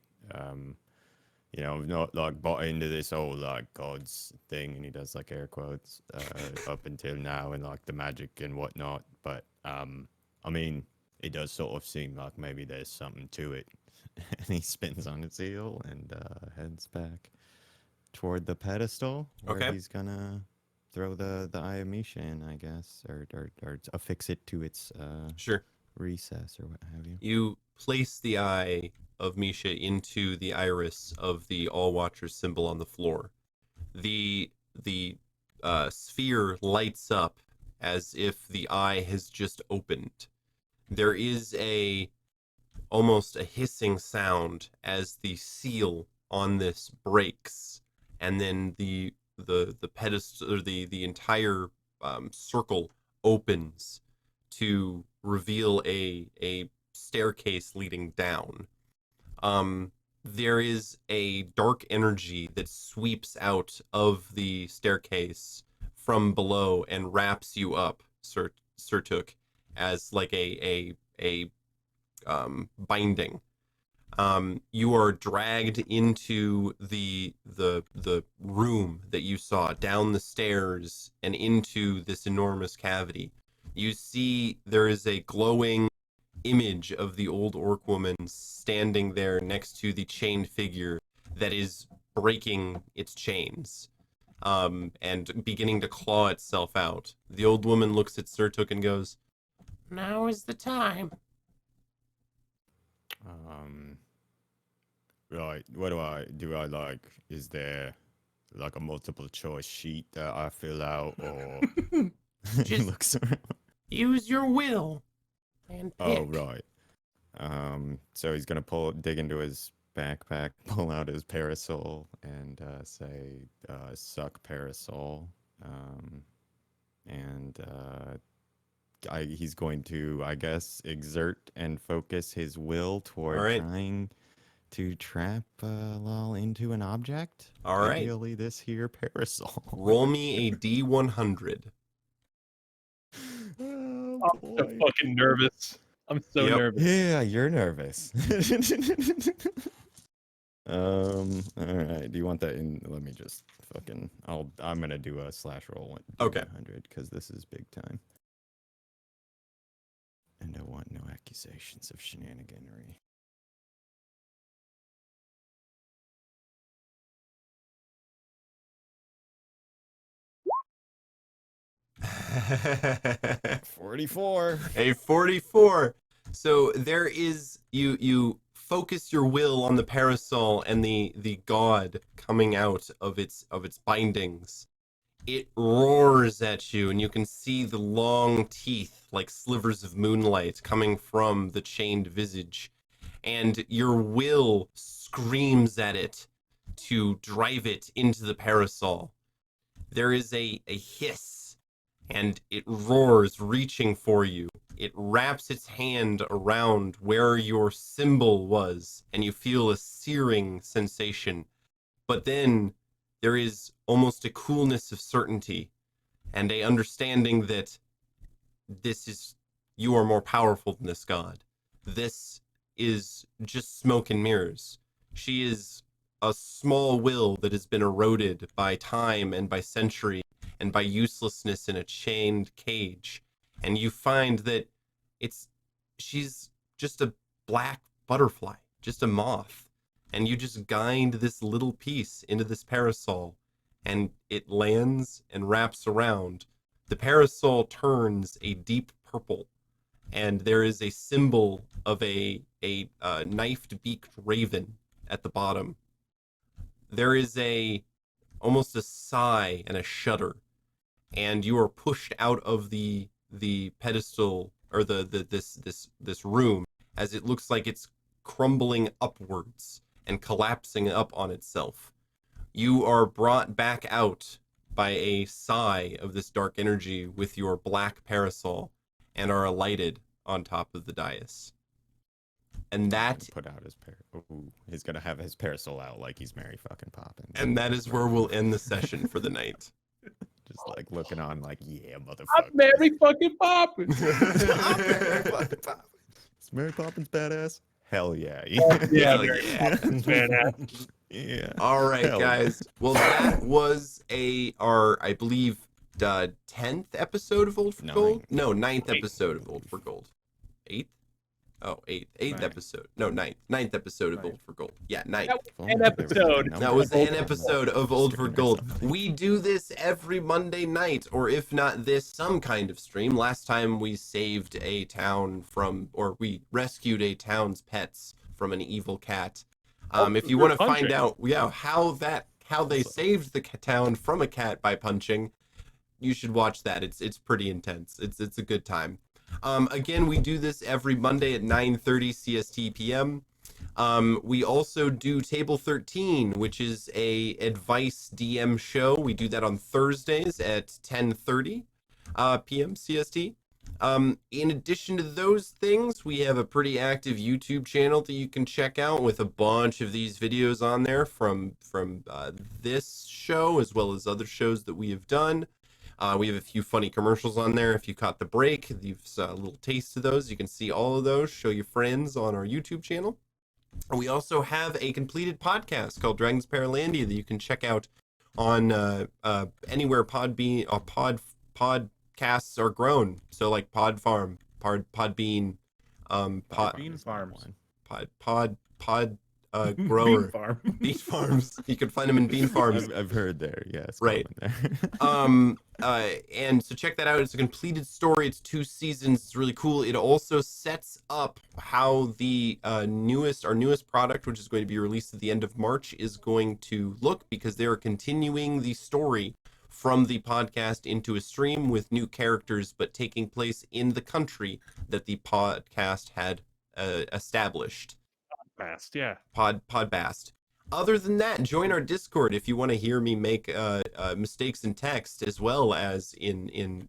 Not like bought into this whole like gods thing, and he does like air quotes up until now and like the magic and whatnot. But I mean, it does sort of seem like maybe there's something to it. And he spins on his heel and heads back toward the pedestal where he's gonna throw the Eye of Misha in, I guess, or affix it to its sure recess or what have you. You place the eye of Misha into the iris of the All Watcher symbol on the floor. The sphere lights up as if the eye has just opened. There is almost a hissing sound as the seal on this breaks, and then the pedestal, or the entire circle opens to reveal a staircase leading down. There is a dark energy that sweeps out of the staircase from below and wraps you up, Surtuk, as like a binding. You are dragged into the room that you saw, down the stairs and into this enormous cavity. You see there is a glowing image of the old orc woman standing there next to the chained figure that is breaking its chains, and beginning to claw itself out. The old woman looks at Surtuk and goes, "Now is the time." Right. What do I like? Is there like a multiple choice sheet that I fill out, or he Just looks around? use your will and pick. Oh, right. So he's gonna dig into his backpack, pull out his parasol, and say, "Suck parasol," and he's going to, I guess, exert and focus his will toward trying to trap Lal into an object. All right. Ideally, this here parasol. Roll me a D100. I'm so fucking nervous. I'm so nervous. Yeah, you're nervous. All right. Do you want that in? Let me just fucking. I'm gonna do a slash roll. Okay. 100 because this is big time. And I want no accusations of shenaniganery. A 44. A 44. So there is you focus your will on the parasol and the god coming out of its bindings. It roars at you, and you can see the long teeth like slivers of moonlight coming from the chained visage, and your will screams at it to drive it into the parasol. There is a hiss, and it roars, reaching for you. It wraps its hand around where your symbol was, and you feel a searing sensation. But then there is almost a coolness of certainty and a understanding that you are more powerful than this god. This is just smoke and mirrors. She is a small will that has been eroded by time and by century and by uselessness in a chained cage. And you find that she's just a black butterfly, just a moth. And you just guide this little piece into this parasol, and it lands and wraps around. The parasol turns a deep purple, and there is a symbol of a knifed-beaked raven at the bottom. There is almost a sigh and a shudder, and you are pushed out of the pedestal, or this room, as it looks like it's crumbling upwards and collapsing up on itself. You are brought back out by a sigh of this dark energy with your black parasol, and are alighted on top of the dais. And that put out his he's gonna have his parasol out like he's Mary fucking Poppins. And that is where we'll end the session for the night. Just like looking on, like, yeah, motherfucker. I'm Mary fucking Poppins. Is Mary Poppins badass? Hell yeah. Yeah, Hell Mary yeah. Poppins badass. Yeah. All right, Hell guys. Well, that was our, I believe, 10th episode of Old for Gold? No, 9th episode of Old for Gold. 8th? Oh, eighth Ninth. episode. No, ninth episode of Old for Gold. Yeah, ninth. That was an episode. That was Old an for episode of Old for Gold. We do this every Monday night, or if not this, some kind of stream. Last time we saved a town from, or we rescued a town's pets from an evil cat. If you want to find out, how they saved the town from a cat by punching, you should watch that. It's pretty intense. It's a good time. Again, we do this every Monday at 9:30 CST PM. We also do Table 13, which is a advice DM show. We do that on Thursdays at 10:30 PM CST. In addition to those things, we have a pretty active YouTube channel that you can check out with a bunch of these videos on there from this show as well as other shows that we have done. We have a few funny commercials on there. If you caught the break, you've a little taste of those. You can see all of those. Show your friends on our YouTube channel. We also have a completed podcast called Dragon's Paralandia that you can check out on anywhere podcasts are grown. So like Pod Farm, Podbean, Bean Farms. Grower. Bean Farm. Bean Farms. You can find them in Bean Farms. I've heard there. Yes. Right. And so check that out. It's a completed story. It's 2 seasons. It's really cool. It also sets up how the our newest product, which is going to be released at the end of March, is going to look, because they are continuing the story from the podcast into a stream with new characters, but taking place in the country that the podcast had established. Podbast. Other than that, join our Discord if you want to hear me make mistakes in text as well as in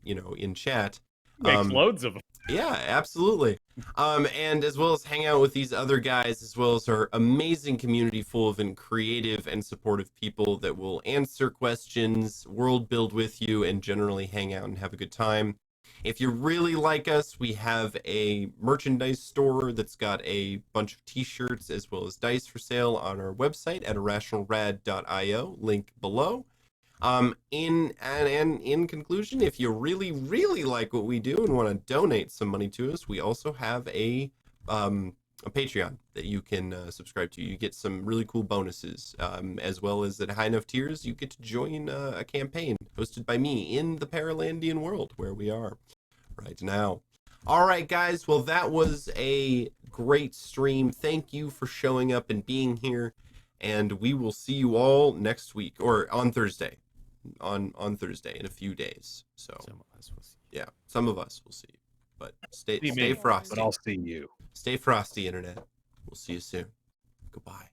chat. Makes loads of them. Yeah, absolutely. And as well as hang out with these other guys, as well as our amazing community full of creative and supportive people that will answer questions, world build with you, and generally hang out and have a good time. If you really like us, we have a merchandise store that's got a bunch of t-shirts as well as dice for sale on our website at irrationalrad.io, link below. In conclusion, if you really, really like what we do and want to donate some money to us, we also have a Patreon that you can subscribe to. You get some really cool bonuses, as well as at high enough tiers, you get to join a campaign hosted by me in the Paralandian world where we are right now. All right, guys. Well, that was a great stream. Thank you for showing up and being here, and we will see you all next week or on Thursday. On Thursday in a few days. So some of us will see. Yeah, some of us will see. But stay frosty. But I'll see you. Stay frosty, internet. We'll see you soon. Goodbye.